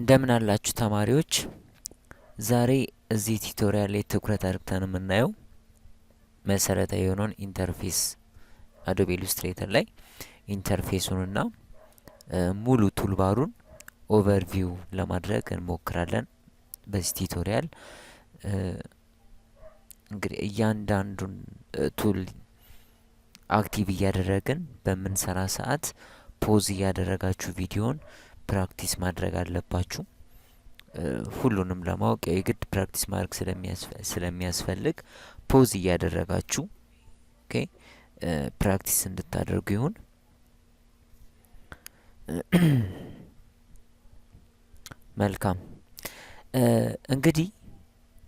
እንደምን አላችሁ ተማሪዎች። ዛሬ እዚህ ቱቶሪያል ላይ ትኩረት አድርገን የምናየው መሰረታዊ የሆነውን ኢንተርፌስ አዶቤ ኢሉስትሬተር ላይ ኢንተርፌሱንና ሙሉ ቱልባሩን ኦቨርቪው ለማድረግ እንሞክራለን። በዚህ ቱቶሪያል እንግዲህ እያንዳንዱን ቱል አክቲቭ እያደረግን በምንሰራ ሰዓት ፖዝ እያደረጋችሁ ቪዲዮን ፕራክቲስ ማድረግ አለባችሁ። ሁሉንም ለማወቅ የግድ ፕራክቲስ ማድረግ ስለሚያስፈልግ ፖዝ እያደረጋችሁ ኦኬ ፕራክቲስ እንድታደርጉ ይሁን። መልካም። እንግዲህ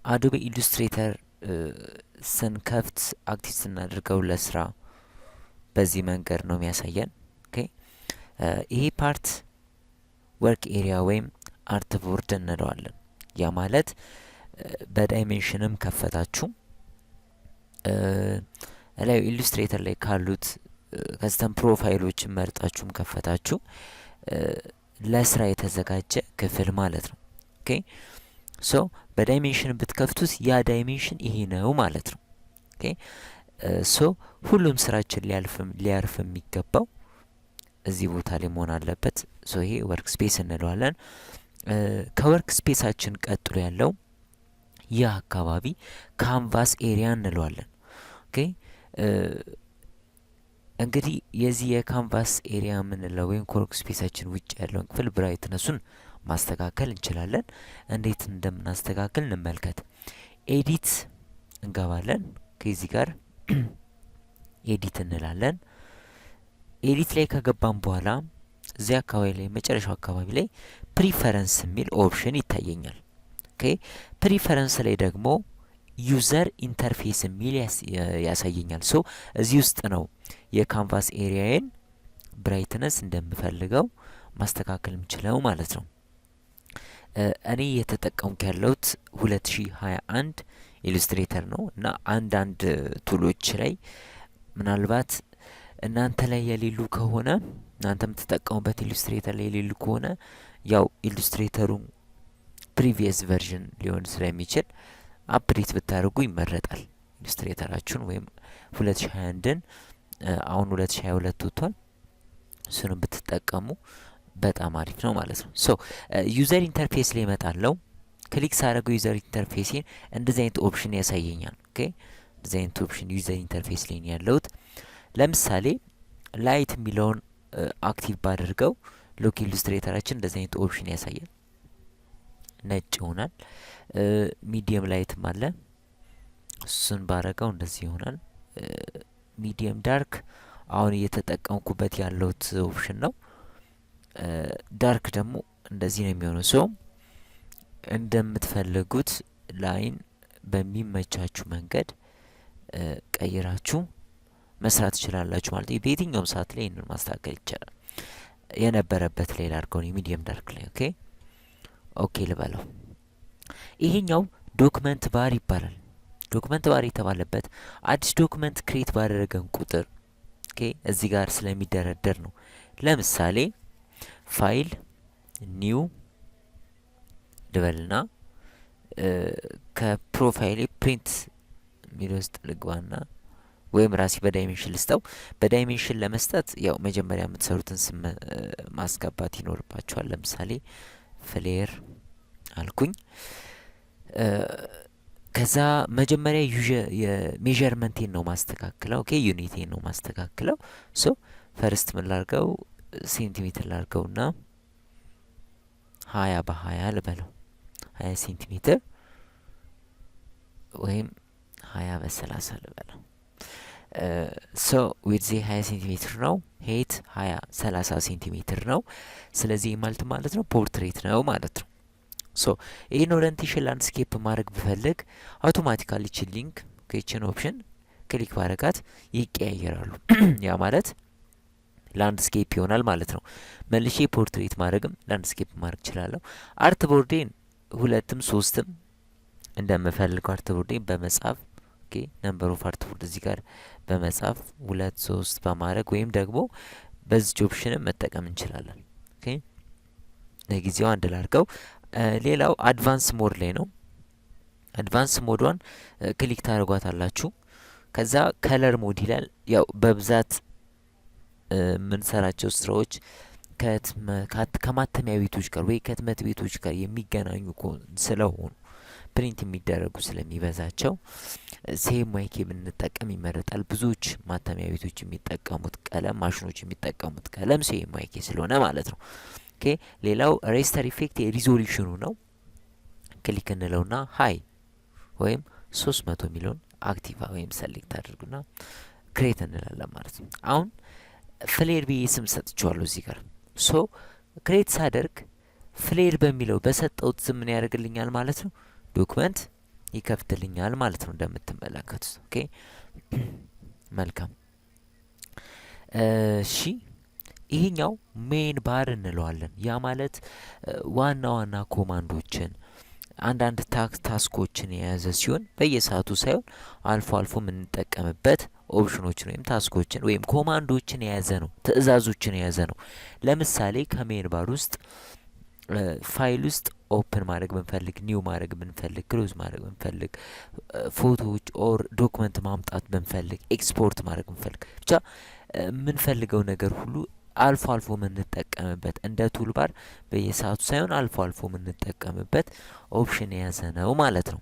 አዶቤ ኢሉስትሬተር ስንከፍት አክቲቭ ስናደርገው ለስራ በዚህ መንገድ ነው የሚያሳየን። ኦኬ ይሄ ፓርት ወርክ ኤሪያ ወይም አርት ቦርድ እንለዋለን። ያ ማለት በዳይሜንሽንም ከፈታችሁ ላይ ኢሉስትሬተር ላይ ካሉት ከስተም ፕሮፋይሎችን መርጣችሁም ከፈታችሁ ለስራ የተዘጋጀ ክፍል ማለት ነው። ኦኬ ሶ በዳይሜንሽን ብትከፍቱት ያ ዳይሜንሽን ይሄ ነው ማለት ነው። ኦኬ ሶ ሁሉም ስራችን ሊያርፍ የሚገባው እዚህ ቦታ ላይ መሆን አለበት። ሶ ይሄ ወርክ ስፔስ እንለዋለን። ከወርክ ስፔሳችን ቀጥሎ ያለው ይህ አካባቢ ካንቫስ ኤሪያ እንለዋለን። ኦኬ እንግዲህ የዚህ የካንቫስ ኤሪያ የምንለው ወይም ከወርክ ስፔሳችን ውጭ ያለውን ክፍል ብራይትነሱን ማስተካከል እንችላለን። እንዴት እንደምናስተካክል እንመልከት። ኤዲት እንገባለን። ከዚህ ጋር ኤዲት እንላለን። ኤዲት ላይ ከገባን በኋላ እዚህ አካባቢ ላይ መጨረሻው አካባቢ ላይ ፕሪፈረንስ የሚል ኦፕሽን ይታየኛል። ኦኬ ፕሪፈረንስ ላይ ደግሞ ዩዘር ኢንተርፌስ የሚል ያሳየኛል። ሶ እዚህ ውስጥ ነው የካንቫስ ኤሪያዬን ብራይትነስ እንደምፈልገው ማስተካከል የምችለው ማለት ነው። እኔ የተጠቀምኩ ያለሁት 2021 ኢሉስትሬተር ነው እና አንዳንድ ቱሎች ላይ ምናልባት እናንተ ላይ የሌሉ ከሆነ እናንተ የምትጠቀሙበት ኢሉስትሬተር ላይ የሌሉ ከሆነ ያው ኢሉስትሬተሩ ፕሪቪየስ ቨርዥን ሊሆን ስለሚችል አፕዴት ብታደርጉ ይመረጣል። ኢሉስትሬተራችሁን ወይም 2021ን አሁን 2022 ወጥቷል። እሱንም ብትጠቀሙ በጣም አሪፍ ነው ማለት ነው። ሶ ዩዘር ኢንተርፌስ ላይ እመጣለሁ። ክሊክ ሳደርገው ዩዘር ኢንተርፌሴን እንደዚህ አይነት ኦፕሽን ያሳየኛል። ኦኬ እንደዚህ አይነት ኦፕሽን ዩዘር ኢንተርፌስ ላይ ነው ያለሁት። ለምሳሌ ላይት የሚለውን አክቲቭ ባደርገው ሎክ ኢሉስትሬተራችን እንደዚህ አይነት ኦፕሽን ያሳያል። ነጭ ይሆናል። ሚዲየም ላይትም አለ። እሱን ባረገው እንደዚህ ይሆናል። ሚዲየም ዳርክ አሁን እየተጠቀምኩበት ያለሁት ኦፕሽን ነው። ዳርክ ደግሞ እንደዚህ ነው የሚሆነው። ሶ እንደምትፈልጉት ላይን በሚመቻችሁ መንገድ ቀይራችሁ መስራት ትችላላችሁ ማለት ነው። በየትኛውም ሰዓት ላይ ይህንን ማስተካከል ይቻላል። የነበረበት ላይ ላድርገው ሚዲየም ዳርክ ላይ ኦኬ ልበለው። ይሄኛው ዶክመንት ባር ይባላል። ዶክመንት ባር የተባለበት አዲስ ዶክመንት ክሬት ባደረገን ቁጥር ኦኬ እዚህ ጋር ስለሚደረደር ነው። ለምሳሌ ፋይል ኒው ልበልና ከፕሮፋይሌ ፕሪንት የሚል ውስጥ ልግባና ወይም ራሴ በዳይሜንሽን ልስጠው። በዳይሜንሽን ለመስጠት ያው መጀመሪያ የምትሰሩትን ስም ማስገባት ይኖርባችኋል። ለምሳሌ ፍሌር አልኩኝ። ከዛ መጀመሪያ የሜዠርመንቴን ነው ማስተካክለው። ኦኬ ዩኒቴን ነው ማስተካክለው። ሶ ፈርስት ምን ላርገው ሴንቲሜትር ላርገውና 20 በ20 ልበለው 20 ሴንቲሜትር ወይም 20 በ30 ልበለው። ሶ ዊድዝ 20 ሴንቲሜትር ነው። ሄት 30 ሴንቲሜትር ነው። ስለዚህ ማለት ነው ፖርትሬት ነው ማለት ነው። ሶ ይህን ኦሪንቴሽን ላንድስኬፕ ማድረግ ብፈልግ አውቶማቲካሊ ቺ ሊንክ ከችን ኦፕሽን ክሊክ ባረጋት ይቀያየራሉ። ያ ማለት ላንድስኬፕ ይሆናል ማለት ነው። መልሼ ፖርትሬት ማድረግም ላንድስኬፕ ማድረግ እችላለሁ። አርት ቦርዴን 2ም 3ም እንደምፈልገው አርት ቦርዴን በመጻፍ ኦኬ ነምበር ኦፍ አርት ቦርድ እዚህ ጋር በመጻፍ 2 3 በማድረግ ወይም ደግሞ በዚህ ኦፕሽን መጠቀም እንችላለን። ኦኬ ለጊዜው አንድ ላድርገው። ሌላው አድቫንስ ሞድ ላይ ነው። አድቫንስ ሞዷን ክሊክ ታደርጓታላችሁ። ከዛ ከለር ሞድ ይላል። ያው በብዛት የምንሰራቸው ስራዎች ከማተሚያ ቤቶች ጋር ወይ ከህትመት ቤቶች ጋር የሚገናኙ ስለሆኑ ፕሪንት የሚደረጉ ስለሚበዛቸው CMYK ብንጠቀም ይመረጣል። ብዙዎች ማተሚያ ቤቶች የሚጠቀሙት ቀለም፣ ማሽኖች የሚጠቀሙት ቀለም CMYK ስለሆነ ማለት ነው። ኦኬ ሌላው ሬስተር ኢፌክት የሪዞሉሽኑ ነው። ክሊክ እንለውና ሀይ ወይም 300 ሚሊዮን አክቲቫ ወይም ሰሌክት አድርጉና ክሬት እንላለን ማለት ነው። አሁን ፍሌር ብዬ ስም ሰጥቼዋለሁ እዚህ ጋር። ሶ ክሬት ሳደርግ ፍሌር በሚለው በሰጠውት ስም ምን ያደርግልኛል ማለት ነው? ዶክመንት ይከፍትልኛል ማለት ነው እንደምትመለከቱት። ኦኬ መልካም። እሺ ይሄኛው ሜን ባር እንለዋለን። ያ ማለት ዋና ዋና ኮማንዶችን አንዳንድ ታስኮችን የያዘ ሲሆን በየሰዓቱ ሳይሆን አልፎ አልፎ የምንጠቀምበት ኦፕሽኖችን ወይም ታስኮችን ወይም ኮማንዶችን የያዘ ነው፣ ትዕዛዞችን የያዘ ነው። ለምሳሌ ከሜን ባር ውስጥ ፋይል ውስጥ ኦፕን ማድረግ ብንፈልግ፣ ኒው ማድረግ ብንፈልግ፣ ክሎዝ ማድረግ ብንፈልግ፣ ፎቶዎች ኦር ዶክመንት ማምጣት ብንፈልግ፣ ኤክስፖርት ማድረግ ብንፈልግ፣ ብቻ የምንፈልገው ነገር ሁሉ አልፎ አልፎ የምንጠቀምበት እንደ ቱል ባር በየሰዓቱ ሳይሆን አልፎ አልፎ የምንጠቀምበት ኦፕሽን የያዘ ነው ማለት ነው።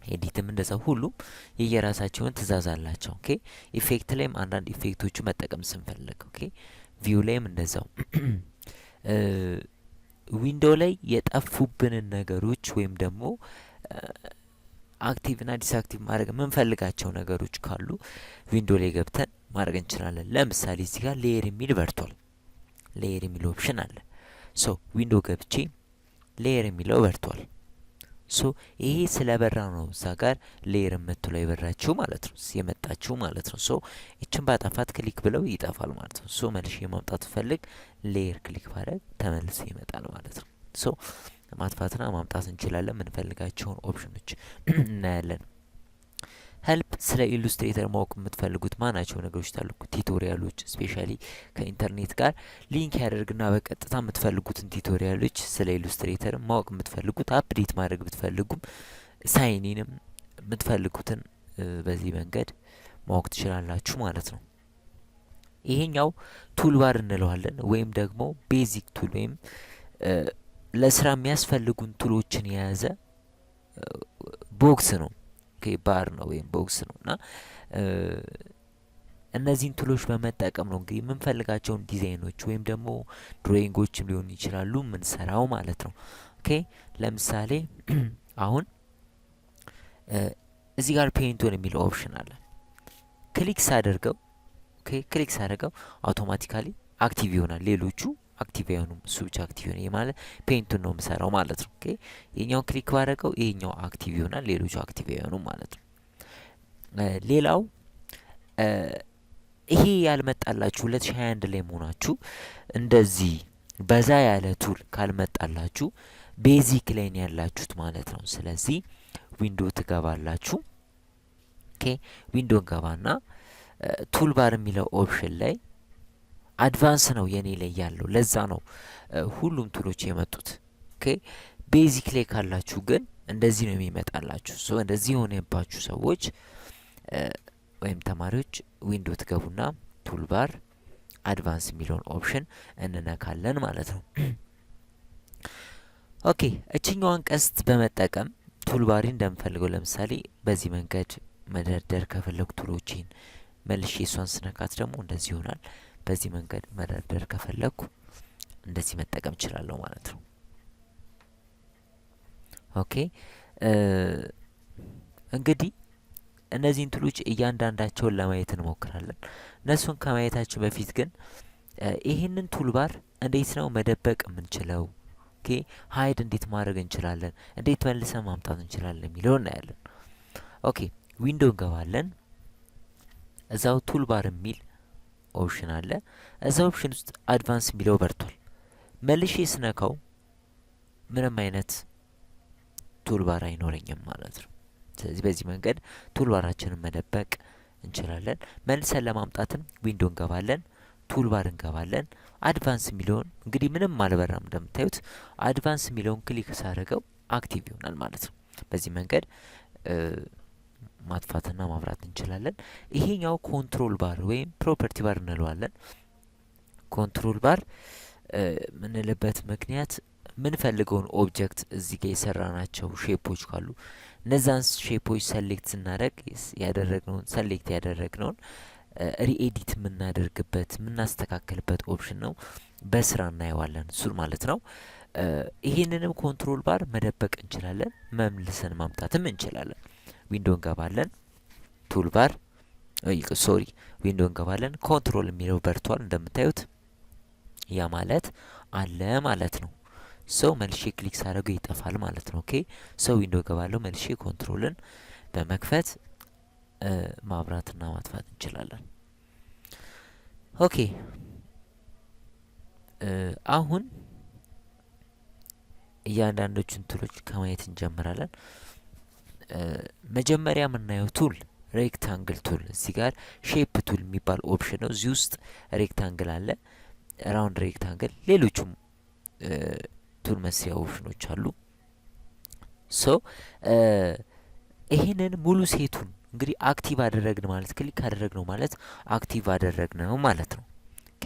ኤዲትም እንደዛ ሁሉም የየራሳቸውን ትእዛዝ አላቸው። ኦኬ ኢፌክት ላይም አንዳንድ ኢፌክቶቹ መጠቀም ስንፈልግ፣ ኦኬ ቪው ላይም እንደዛው ዊንዶው ላይ የጠፉብንን ነገሮች ወይም ደግሞ አክቲቭ ና ዲስአክቲቭ ማድረግ የምንፈልጋቸው ነገሮች ካሉ ዊንዶው ላይ ገብተን ማድረግ እንችላለን። ለምሳሌ እዚህ ጋር ሌየር የሚል በርቷል። ሌየር የሚል ኦፕሽን አለ። ሶ ዊንዶው ገብቼ ሌየር የሚለው በርቷል። ሶ ይሄ ስለበራ ነው እዛ ጋር ሌየር የምትለው የበራችው ማለት ነው፣ የመጣችው ማለት ነው። ሶ ይችን ባጠፋት ክሊክ ብለው ይጠፋል ማለት ነው። ሶ መልሼ ማምጣት ፈልግ ሌየር ክሊክ ባደርግ ተመልሶ ይመጣል ማለት ነው። ሶ ማጥፋትና ማምጣት እንችላለን። የምንፈልጋቸውን ኦፕሽኖች እናያለን። ሄልፕ ስለ ኢሉስትሬተር ማወቅ የምትፈልጉት ማናቸው ነገሮች ታሉ ቲቶሪያሎች ስፔሻሊ ከኢንተርኔት ጋር ሊንክ ያደርግና በቀጥታ የምትፈልጉትን ቲቶሪያሎች ስለ ኢሉስትሬተር ማወቅ የምትፈልጉት አፕዴት ማድረግ ብትፈልጉም ሳይኒንም የምትፈልጉትን በዚህ መንገድ ማወቅ ትችላላችሁ ማለት ነው። ይሄኛው ቱልባር እንለዋለን ወይም ደግሞ ቤዚክ ቱል ወይም ለስራ የሚያስፈልጉን ቱሎችን የያዘ ቦክስ ነው። ባር ነው ወይም ቦክስ ነው እና እነዚህን ቱሎች በመጠቀም ነው እንግዲህ የምንፈልጋቸውን ዲዛይኖች ወይም ደግሞ ድሮይንጎችም ሊሆኑ ይችላሉ የምንሰራው ማለት ነው። ኦኬ ለምሳሌ አሁን እዚህ ጋር ፔይንቱን የሚለው ኦፕሽን አለ። ክሊክ ሳደርገው ክሊክ ሳደርገው አውቶማቲካሊ አክቲቭ ይሆናል። ሌሎቹ አክቲቭ አይሆኑም። እሱ ብቻ አክቲቭ ይሆናል። ይሄ ማለት ፔይንቱን ነው የምሰራው ማለት ነው። ኦኬ ይሄኛው ክሊክ ባደረገው ይሄኛው አክቲቭ ይሆናል፣ ሌሎቹ አክቲቭ አይሆኑም ማለት ነው። ሌላው ይሄ ያልመጣላችሁ 2021 ላይ መሆናችሁ እንደዚህ በዛ ያለ ቱል ካልመጣላችሁ ቤዚክ ላይ ነው ያላችሁት ማለት ነው። ስለዚህ ዊንዶ ትገባላችሁ። ኦኬ ዊንዶ ገባና ቱል ባር የሚለው ኦፕሽን ላይ አድቫንስ ነው የኔ ላይ ያለው፣ ለዛ ነው ሁሉም ቱሎች የመጡት። ኦኬ ቤዚክ ላይ ካላችሁ ግን እንደዚህ ነው የሚመጣላችሁ። ሶ እንደዚህ የሆነባችሁ ሰዎች ወይም ተማሪዎች ዊንዶ ትገቡና ቱልባር አድቫንስ የሚለውን ኦፕሽን እንነካለን ማለት ነው። ኦኬ እችኛዋን ቀስት በመጠቀም ቱልባሪ እንደምፈልገው ለምሳሌ በዚህ መንገድ መደርደር ከፈለጉ ቱሎችን መልሼ እሷን ስነካት ደግሞ እንደዚህ ይሆናል። በዚህ መንገድ መደርደር ከፈለኩ እንደዚህ መጠቀም እችላለሁ ማለት ነው። ኦኬ እንግዲህ እነዚህን ቱሎች እያንዳንዳቸውን ለማየት እንሞክራለን። እነሱን ከማየታችን በፊት ግን ይህንን ቱልባር እንዴት ነው መደበቅ የምንችለው? ኦኬ ሀይድ እንዴት ማድረግ እንችላለን? እንዴት መልሰን ማምጣት እንችላለን የሚለው እናያለን። ኦኬ ዊንዶ እንገባለን። እዛው ቱልባር የሚል ኦፕሽን አለ። እዛ ኦፕሽን ውስጥ አድቫንስ የሚለው በርቷል። መልሼ ስነካው ምንም አይነት ቱልባር አይኖረኝም ማለት ነው። ስለዚህ በዚህ መንገድ ቱልባራችንን መደበቅ እንችላለን። መልሰን ለማምጣትም ዊንዶ እንገባለን፣ ቱልባር እንገባለን፣ አድቫንስ የሚለውን እንግዲህ ምንም አልበራም እንደምታዩት። አድቫንስ የሚለውን ክሊክ ሳደርገው አክቲቭ ይሆናል ማለት ነው። በዚህ መንገድ ማጥፋትና ማብራት እንችላለን። ይሄኛው ኮንትሮል ባር ወይም ፕሮፐርቲ ባር እንለዋለን። ኮንትሮል ባር ምንልበት ምክንያት ምንፈልገውን ኦብጀክት እዚህ ጋር የሰራናቸው ሼፖች ካሉ እነዛን ሼፖች ሰሌክት ስናደርግ ያደረግነውን ሰሌክት ያደረግነውን ሪኤዲት የምናደርግበት የምናስተካከልበት ኦፕሽን ነው። በስራ እናየዋለን እሱን ማለት ነው። ይሄንንም ኮንትሮል ባር መደበቅ እንችላለን፣ መምልሰን ማምጣትም እንችላለን። ዊንዶ እንገባለን፣ ቱል ባር ሶሪ ዊንዶ እንገባለን። ኮንትሮል የሚለው በርቷል እንደምታዩት፣ ያ ማለት አለ ማለት ነው። ሰው መልሼ ክሊክ ሳደርገው ይጠፋል ማለት ነው። ኦኬ ሰው ዊንዶ ገባለሁ፣ መልሼ ኮንትሮልን በመክፈት ማብራትና ማጥፋት እንችላለን። ኦኬ አሁን እያንዳንዶቹን ቱሎች ከማየት እንጀምራለን። መጀመሪያ የምናየው ቱል ሬክታንግል ቱል፣ እዚህ ጋር ሼፕ ቱል የሚባል ኦፕሽን ነው። እዚህ ውስጥ ሬክታንግል አለ፣ ራውንድ ሬክታንግል፣ ሌሎቹም ቱል መስሪያ ኦፕሽኖች አሉ። ሶ ይህንን ሙሉ ሴቱን እንግዲህ አክቲቭ አደረግን ማለት ክሊክ አደረግነው ማለት አክቲቭ አደረግነው ማለት ነው። ኦኬ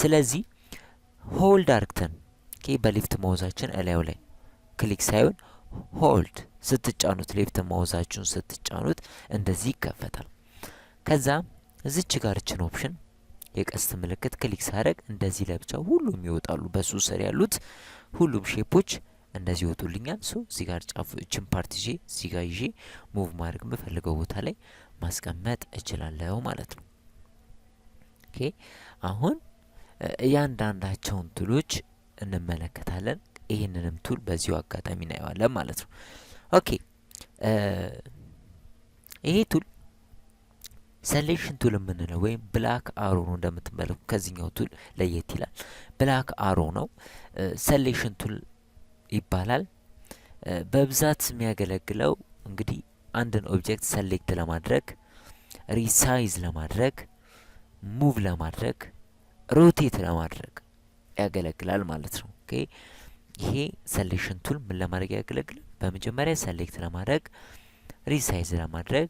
ስለዚህ ሆልድ አርግተን ኦኬ በሌፍት ማውዛችን እላዩ ላይ ክሊክ ሳይሆን ሆልድ ስትጫኑት ሌፍት ማውዛችሁን ስትጫኑት እንደዚህ ይከፈታል። ከዛ እዚች ጋር እችን ኦፕሽን የቀስት ምልክት ክሊክ ሳደርግ እንደዚህ ለብቻ ሁሉም ይወጣሉ። በሱ ስር ያሉት ሁሉም ሼፖች እንደዚህ ይወጡልኛል። ሶ እዚህ ጋር ጫፍ እችን ፓርት ይዤ እዚህ ጋር ይዤ ሙቭ ማድረግ የምፈልገው ቦታ ላይ ማስቀመጥ እችላለሁ ማለት ነው። ኦኬ አሁን እያንዳንዳቸውን ቱሎች እንመለከታለን። ይህንንም ቱል በዚሁ አጋጣሚ እናየዋለን ማለት ነው። ኦኬ ይሄ ቱል ሰሌክሽን ቱል የምንለው ወይም ብላክ አሮ ነው። እንደምትመለኩ ከዚህኛው ቱል ለየት ይላል። ብላክ አሮ ነው፣ ሰሌክሽን ቱል ይባላል። በብዛት የሚያገለግለው እንግዲህ አንድን ኦብጀክት ሰሌክት ለማድረግ፣ ሪሳይዝ ለማድረግ፣ ሙቭ ለማድረግ፣ ሮቴት ለማድረግ ያገለግላል ማለት ነው። ኦኬ ይሄ ሰሌክሽን ቱል ምን ለማድረግ ያገለግላል? በመጀመሪያ ሰሌክት ለማድረግ፣ ሪሳይዝ ለማድረግ፣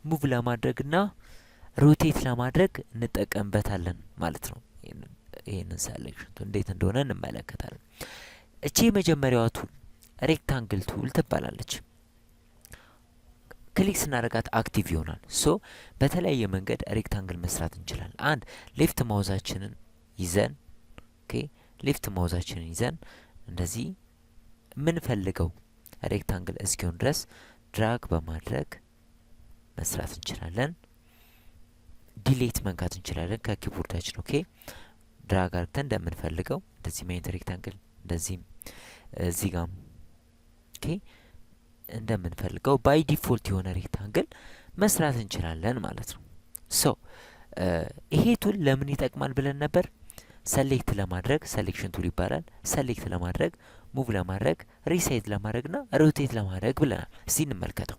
ሙቭ ለማድረግ እና ሮቴት ለማድረግ እንጠቀምበታለን ማለት ነው። ይህንን ሰሌክሽን ቱል እንዴት እንደሆነ እንመለከታለን። እቺ የመጀመሪያዋ ቱል ሬክታንግል ቱል ትባላለች። ክሊክ ስናደርጋት አክቲቭ ይሆናል። ሶ በተለያየ መንገድ ሬክታንግል መስራት እንችላለን። አንድ ሌፍት ማውዛችንን ይዘን ኦኬ ሌፍት ማውዛችንን ይዘን እንደዚህ የምንፈልገው ሬክታንግል እስኪሆን ድረስ ድራግ በማድረግ መስራት እንችላለን። ዲሌት መንካት እንችላለን ከኪቦርዳችን። ኦኬ ድራግ አርግተን እንደምንፈልገው እንደዚህ ማይነት ሬክታንግል እንደዚህም እዚህ ጋም ኦኬ እንደምንፈልገው ባይ ዲፎልት የሆነ ሬክታንግል መስራት እንችላለን ማለት ነው። ሶ ይሄ ቱል ለምን ይጠቅማል ብለን ነበር? ሰሌክት ለማድረግ ሰሌክሽን ቱል ይባላል። ሰሌክት ለማድረግ፣ ሙቭ ለማድረግ፣ ሪሳይዝ ለማድረግ ና ሮቴት ለማድረግ ብለናል። እስቲ እንመልከተው።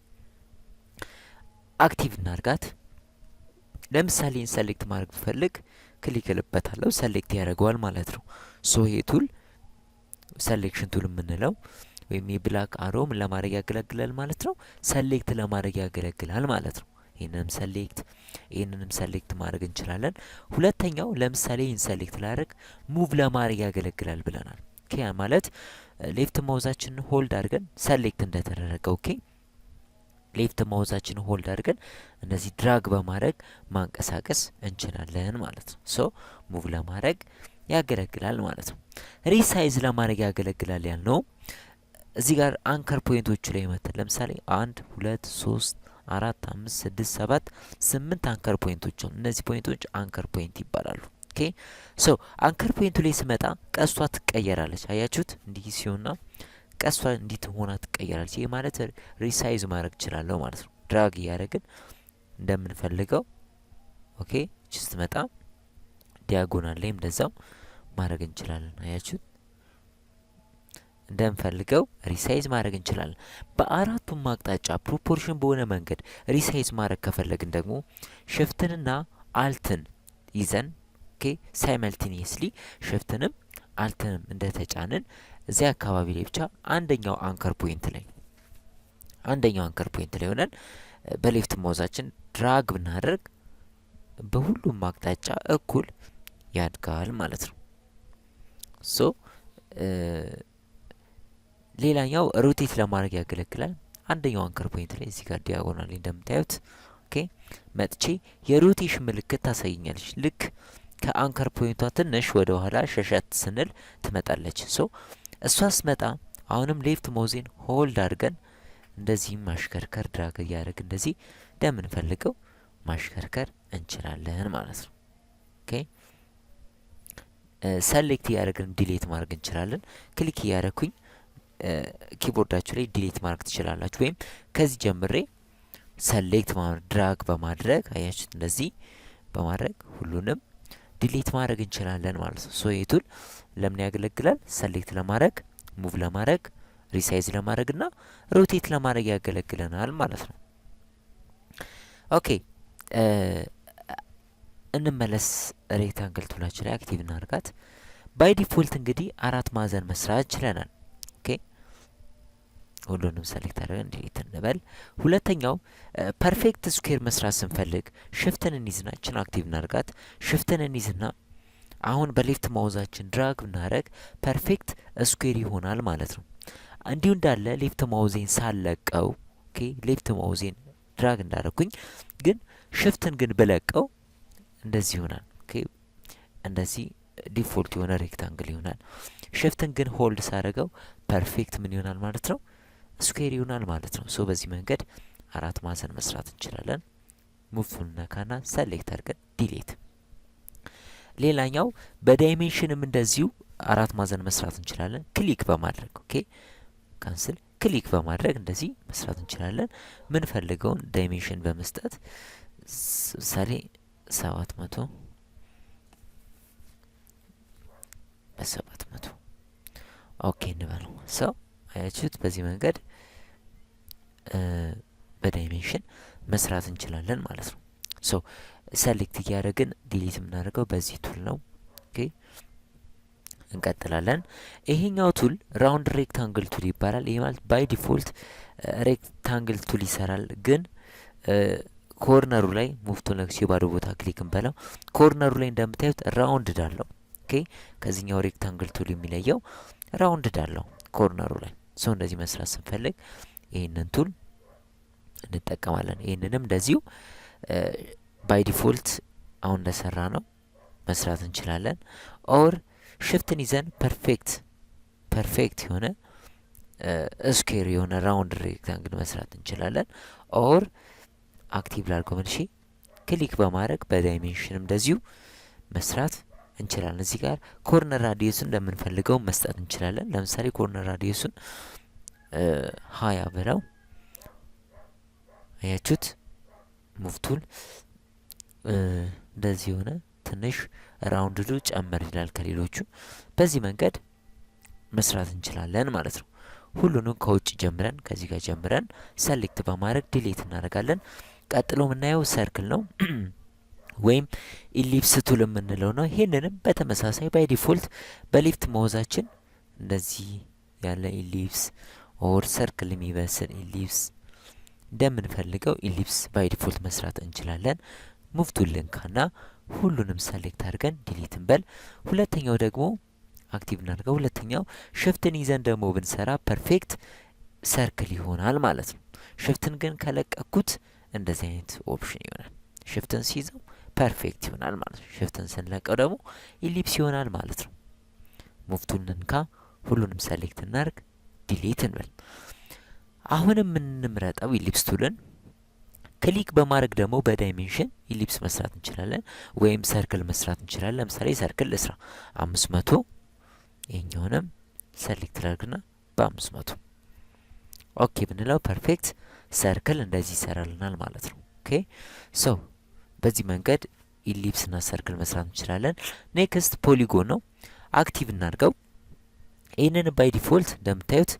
አክቲቭ እናርጋት። ለምሳሌ ሰሌክት ማድረግ ብፈልግ ክሊክ ልበታለሁ፣ ሰሌክት ያደርገዋል ማለት ነው። ሶ ይሄ ቱል ሰሌክሽን ቱል የምንለው ወይም የብላክ አሮ ምን ለማድረግ ያገለግላል ማለት ነው? ሰሌክት ለማድረግ ያገለግላል ማለት ነው። ይህንንም ሰሌክት ማድረግ እንችላለን። ሁለተኛው ለምሳሌ ይህን ሰሌክት ላደርግ ሙቭ ለማድረግ ያገለግላል ብለናል። ኦኬ ማለት ሌፍት ማውዛችንን ሆልድ አድርገን ሰሌክት እንደተደረገ ኦኬ ሌፍት ማውዛችንን ሆልድ አድርገን እንደዚህ ድራግ በማድረግ ማንቀሳቀስ እንችላለን ማለት ነው። ሶ ሙቭ ለማድረግ ያገለግላል ማለት ነው። ሪሳይዝ ለማድረግ ያገለግላል ያልነው እዚህ ጋር አንከር ፖይንቶቹ ላይ መተን ለምሳሌ 1 2 3 4 5 6 7 8 አንከር ፖይንቶች ነው። እነዚህ ፖይንቶች አንከር ፖይንት ይባላሉ። ኦኬ ሶ አንከር ፖይንቱ ላይ ስመጣ ቀስቷ ትቀየራለች። አያችሁት? እንዲህ ሲሆንና ቀስቷ እንዲህ ሆና ትቀየራለች። ይሄ ማለት ሪሳይዝ ማድረግ እችላለሁ ማለት ነው። ድራግ እያደረግን እንደምንፈልገው ኦኬ ስትመጣ ዲያጎናል ላይም እንደዛው ማድረግ እንችላለን። አያችሁት? እንደምንፈልገው ሪሳይዝ ማድረግ እንችላለን። በአራቱም አቅጣጫ ፕሮፖርሽን በሆነ መንገድ ሪሳይዝ ማድረግ ከፈለግን ደግሞ ሽፍትንና አልትን ይዘን ኦኬ ሳይመልቲኒየስሊ ሽፍትንም አልትንም እንደተጫንን እዚያ አካባቢ ላይ ብቻ አንደኛው አንከር ፖይንት ላይ ሆነን በሌፍት ማውዛችን ድራግ ብናደርግ በሁሉም አቅጣጫ እኩል ያድጋል ማለት ነው። ሶ ሌላኛው ሮቴት ለማድረግ ያገለግላል። አንደኛው አንከር ፖይንት ላይ እዚህ ጋር ዲያጎናል እንደምታዩት ኦኬ መጥቼ የሮቴሽን ምልክት ታሳየኛለች። ልክ ከአንከር ፖይንቷ ትንሽ ወደ ኋላ ሸሸት ስንል ትመጣለች። ሶ እሷ ስመጣ አሁንም ሌፍት ማውዜን ሆልድ አድርገን እንደዚህ ማሽከርከር ድራግ እያደረግ እንደዚህ እንደምንፈልገው ማሽከርከር እንችላለን ማለት ነው። ኦኬ ሰሌክት እያደረግን ዲሌት ማድረግ እንችላለን። ክሊክ እያደረግኩኝ ኪቦርዳችሁ ላይ ዲሌት ማድረግ ትችላላችሁ። ወይም ከዚህ ጀምሬ ሰሌክት ድራግ በማድረግ አያችሁት፣ እንደዚህ በማድረግ ሁሉንም ዲሌት ማድረግ እንችላለን ማለት ነው። ሶ የቱል ለምን ያገለግላል? ሰሌክት ለማድረግ፣ ሙቭ ለማድረግ፣ ሪሳይዝ ለማድረግ እና ሮቴት ለማድረግ ያገለግለናል ማለት ነው። ኦኬ እንመለስ። ሬክታንግል ቱላችን ላይ አክቲቭ እናርጋት። ባይ ዲፎልት እንግዲህ 4 ማዕዘን መስራት ችለናል። ኦኬ ሁሉንም ሰሌክት አድርገን ዲሊት እንበል። ሁለተኛው ፐርፌክት ስኩዌር መስራት ስንፈልግ ሽፍትን እንይዝናችን አክቲቭ እናርጋት። ሽፍትን እንይዝና አሁን በሌፍት ማውዛችን ድራግ ብናረግ ፐርፌክት ስኩዌር ይሆናል ማለት ነው። እንዲሁ እንዳለ ሌፍት ማውዜን ሳለቀው ኦኬ ሌፍት ማውዜን ድራግ እንዳረኩኝ ግን ሽፍትን ግን ብለቀው እንደዚህ ይሆናል። ኦኬ እንደዚህ ዲፎልት የሆነ ሬክታንግል ይሆናል። ሽፍትን ግን ሆልድ ሳረገው ፐርፌክት ምን ይሆናል ማለት ነው? ስኩዌር ይሆናል ማለት ነው። ሶ በዚህ መንገድ 4 ማዕዘን መስራት እንችላለን። ሙቭቱን ነካና ሰሌክት አድርገን ዲሌት። ሌላኛው በዳይሜንሽንም እንደዚሁ 4 ማዕዘን መስራት እንችላለን። ክሊክ በማድረግ ኦኬ ካንስል ክሊክ በማድረግ እንደዚህ መስራት እንችላለን። ምን ፈልገውን ዳይሜንሽን በመስጠት ምሳሌ 700 በ700 ኦኬ እንበለው። ሰው አያችሁት፣ በዚህ መንገድ በዳይሜንሽን መስራት እንችላለን ማለት ነው። ሶ ሰሌክት እያደረግን ዲሊት የምናደርገው በዚህ ቱል ነው። ኦኬ እንቀጥላለን። ይሄኛው ቱል ራውንድ ሬክታንግል ቱል ይባላል። ይሄ ማለት ባይ ዲፎልት ሬክታንግል ቱል ይሰራል፣ ግን ኮርነሩ ላይ ሙፍቶ ነክሲ ባዶ ቦታ ክሊክ እንበለው። ኮርነሩ ላይ እንደምታዩት ራውንድ ዳለው። ኦኬ ከዚህኛው ሬክታንግል ቱል የሚለየው ራውንድ ዳለው ኮርነሩ ላይ። ሶ እንደዚህ መስራት ስንፈልግ ይሄንን ቱል እንጠቀማለን። ይሄንንም እንደዚሁ ባይ ዲፎልት አሁን እንደሰራ ነው መስራት እንችላለን። ኦር ሽፍትን ይዘን ፐርፌክት የሆነ ስኩዌር የሆነ ራውንድ ሬክታንግል መስራት እንችላለን። ኦር አክቲቭ ላድርገው መልሼ ክሊክ በማድረግ በዳይሜንሽንም እንደዚሁ መስራት እንችላለን። እዚህ ጋር ኮርነር ራዲየሱን እንደምንፈልገው መስጠት እንችላለን። ለምሳሌ ኮርነር ራዲየሱን 20 ብለው አያችሁት፣ ሙፍቱል እንደዚህ የሆነ ትንሽ ራውንድዱ ጨመር ይላል ከሌሎቹ። በዚህ መንገድ መስራት እንችላለን ማለት ነው። ሁሉንም ከውጭ ጀምረን ከዚህ ጋር ጀምረን ሰሌክት በማድረግ ዲሌት እናደርጋለን። ቀጥሎ የምናየው ሰርክል ነው ወይም ኢሊፕስ ቱል የምንለው ነው። ይሄንንም በተመሳሳይ ባይ ዲፎልት በሌፍት ማውዛችን እንደዚህ ያለ ኢሊፕስ ኦር ሰርክል የሚመስል ኢሊፕስ እንደምንፈልገው ኢሊፕስ ባይ ዲፎልት መስራት እንችላለን። ሙፍቱን ልንካና ሁሉንም ሰሌክት አድርገን ዲሊት እንበል። ሁለተኛው ደግሞ አክቲቭ እናድርገው። ሁለተኛው ሽፍትን ይዘን ደግሞ ብንሰራ ፐርፌክት ሰርክል ይሆናል ማለት ነው። ሽፍትን ግን ከለቀኩት እንደዚህ አይነት ኦፕሽን ይሆናል። ሽፍትን ሲይዘው ፐርፌክት ይሆናል ማለት ነው። ሽፍትን ስንለቀው ደግሞ ኢሊፕስ ይሆናል ማለት ነው። ሙፍቱን እንካ፣ ሁሉንም ሰሌክት እናድርግ፣ ዲሊት እንበል። አሁንም የምንምረጠው ኢሊፕስ ቱልን ክሊክ በማድረግ ደግሞ በዳይሜንሽን ኢሊፕስ መስራት እንችላለን፣ ወይም ሰርክል መስራት እንችላለን። ለምሳሌ ሰርክል ልስራ 500 ይሄኛውንም ሰሌክት ላድርግና በ500 ኦኬ ብንለው ፐርፌክት ሰርክል እንደዚህ ይሰራልናል ማለት ነው። ኦኬ ሶ በዚህ መንገድ ኢሊፕስ እና ሰርክል መስራት እንችላለን። ኔክስት ፖሊጎን ነው። አክቲቭ እናድርገው። ይህንን ባይ ዲፎልት እንደምታዩት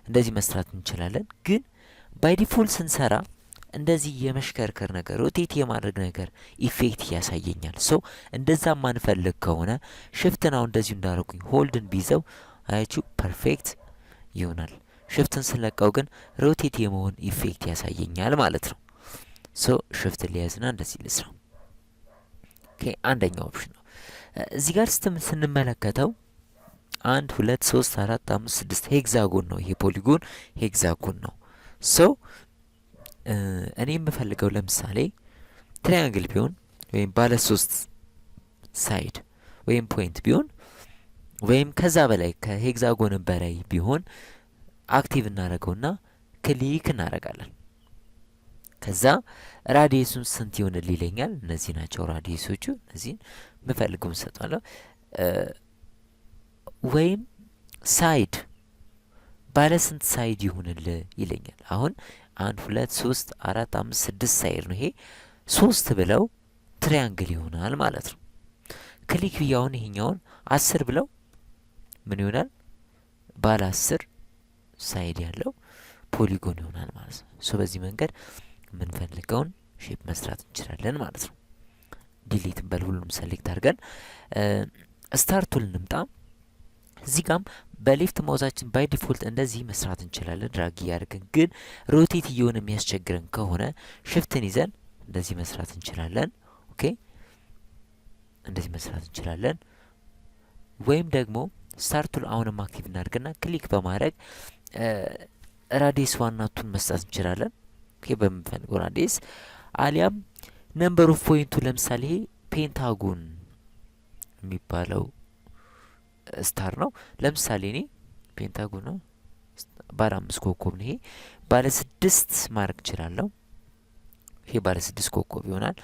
እንደዚህ መስራት እንችላለን። ግን ባይ ዲፎልት ስንሰራ እንደዚህ የመሽከርከር ነገር ሮቴት የማድረግ ነገር ኢፌክት ያሳየኛል። ሶ እንደዛ ማንፈልግ ከሆነ ሽፍትን አሁን እንደዚሁ እንዳደረጉኝ ሆልድን ቢይዘው አያችሁ ፐርፌክት ይሆናል። ሽፍትን ስለቀው ግን ሮቴት የመሆን ኢፌክት ያሳየኛል ማለት ነው። ሶ ሽፍትን ሊያዝና እንደዚህ ልስራ። ኦኬ አንደኛው ኦፕሽን ነው። እዚህ ጋር ስንመለከተው 1 2 3 4 5 6 ሄክዛጎን ነው። ይሄ ፖሊጎን ሄክዛጎን ነው። ሶ እኔ የምፈልገው ለምሳሌ ትራያንግል ቢሆን ወይም ባለ 3 ሳይድ ወይም ፖይንት ቢሆን ወይም ከዛ በላይ ከሄክዛጎን በላይ ቢሆን አክቲቭ እናደርገውና ክሊክ እናደርጋለን። ከዛ ራዲየሱን ስንት ይሆንል ይለኛል። እነዚህ ናቸው ራዲየሶቹ። እነዚህን የምፈልገውን ሰጣለሁ። ወይም ሳይድ ባለ ስንት ሳይድ ይሁንል ይለኛል። አሁን 1 2 3 4 5 6 ሳይድ ነው። ይሄ 3 ብለው ትሪያንግል ይሆናል ማለት ነው። ክሊክ ብያውን ይሄኛውን 10 ብለው ምን ይሆናል? ባለ 10 ሳይድ ያለው ፖሊጎን ይሆናል ማለት ነው። ሶ በዚህ መንገድ የምንፈልገውን ሼፕ መስራት እንችላለን ማለት ነው። ዲሊት በል ሁሉም ሰሌክት አድርገን ስታርት ቱል እንምጣ። እዚህ ጋም በሌፍት ማውዛችን ባይ ዲፎልት እንደዚህ መስራት እንችላለን ድራግ እያደረግን። ግን ሮቴት እየሆነ የሚያስቸግረን ከሆነ ሽፍትን ይዘን እንደዚህ መስራት እንችላለን። ኦኬ እንደዚህ መስራት እንችላለን። ወይም ደግሞ ስታርት ቱል አሁንም አክቲቭ እናድርግና ክሊክ በማድረግ ራዲየስ ዋናቱን መስጠት እንችላለን። ኦኬ በምንፈልገው ራዲየስ አሊያም ነምበር ኦፍ ፖይንቱ ለምሳሌ ይሄ ፔንታጎን የሚባለው ስታር ነው። ለምሳሌ እኔ ፔንታጎን ነው ባለ 5 ኮከብ ነው። ይሄ ባለ 6 ማድረግ እችላለሁ። ይሄ ባለ 6 ኮከብ ይሆናል።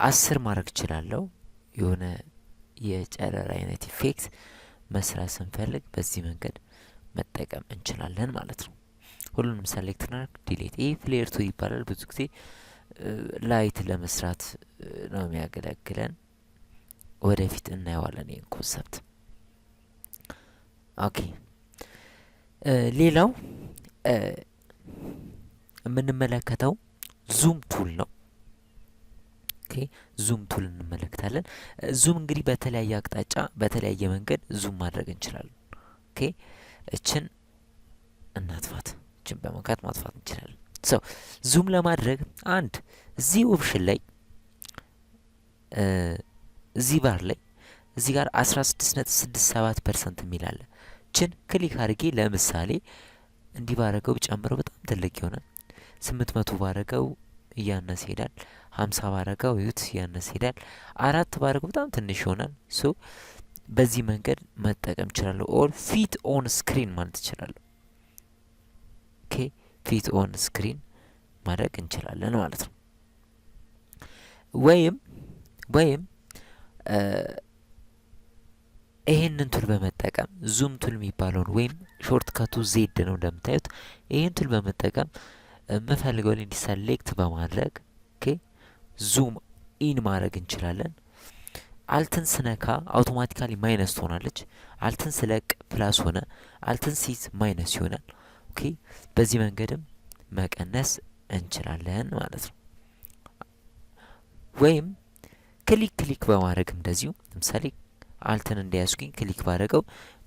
10 ማድረግ እችላለሁ። የሆነ የጨረር አይነት ኢፌክት መስራት ስንፈልግ በዚህ መንገድ መጠቀም እንችላለን ማለት ነው። ሁሉንም ሰሌክት እናድርግ፣ ዲሌት። ይሄ ፍሌር ቱ ይባላል። ብዙ ጊዜ ላይት ለመስራት ነው የሚያገለግለን። ወደፊት እናየዋለን ይህን ኮንሰፕት። ኦኬ ሌላው የምንመለከተው ዙም ቱል ነው። ኦኬ ዙም ቱል እንመለከታለን። ዙም እንግዲህ በተለያየ አቅጣጫ በተለያየ መንገድ ዙም ማድረግ እንችላለን። ኦኬ እችን እናጥፋት፣ እችን በመንካት ማጥፋት እንችላለን። ሶ ዙም ለማድረግ አንድ እዚህ ኦፕሽን ላይ እዚህ ባር ላይ እዚህ ጋር 16.67% የሚል አለ። ችን ክሊክ አድርጌ ለምሳሌ እንዲህ ባረገው ጨምረው በጣም ትልቅ ይሆናል። 800 ባረገው እያነሰ ይሄዳል። 50 ባረገው ይዩት እያነሰ ይሄዳል። 4 ባረገው በጣም ትንሽ ይሆናል። ሶ በዚህ መንገድ መጠቀም እችላለሁ። ኦር ፊት ኦን ስክሪን ማለት እችላለሁ። ኦኬ ፊት ኦን ስክሪን ማድረግ እንችላለን ማለት ነው። ወይም ይሄንን ቱል በመጠቀም ዙም ቱል የሚባለውን ወይም ሾርት ከቱ ዜድ ነው እንደምታዩት። ይሄን ቱል በመጠቀም የምፈልገውን እንዲሰሌክት በማድረግ ኦኬ ዙም ኢን ማድረግ እንችላለን። አልትን ስነካ አውቶማቲካሊ ማይነስ ትሆናለች። አልትን ስለቅ ፕላስ ሆነ፣ አልትን ሲዝ ማይነስ ይሆናል። ኦኬ በዚህ መንገድም መቀነስ እንችላለን ማለት ነው። ወይም ክሊክ በማድረግ እንደዚሁ ለምሳሌ አልትን እንዲያስኩኝ ክሊክ ባደረገው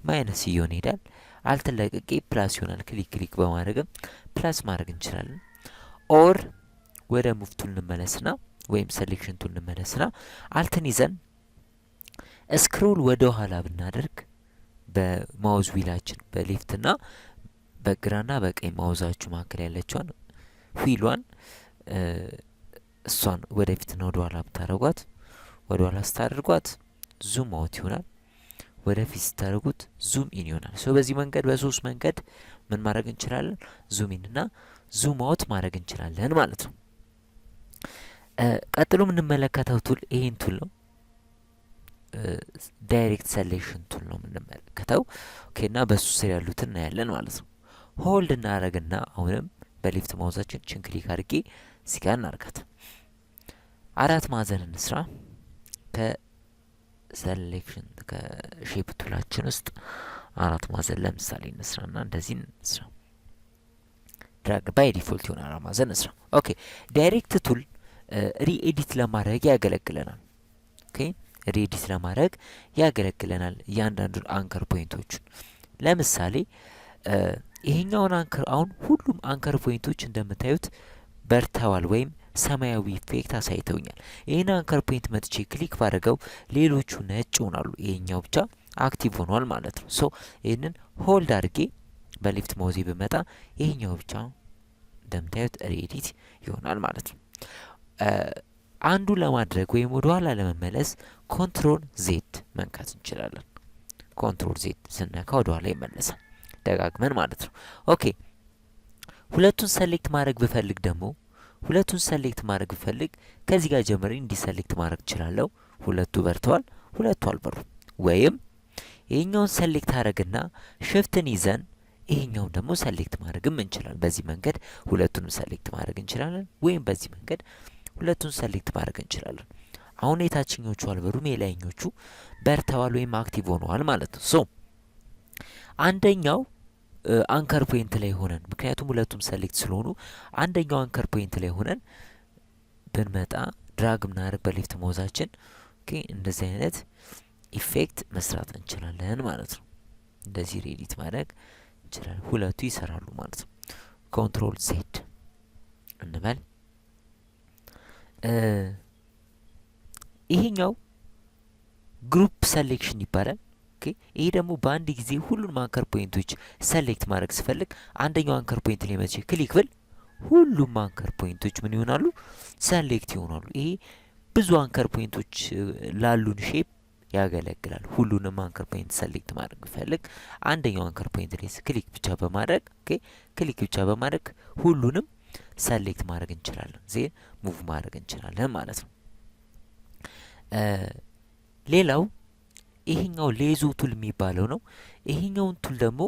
ማይነስ እየሆነ ይሄዳል። አልትን ለቅቄ ፕላስ ይሆናል። ክሊክ በማድረግም ፕላስ ማድረግ እንችላለን። ኦር ወደ ሙቭ ቱል እንመለስና ወይም ሴሌክሽን ቱል እንመለስና አልትን ይዘን ስክሮል ወደ ኋላ ብናደርግ በማውዝ ዊላችን በሌፍትና በግራና በቀኝ ማውዛችሁ መካከል ያለችዋን ዊሏን እሷን ወደፊትና ወደ ኋላ ብታደርጓት ወደ ኋላ ስታደርጓት ዙም አውት ይሆናል። ወደፊት ስታደርጉት ዙም ኢን ይሆናል። ሶ በዚህ መንገድ በሶስት መንገድ ምን ማድረግ እንችላለን? ዙም ኢን እና ዙም አውት ማድረግ እንችላለን ማለት ነው። ቀጥሎ የምንመለከተው ቱል ይሄን ቱል ነው። ዳይሬክት ሴሌክሽን ቱል ነው የምንመለከተው። ኦኬ እና በሱ ስር ያሉትን እናያለን ማለት ነው። ሆልድ እናደርግና አሁንም በሌፍት ማውዛችን ችን ክሊክ አድርጌ እዚህ ጋር እናርጋት። 4 ማዕዘን እንስራ። ከሴሌክሽን ከሼፕ ቱላችን ውስጥ 4 ማዕዘን ለምሳሌ እንስራና እንደዚህ እንስራ። ድራግ ባይ ዲፎልት የሆነ አራት ማዕዘን እንስራ። ኦኬ ዳይሬክት ቱል ሪኤዲት ለማድረግ ያገለግለናል። ኦኬ ሪኤዲት ለማድረግ ያገለግለናል እያንዳንዱን አንከር ፖይንቶቹን። ለምሳሌ ይሄኛውን አንከር አሁን ሁሉም አንከር ፖይንቶች እንደምታዩት በርተዋል ወይም ሰማያዊ ኢፌክት አሳይተውኛል። ይህን አንከር ፖይንት መጥቼ ክሊክ ባደረገው ሌሎቹ ነጭ ይሆናሉ። ይሄኛው ብቻ አክቲቭ ሆኗል ማለት ነው። ሶ ይህንን ሆልድ አድርጌ በሌፍት ማውዜ ብመጣ ይሄኛው ብቻ እንደምታዩት ሪኤዲት ይሆናል ማለት ነው። አንዱ ለማድረግ ወይም ወደ ኋላ ለመመለስ ኮንትሮል ዜድ መንካት እንችላለን። ኮንትሮል ዜድ ስነካ ወደ ኋላ ይመለሳል ደጋግመን ማለት ነው። ኦኬ ሁለቱን ሰሌክት ማድረግ ብፈልግ ደግሞ ከዚህ ጋር ጀምሬ እንዲ ሰሌክት ማድረግ እችላለሁ። ሁለቱ በርተዋል፣ ሁለቱ አልበሩም። ወይም ይሄኛውን ሰሌክት አድረግና ሽፍትን ይዘን ይሄኛውን ደግሞ ሰሌክት ማድረግም እንችላለን። በዚህ መንገድ ሁለቱንም ሰሌክት ማድረግ እንችላለን። ወይም በዚህ መንገድ ሁለቱን ሰሌክት ማድረግ እንችላለን። አሁን የታችኞቹ አልበሩም፣ የላይኞቹ በርተዋል ወይም አክቲቭ ሆነዋል ማለት ነው። ሶ አንደኛው አንከር ፖይንት ላይ ሆነን ምክንያቱም ሁለቱም ሰሌክት ስለሆኑ አንደኛው አንከር ፖይንት ላይ ሆነን ብንመጣ ድራግ ምናደርግ በሌፍት ማውዛችን ኦኬ እንደዚህ አይነት ኢፌክት መስራት እንችላለን ማለት ነው። እንደዚህ ሬዲት ማድረግ እንችላለን። ሁለቱ ይሰራሉ ማለት ነው። ኮንትሮል ዜድ እንበል። ይሄኛው ግሩፕ ሰሌክሽን ይባላል። ኦኬ ይሄ ደግሞ በአንድ ጊዜ ሁሉንም አንከር ፖይንቶች ሰሌክት ማድረግ ስፈልግ አንደኛው አንከር ፖይንት ላይ መቼ ክሊክ ብል ሁሉም አንከር ፖይንቶች ምን ይሆናሉ? ሰሌክት ይሆናሉ። ይሄ ብዙ አንከር ፖይንቶች ላሉን ሼፕ ያገለግላል። ሁሉንም አንከር ፖይንት ሰሌክት ማድረግ ብፈልግ አንደኛው አንከር ፖይንት ላይ ክሊክ ብቻ በማድረግ ኦኬ ክሊክ ብቻ በማድረግ ሁሉንም ሰሌክት ማድረግ እንችላለን። ዜን ሙቭ ማድረግ እንችላለን ማለት ነው። ሌላው ይሄኛው ሌዞ ቱል የሚባለው ነው። ይሄኛውን ቱል ደግሞ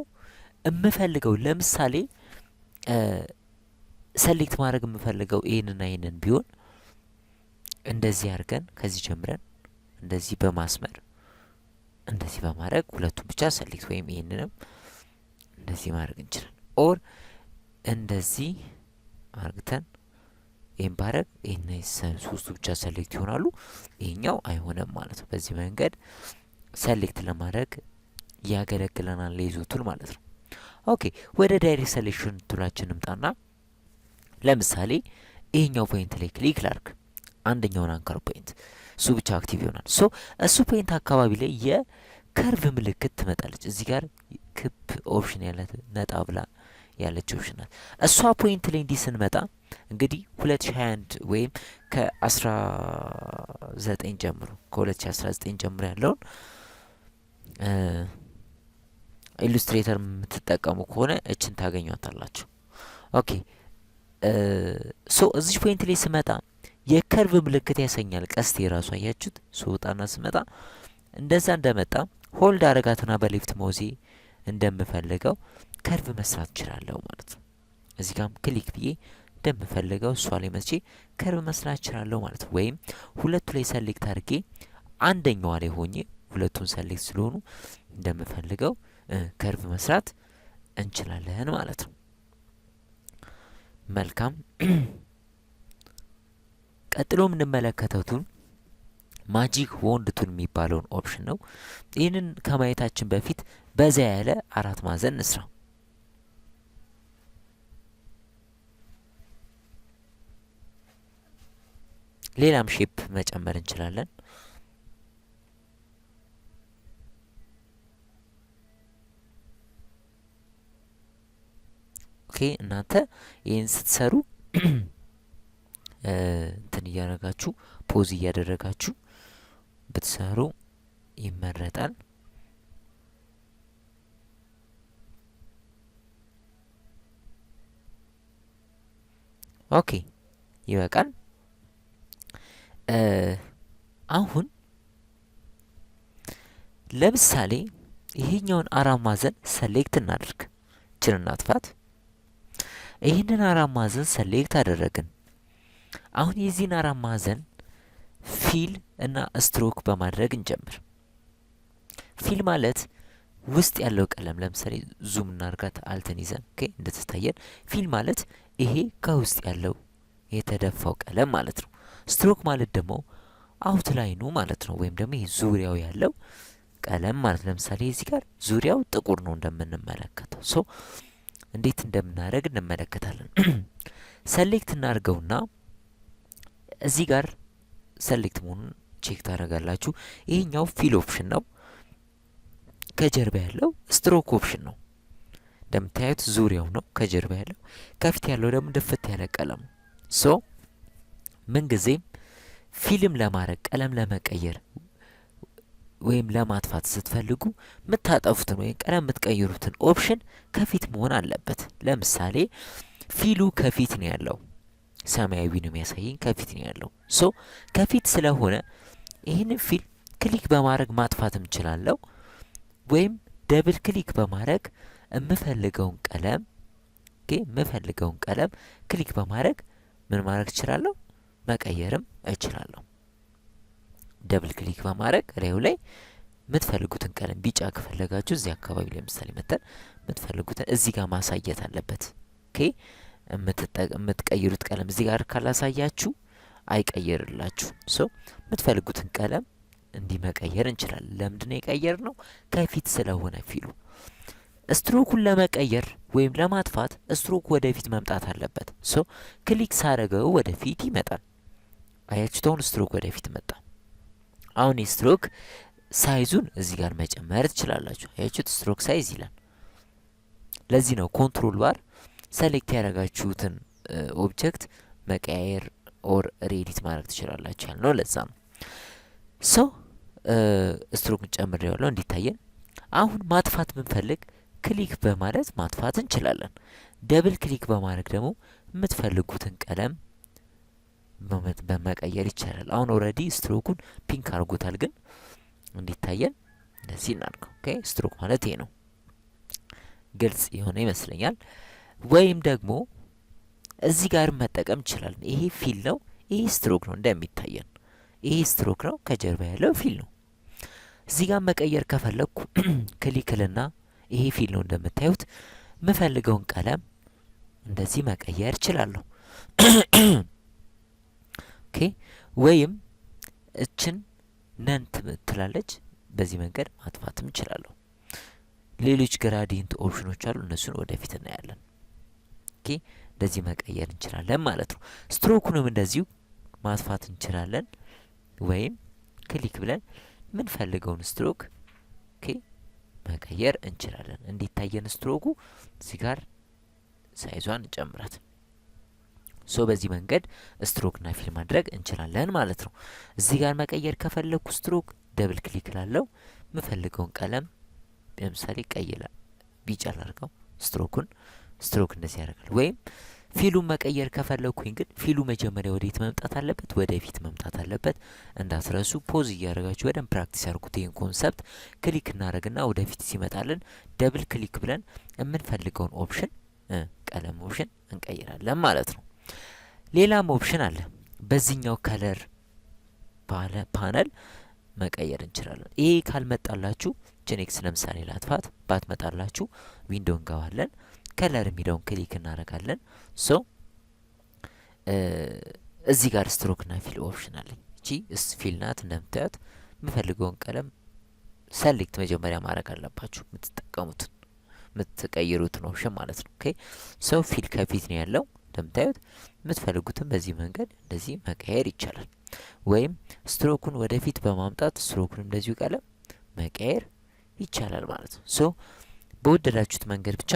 የምፈልገው ለምሳሌ ሰሌክት ማድረግ የምፈልገው ይሄንና ይሄንን ቢሆን እንደዚህ አድርገን ከዚህ ጀምረን እንደዚህ በማስመር እንደዚህ በማድረግ ሁለቱን ብቻ ሰሌክት ወይም ይሄንንም እንደዚህ ማድረግ እንችላለን። ኦር እንደዚህ አርግተን ይሄን ባረግ ይሄን ሶስቱ ብቻ ሰሌክት ይሆናሉ፣ ይሄኛው አይሆንም ማለት ነው። በዚህ መንገድ ሰሌክት ለማድረግ ያገለግለናል ሌዞ ቱል ማለት ነው። ኦኬ ወደ ዳይሬክት ሴሌክሽን ቱላችን እንምጣና ለምሳሌ ይሄኛው ፖይንት ላይ ክሊክ ላርግ፣ አንደኛውን አንከር ፖይንት እሱ ብቻ አክቲቭ ይሆናል። ሶ እሱ ፖይንት አካባቢ ላይ የከርቭ ምልክት ትመጣለች። እዚህ ጋር ክብ ኦፕሽን ያለት ነጣ ብላ ያለች ኦፕሽን ናት። እሷ ፖይንት ላይ እንዲህ ስንመጣ እንግዲህ 2021 ወይም ከ19 ጀምሮ ከ2019 ጀምሮ ያለውን ኢሉስትሬተር የምትጠቀሙ ከሆነ እችን ታገኟታላችሁ። ኦኬ ሶ እዚህ ፖይንት ላይ ስመጣ የከርቭ ምልክት ያሰኛል። ቀስት የራሱ አያችሁት። ስወጣና ስመጣ እንደዛ እንደመጣ ሆልድ አረጋትና በሌፍት ማውዜ እንደምፈልገው ከርቭ መስራት እችላለሁ ማለት ነው። እዚህ ጋም ክሊክ ብዬ እንደምፈልገው እሷ ላይ መስቼ ከርቭ መስራት እችላለሁ ማለት ነው። ወይም ሁለቱ ላይ ሰሌክት አድርጌ አንደኛዋ ላይ ሆኜ ሁለቱን ሰሌክት ስለሆኑ እንደምፈልገው ከርቭ መስራት እንችላለን ማለት ነው። መልካም ቀጥሎ የምንመለከተው ቱል ማጂክ ወንድ ቱል የሚባለውን ኦፕሽን ነው። ይህንን ከማየታችን በፊት በዛ ያለ አራት ማዕዘን እንስራ። ሌላም ሼፕ መጨመር እንችላለን። ኦኬ እናንተ ይህን ስትሰሩ እንትን እያደረጋችሁ ፖዝ እያደረጋችሁ ብትሰሩ ይመረጣል። ኦኬ ይበቃል። አሁን ለምሳሌ ይሄኛውን አራት ማዕዘን ሰሌክት እናድርግ። ችን እናጥፋት። ይህንን አራት ማዕዘን ሰሌክት አደረግን። አሁን የዚህን አራት ማዕዘን ፊል እና ስትሮክ በማድረግ እንጀምር። ፊል ማለት ውስጥ ያለው ቀለም ለምሳሌ ዙም እናርጋት አልተን ይዘን ኦኬ እንደተታየን ፊል ማለት ይሄ ከውስጥ ያለው የተደፋው ቀለም ማለት ነው። ስትሮክ ማለት ደግሞ አውትላይኑ ማለት ነው፣ ወይም ደግሞ ይሄ ዙሪያው ያለው ቀለም ማለት ለምሳሌ እዚህ ጋር ዙሪያው ጥቁር ነው እንደምንመለከተው። ሶ እንዴት እንደምናደርግ እንመለከታለን። ሰሌክት እናርገውና እዚህ ጋር ሰሌክት መሆኑን ቼክ ታደርጋላችሁ። ይሄኛው ፊል ኦፕሽን ነው። ከጀርባ ያለው ስትሮክ ኦፕሽን ነው። እንደምታዩት ዙሪያው ነው ከጀርባ ያለው፣ ከፊት ያለው ደግሞ ድፍት ያለ ቀለም። ሶ ምንጊዜም ፊልም ለማድረግ ቀለም ለመቀየር ወይም ለማጥፋት ስትፈልጉ የምታጠፉትን ወይም ቀለም የምትቀይሩትን ኦፕሽን ከፊት መሆን አለበት። ለምሳሌ ፊሉ ከፊት ነው ያለው፣ ሰማያዊ ነው የሚያሳየኝ፣ ከፊት ነው ያለው። ሶ ከፊት ስለሆነ ይህንን ፊል ክሊክ በማድረግ ማጥፋት እችላለሁ፣ ወይም ደብል ክሊክ በማድረግ የምፈልገውን ቀለም የምፈልገውን ቀለም ክሊክ በማድረግ ምን ማድረግ እችላለሁ? መቀየርም እችላለሁ። ደብል ክሊክ በማድረግ ላዩ ላይ የምትፈልጉትን ቀለም ቢጫ ከፈለጋችሁ እዚህ አካባቢ ለምሳሌ መተን የምትፈልጉትን እዚህ ጋር ማሳየት አለበት። ኦኬ የምትቀይሩት ቀለም እዚህ ጋር ካላሳያችሁ አይቀየርላችሁ። ሶ የምትፈልጉትን ቀለም እንዲህ መቀየር እንችላለን። ለምንድን ነው የቀየር ነው? ከፊት ስለሆነ ፊሉ። ስትሮኩን ለመቀየር ወይም ለማጥፋት ስትሮክ ወደፊት መምጣት አለበት። ሶ ክሊክ ሳረገው ወደፊት ይመጣል። አያችሁት? አሁን ስትሮክ ወደፊት መጣ። አሁን የስትሮክ ሳይዙን እዚህ ጋር መጨመር ትችላላችሁ። አያችሁት? ስትሮክ ሳይዝ ይላል። ለዚህ ነው ኮንትሮል ባር ሰሌክት ያደረጋችሁትን ኦብጀክት መቀያየር ኦር ሬዲት ማድረግ ትችላላችሁ ያልነው ለዛ ነው። ሶ ስትሮክን ጨምሬዋለሁ እንዲታየን። አሁን ማጥፋት ብንፈልግ ክሊክ በማለት ማጥፋት እንችላለን። ደብል ክሊክ በማድረግ ደግሞ የምትፈልጉትን ቀለም በመቀየር ይቻላል። አሁን ኦልሬዲ ስትሮኩን ፒንክ አድርጎታል፣ ግን እንዲታየን እንደዚህ እናድርገው። ኦኬ ስትሮክ ማለት ይሄ ነው። ግልጽ የሆነ ይመስለኛል። ወይም ደግሞ እዚህ ጋር መጠቀም እንችላለን። ይሄ ፊል ነው፣ ይሄ ስትሮክ ነው። እንደሚታየን ይሄ ስትሮክ ነው፣ ከጀርባ ያለው ፊል ነው። እዚህ ጋር መቀየር ከፈለኩ ክሊክልና ይሄ ፊል ነው እንደምታዩት፣ የምፈልገውን ቀለም እንደዚህ መቀየር እችላለሁ። ኦኬ ወይም እችን ነን ትላለች፣ በዚህ መንገድ ማጥፋትም እችላለሁ። ሌሎች ግራዲየንት ኦፕሽኖች አሉ፣ እነሱን ወደፊት እናያለን። ኦኬ እንደዚህ መቀየር እንችላለን ማለት ነው። ስትሮኩንም እንደዚሁ ማጥፋት እንችላለን፣ ወይም ክሊክ ብለን የምንፈልገውን ስትሮክ ኦኬ መቀየር እንችላለን። እንዲታየን ስትሮኩ እዚህ ጋር ሳይዟን እንጨምራት። ሶ በዚህ መንገድ ስትሮክና ፊል ማድረግ እንችላለን ማለት ነው። እዚህ ጋር መቀየር ከፈለኩ ስትሮክ ደብል ክሊክ ላለው የምፈልገውን ቀለም ለምሳሌ ቀይ ቢጫ ላድርገው፣ ስትሮክ እንደዚህ ያደርጋል። ወይም ፊሉን መቀየር ከፈለኩኝ ግን ፊሉ መጀመሪያ ወዴት መምጣት አለበት? ወደፊት መምጣት አለበት። እንዳትረሱ። ፖዝ እያደረጋችሁ በደንብ ፕራክቲስ ያርጉት። ይህን ኮንሰፕት ክሊክ እናደርግና ወደፊት ሲመጣልን ደብል ክሊክ ብለን የምንፈልገውን ኦፕሽን ቀለም ኦፕሽን እንቀይራለን ማለት ነው። ሌላም ኦፕሽን አለ። በዚህኛው ከለር ፓነል መቀየር እንችላለን። ይሄ ካልመጣላችሁ ጄኔክስ ለምሳሌ ላጥፋት ባትመጣላችሁ ዊንዶ እንገባለን፣ ከለር የሚለውን ክሊክ እናደርጋለን። ሶ እዚህ ጋር ስትሮክና ፊል ኦፕሽን አለኝ። እቺ ፊል ናት እንደምታዩት። የምፈልገውን ቀለም ሰሌክት መጀመሪያ ማድረግ አለባችሁ፣ የምትጠቀሙትን የምትቀይሩትን ኦፕሽን ማለት ነው። ኦኬ ሶ ፊል ከፊት ነው ያለው እንደምታዩት። የምትፈልጉትን በዚህ መንገድ እንደዚህ መቀየር ይቻላል። ወይም ስትሮኩን ወደፊት በማምጣት ስትሮኩን እንደዚሁ ቀለም መቀየር ይቻላል ማለት ነው። ሶ በወደዳችሁት መንገድ ብቻ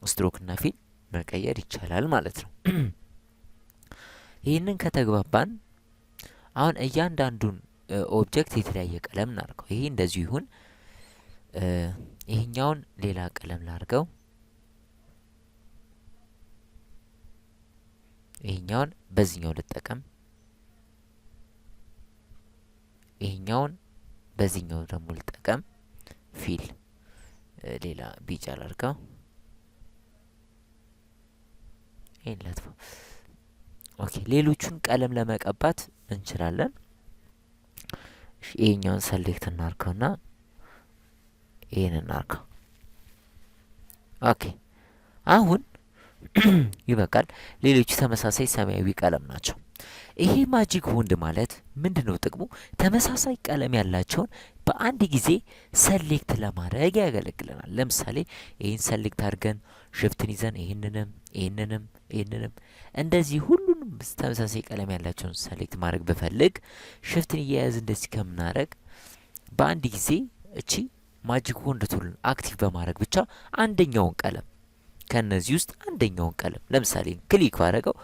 ስትሮክና ፊል መቀየር ይቻላል ማለት ነው። ይህንን ከተግባባን አሁን እያንዳንዱን ኦብጀክት የተለያየ ቀለም እናርገው። ይሄ እንደዚሁ ይሁን። ይሄኛውን ሌላ ቀለም ላርገው፣ ይሄኛውን በዚህኛው ልጠቀም፣ ይሄኛውን በዚህኛው ደግሞ ልጠቀም። ፊል ሌላ ቢጫ ላርገው፣ ይሄን ላጥፋው። ኦኬ ሌሎቹን ቀለም ለመቀባት እንችላለን። ይሄኛውን ሰሌክት እናርገውና ይህን እናርገው። ኦኬ አሁን ይበቃል። ሌሎቹ ተመሳሳይ ሰማያዊ ቀለም ናቸው። ይሄ ማጂክ ወንድ ማለት ምንድን ነው ጥቅሙ? ተመሳሳይ ቀለም ያላቸውን በአንድ ጊዜ ሰሌክት ለማድረግ ያገለግለናል። ለምሳሌ ይህን ሰሌክት አድርገን ሽፍትን ይዘን ይህንንም እንደዚህ ሁሉንም ተመሳሳይ ቀለም ያላቸውን ሰሌክት ማድረግ ብፈልግ ሽፍትን እየያዝ እንደዚህ ከምናደረግ በአንድ ጊዜ እቺ ማጂክ ወንድ ቱልን አክቲቭ በማድረግ ብቻ አንደኛውን ቀለም ከነዚህ ውስጥ አንደኛውን ቀለም ለምሳሌ ክሊክ ባደረገው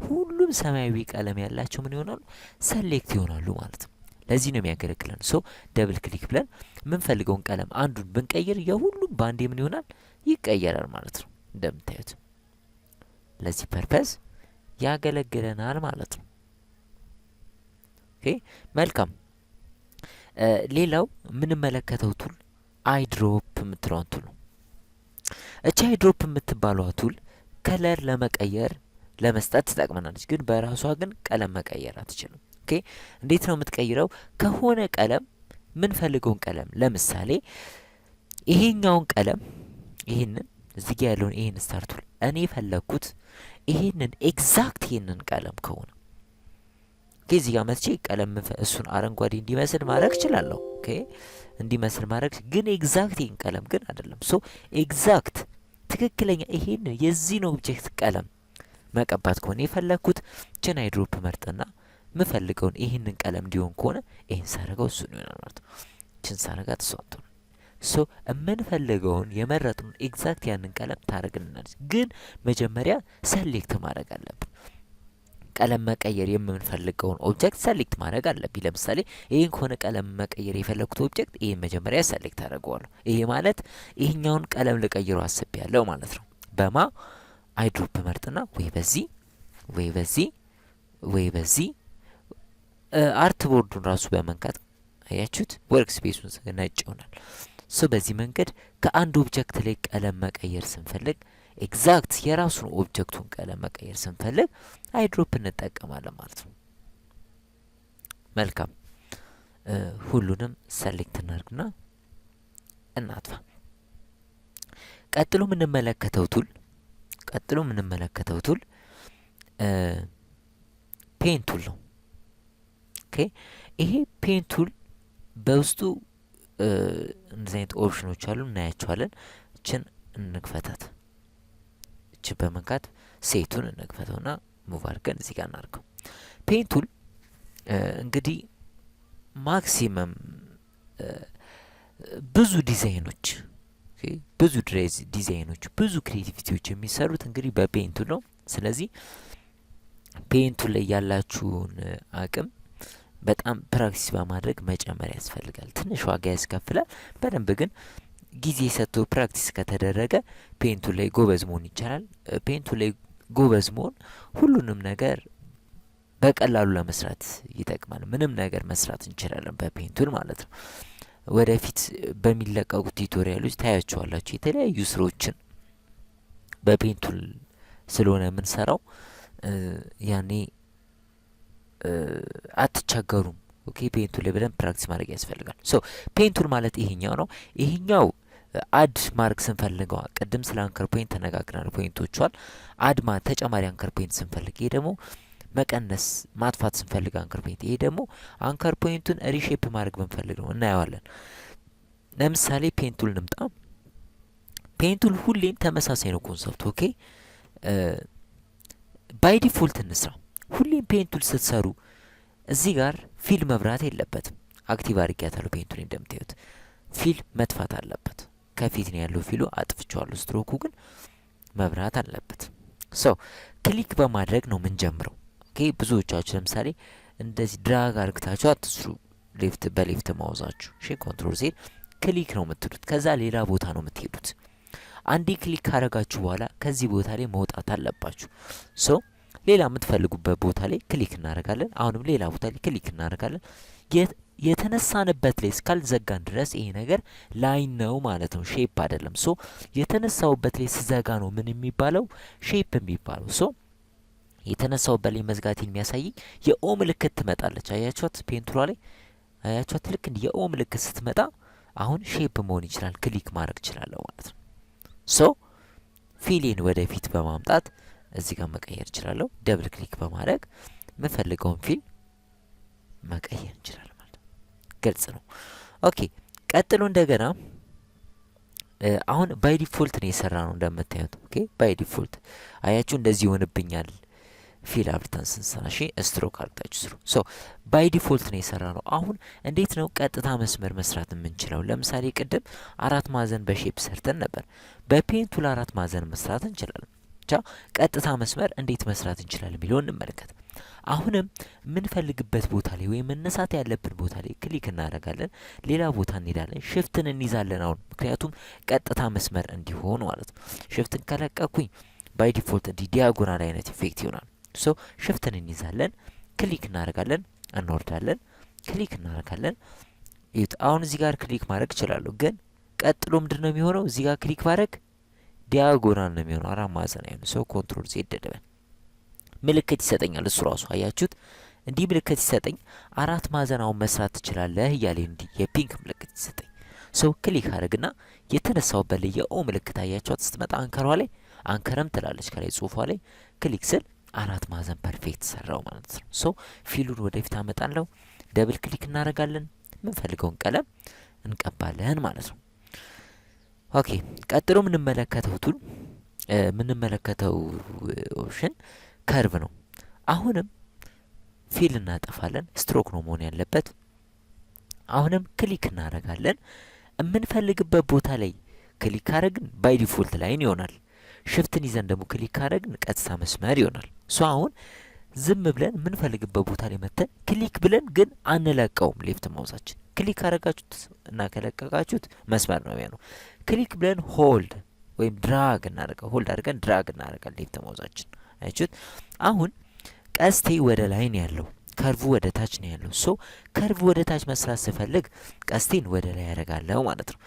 ሁሉም ሰማያዊ ቀለም ያላቸው ምን ይሆናሉ? ሰሌክት ይሆናሉ ማለት ነው። ለዚህ ነው የሚያገለግለን። ሶ ደብል ክሊክ ብለን የምንፈልገውን ቀለም አንዱን ብንቀይር የሁሉም በአንዴ ምን ይሆናል? ይቀየራል ማለት ነው። እንደምታዩት ለዚህ ፐርፐዝ ያገለግለናል ማለት ነው። ኦኬ መልካም። ሌላው የምንመለከተው ቱል አይድሮፕ የምትለውን ቱል ነው። እቺ አይድሮፕ የምትባለዋ ቱል ከለር ለመቀየር ለመስጠት ትጠቅመናለች። ግን በራሷ ግን ቀለም መቀየር አትችልም። ኦኬ እንዴት ነው የምትቀይረው? ከሆነ ቀለም ምንፈልገውን ቀለም ለምሳሌ ይሄኛውን ቀለም ይሄንን እዚህ ጋር ያለውን ይሄን ስታር ቱል እኔ ፈለግኩት ይሄንን ኤግዛክት ይሄንን ቀለም ከሆነ እዚህ ጋር መጥቼ ቀለም እሱን አረንጓዴ እንዲመስል ማድረግ እችላለሁ። ኦኬ እንዲመስል ማድረግ ግን ኤግዛክት ይሄን ቀለም ግን አይደለም። ሶ ኤግዛክት ትክክለኛ ይሄንን የዚህን ኦብጀክት ቀለም መቀባት ከሆነ የፈለግኩት ችን አይድሮፕ መርጥና ምፈልገውን ይሄንን ቀለም እንዲሆን ከሆነ ይሄን ሳረገው እሱን ይሆናል ማለት ነው። ችን ሳረጋት እሷን ትሆን ሶ የምንፈልገውን የመረጥነውን ኤግዛክት ያንን ቀለም ታረግልናለች። ግን መጀመሪያ ሰሌክት ማድረግ አለብን። ቀለም መቀየር የምንፈልገውን ኦብጀክት ሰሌክት ማድረግ አለብኝ። ለምሳሌ ይሄን ከሆነ ቀለም መቀየር የፈለግኩት ኦብጀክት ይሄን መጀመሪያ ሰሌክት አደርገዋለሁ። ይሄ ማለት ይሄኛውን ቀለም ልቀይረው አስቤያለሁ ማለት ነው። በማ አይድሮፕ መርጥና ወይ በዚህ ወይ በዚህ ወይ በዚህ አርት ቦርዱን ራሱ በመንካት አያችሁት ወርክ ስፔሱን ነጭ ይሆናል። ሶ በዚህ መንገድ ከአንድ ኦብጀክት ላይ ቀለም መቀየር ስንፈልግ ኤግዛክት የራሱን ኦብጀክቱን ቀለም መቀየር ስንፈልግ አይድሮፕ እንጠቀማለን ማለት ነው። መልካም ሁሉንም ሰሌክት እናድርግና እናጥፋ። ቀጥሎ የምንመለከተው ቱል ፔን ቱል ነው። ኦኬ ይሄ ፔን ቱል በውስጡ እንደዚህ አይነት ኦፕሽኖች አሉ፣ እናያቸዋለን። እችን እንክፈታት። እችን በመንካት ሴቱን እንክፈተውና ሙቭ አድርገን እዚህ ጋር እናድርገው። ፔን ቱል እንግዲህ ማክሲመም ብዙ ዲዛይኖች ብዙ ክሬቲቪቲዎች የሚሰሩት እንግዲህ በፔን ቱል ነው። ስለዚህ ፔን ቱል ላይ ያላችሁን አቅም በጣም ፕራክቲስ በማድረግ መጨመር ያስፈልጋል። ትንሽ ዋጋ ያስከፍላል። በደንብ ግን ጊዜ ሰጥቶ ፕራክቲስ ከተደረገ ፔን ቱል ላይ ጎበዝ መሆን ይቻላል። ፔን ቱል ላይ ጎበዝ መሆን ሁሉንም ነገር በቀላሉ ለመስራት ይጠቅማል። ምንም ነገር መስራት እንችላለን በፔን ቱል ማለት ነው። ወደፊት በሚለቀቁት ቱቶሪያሎች ታያቸዋላችሁ። የተለያዩ ስራዎችን በፔን ቱል ስለሆነ የምንሰራው ያኔ አትቸገሩም። ኦኬ ፔን ቱል ላይ በደንብ ፕራክቲስ ማድረግ ያስፈልጋል። ሶ ፔን ቱል ማለት ይሄኛው ነው። ይሄኛው አድ ማርክ ስንፈልገው ቅድም ስለ አንከር ፖይንት ተነጋግረናል። ፖይንቶቿል አድ ተጨማሪ አንከር ፖይንት ስንፈልግ፣ ይሄ ደግሞ መቀነስ ማጥፋት ስንፈልግ አንከር ፖይንት፣ ይሄ ደግሞ አንከር ፖይንቱን ሪሼፕ ማድረግ ብንፈልግ ነው። እናየዋለን። ለምሳሌ ፔን ቱል እንምጣ። ፔን ቱል ሁሌም ተመሳሳይ ነው ኮንሰፕቱ። ኦኬ ባይ ዲፎልት እንስራ። ሁሌም ፔን ቱል ስትሰሩ እዚህ ጋር ፊል መብራት የለበትም። አክቲቭ አድርጊያታለሁ። ፔን ቱል እንደምታዩት ፊል መጥፋት አለበት። ከፊት ነው ያለው ፊሉ አጥፍቼዋለሁ። ስትሮኩ ግን መብራት አለበት። ሶ ክሊክ በማድረግ ነው የምንጀምረው። ኦኬ ብዙዎቻችሁ ለምሳሌ እንደዚህ ድራግ አርግታችሁ አትስሩ። በሌፍት ማውዛችሁ ኮንትሮል ዜድ ክሊክ ነው የምትሉት። ከዛ ሌላ ቦታ ነው የምትሄዱት። አንዴ ክሊክ ካረጋችሁ በኋላ ከዚህ ቦታ ላይ መውጣት አለባችሁ። ሶ ሌላ የምትፈልጉበት ቦታ ላይ ክሊክ እናደርጋለን። አሁንም ሌላ ቦታ ላይ ክሊክ እናደርጋለን። የተነሳንበት ላይ እስካልዘጋን ድረስ ይሄ ነገር ላይን ነው ማለት ነው፣ ሼፕ አይደለም። ሶ የተነሳውበት ላይ ስዘጋ ነው ምን የሚባለው ሼፕ የሚባለው። ሶ የተነሳውበት ላይ መዝጋቴን የሚያሳይ የኦ ምልክት ትመጣለች። አያችኋት? ፔን ቱሏ ላይ አያችኋት? ልክ እንደ የኦ ምልክት ስትመጣ አሁን ሼፕ መሆን ይችላል ክሊክ ማድረግ እችላለሁ ማለት ነው። ሶ ፊሌን ወደፊት በማምጣት እዚህ ጋር መቀየር እችላለሁ። ደብል ክሊክ በማድረግ የምፈልገውን ፊል መቀየር እንችላለን ማለት ነው። ግልጽ ነው። ኦኬ ቀጥሎ እንደገና አሁን ባይ ዲፎልት ነው የሰራ ነው እንደምታዩት። ኦኬ ባይ ዲፎልት አያችሁ እንደዚህ ይሆንብኛል ፊል አብርተን ስንሰራ። እሺ ስትሮክ አርግታችሁ ስሩ። ሶ ባይ ዲፎልት ነው የሰራ ነው። አሁን እንዴት ነው ቀጥታ መስመር መስራት የምንችለው? ለምሳሌ ቅድም 4 ማዕዘን በሼፕ ሰርተን ነበር። በፔን ቱል 4 ማዕዘን መስራት እንችላለን። ብቻ ቀጥታ መስመር እንዴት መስራት እንችላለን የሚለውን እንመለከት። አሁንም የምንፈልግበት ቦታ ላይ ወይም መነሳት ያለብን ቦታ ላይ ክሊክ እናደርጋለን። ሌላ ቦታ እንሄዳለን። ሽፍትን እንይዛለን አሁን ምክንያቱም ቀጥታ መስመር እንዲሆን ማለት ነው። ሽፍትን ከለቀኩኝ ባይ ዲፎልት እንዲህ ዲያጎናል አይነት ኢፌክት ይሆናል። ሶ ሽፍትን እንይዛለን፣ ክሊክ እናደርጋለን፣ እንወርዳለን፣ ክሊክ እናደርጋለን። ይሁት አሁን እዚህ ጋር ክሊክ ማድረግ እችላለሁ፣ ግን ቀጥሎ ምንድን ነው የሚሆነው? እዚህ ጋር ክሊክ ማድረግ ዲያጎናል ነው የሚሆነው፣ 4 ማዕዘን አይሆንም። ሶ ኮንትሮል ዜድ ደበል ምልክት ይሰጠኛል። እሱ ራሱ አያችሁት? እንዲህ ምልክት ይሰጠኝ 4 ማዕዘን አሁን መስራት ትችላለህ እያለ እንዲህ የፒንክ ምልክት ይሰጠኝ። ሶ ክሊክ አድርግና የተነሳውበት ላይ የኦ ምልክት አያችኋት ስትመጣ አንከሯ ላይ አንከረም ትላለች ከላይ ጽሁፏ ላይ ክሊክ ስል 4 ማዕዘን ፐርፌክት ሰራው ማለት ነው። ሶ ፊሉን ወደፊት አመጣለሁ፣ ደብል ክሊክ እናደርጋለን፣ የምንፈልገውን ቀለም እንቀባለን ማለት ነው። ኦኬ ቀጥሎ የምንመለከተው ቱል የምንመለከተው ኦፕሽን ከርቭ ነው። አሁንም ፊል እናጠፋለን፣ ስትሮክ ነው መሆን ያለበት። አሁንም ክሊክ እናደርጋለን። የምንፈልግበት ቦታ ላይ ክሊክ ካደረግን ባይ ዲፎልት ላይን ይሆናል። ሽፍትን ይዘን ደግሞ ክሊክ ካደረግን ቀጥታ መስመር ይሆናል። ሶ አሁን ዝም ብለን የምንፈልግበት ቦታ ላይ መተን ክሊክ ብለን ግን አንለቀውም። ሌፍት ማውሳችን ክሊክ ካደረጋችሁት እና ከለቀቃችሁት መስመር ነው የሚሆነው። ክሊክ ብለን ሆልድ ወይም ድራግ እናደርገው፣ ሆልድ አድርገን ድራግ እናደርጋል ሌፍት ማውሳችን። አያችሁት? አሁን ቀስቴ ወደ ላይ ነው ያለው፣ ከርቭ ወደ ታች ነው ያለው። ሶ ከርቭ ወደ ታች መስራት ስፈልግ ቀስቴን ወደ ላይ ያደርጋለሁ ማለት ነው።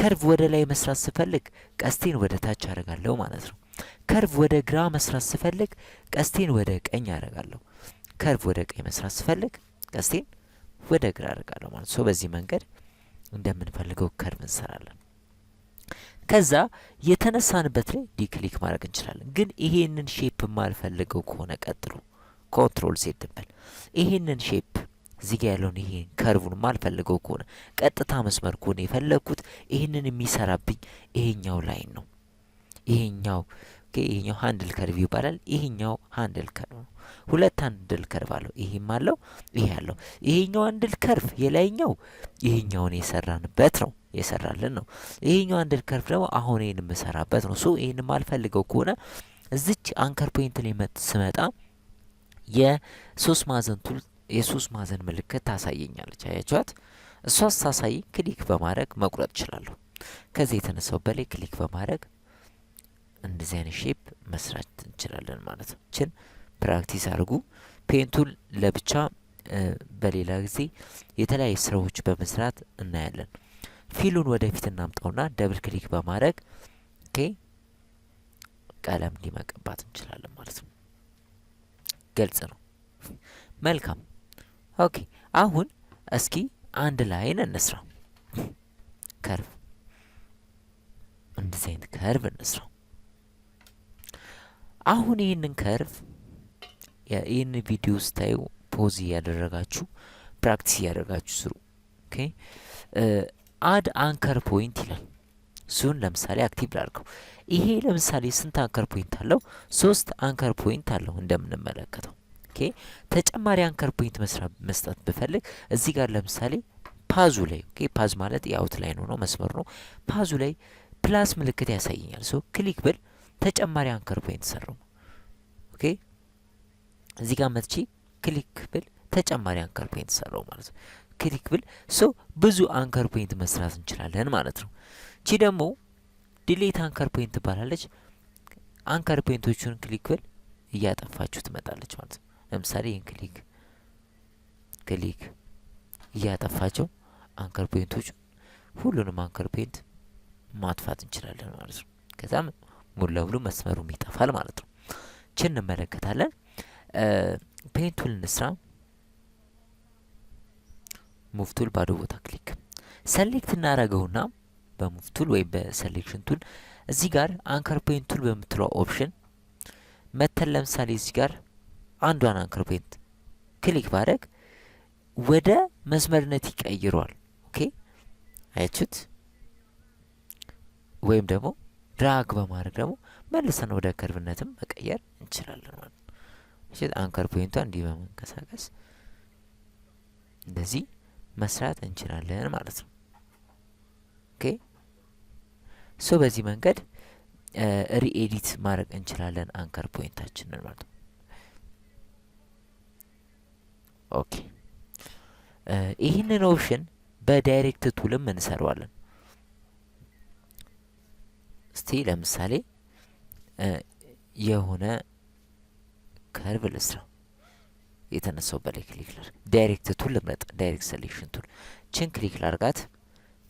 ከርቭ ወደ ላይ መስራት ስፈልግ ቀስቴን ወደ ታች አደርጋለሁ ማለት ነው። ከርቭ ወደ ግራ መስራት ስፈልግ ቀስቴን ወደ ቀኝ አደርጋለሁ። ከርቭ ወደ ቀኝ መስራት ስፈልግ ቀስቴን ወደ ግራ አደርጋለሁ ማለት ነው። በዚህ መንገድ እንደምንፈልገው ከርቭ እንሰራለን። ከዛ የተነሳንበት ላይ ዲክሊክ ማድረግ እንችላለን። ግን ይሄንን ሼፕ የማልፈልገው ከሆነ ቀጥሎ ኮንትሮል ዜድ በል ይሄንን ሼፕ እዚህ ጋር ያለውን ይሄን ከርቡን የማልፈልገው ከሆነ ቀጥታ መስመር ከሆነ የፈለግኩት ይሄንን የሚሰራብኝ ይሄኛው ላይን ነው። ይሄኛው ሃንድል ከርቭ ይባላል። ይሄኛው ሃንድል ከርቭ ነው። 2 ሃንድል ከርቭ አለው። ይሄም አለው፣ ይሄ አለው። ይሄኛው ሃንድል ከርቭ የላይኛው ይሄኛውን የሰራንበት ነው የሰራልን ነው። ይሄኛው ሃንድል ከርቭ ደግሞ አሁን ይሄን የምሰራበት ነው። ሶ ይሄን የማልፈልገው ከሆነ እዚች አንከር ፖይንት ላይ ስመጣ የ3 ማዕዘን ቱል የ3 ማዕዘን ምልክት ታሳየኛለች። አያችኋት? እሷ ሳሳይ ክሊክ በማድረግ መቁረጥ እችላለሁ። ከዚህ የተነሳው በላይ ክሊክ በማድረግ እንደዚህ አይነት ሼፕ መስራት እንችላለን ማለት ነው። ችን ፕራክቲስ አድርጉ። ፔንቱል ለብቻ በሌላ ጊዜ የተለያዩ ስራዎች በመስራት እናያለን። ፊሉን ወደፊት እናምጣውና ደብል ክሊክ በማድረግ ቀለም እንዲመቀባት እንችላለን ማለት ነው። ግልጽ ነው። መልካም ኦኬ። አሁን እስኪ አንድ ላይን እንስራ። ከርቭ እንደዚህ አይነት ከርቭ እንስራ። አሁን ይህንን ከርቭ ይህን ቪዲዮ ስታዩ ፖዝ እያደረጋችሁ ፕራክቲስ እያደረጋችሁ ስሩ። ኦኬ አድ አንከር ፖይንት ይላል። እሱን ለምሳሌ አክቲቭ ላድርገው። ይሄ ለምሳሌ ስንት አንከር ፖይንት አለው? 3 አንከር ፖይንት አለው እንደምንመለከተው። ኦኬ ተጨማሪ አንከር ፖይንት መስጠት ብፈልግ እዚህ ጋር ለምሳሌ ፓዙ ላይ ፓዝ ማለት የአውት ላይን ነው መስመር ነው። ፓዙ ላይ ፕላስ ምልክት ያሳየኛል። ሶ ክሊክ ብል ተጨማሪ አንከር ፖይንት ሰራው። ኦኬ እዚህ ጋር መጥቼ ክሊክ ብል ተጨማሪ አንከር ፖይንት ሰራው ማለት ነው። ክሊክ ብል ሶ ብዙ አንከር ፖይንት መስራት እንችላለን ማለት ነው። እቺ ደግሞ ዲሌት አንከር ፖይንት ትባላለች። አንከር ፖይንቶቹን ክሊክ ብል እያጠፋችሁ ትመጣለች ማለት ነው። ለምሳሌ ይህን ክሊክ እያጠፋቸው አንከር ፖይንቶቹ ሁሉንም አንከር ፖይንት ማጥፋት እንችላለን ማለት ነው። ከዛም ሙሉ ለሙሉ መስመሩም ይጠፋል ማለት ነው። ችን እንመለከታለን። ፔን ቱል እንስራ። ሙቭ ቱል ባዶ ቦታ ክሊክ። ሰሌክት እናረገውና በሙቭ ቱል ወይም በሴሌክሽን ቱል እዚህ ጋር አንከር ፖይንት ቱል በምትለው ኦፕሽን መተን ለምሳሌ እዚህ ጋር አንዷን አንከር ፖይንት ክሊክ ባደረግ ወደ መስመርነት ይቀይረዋል። ኦኬ አያችሁት? ወይም ደግሞ ድራግ በማድረግ ደግሞ መልሰን ወደ ከርቭነትም መቀየር እንችላለን ማለት ነው። እሺ አንከር ፖይንቷ እንዲህ በመንቀሳቀስ እንደዚህ መስራት እንችላለን ማለት ነው። ኦኬ ሶ በዚህ መንገድ ሪኤዲት ማድረግ እንችላለን አንከር ፖይንታችንን ማለት ነው። ኦኬ ይህንን ኦፕሽን በዳይሬክት ቱልም እንሰራዋለን። እስቲ ለምሳሌ የሆነ ከርቭ ልስራ የተነሳው በላይ ክሊክ ላድርግ። ዳይሬክት ቱል ልምረጥ። ዳይሬክት ሴሌክሽን ቱል ችን ክሊክ ላድርጋት።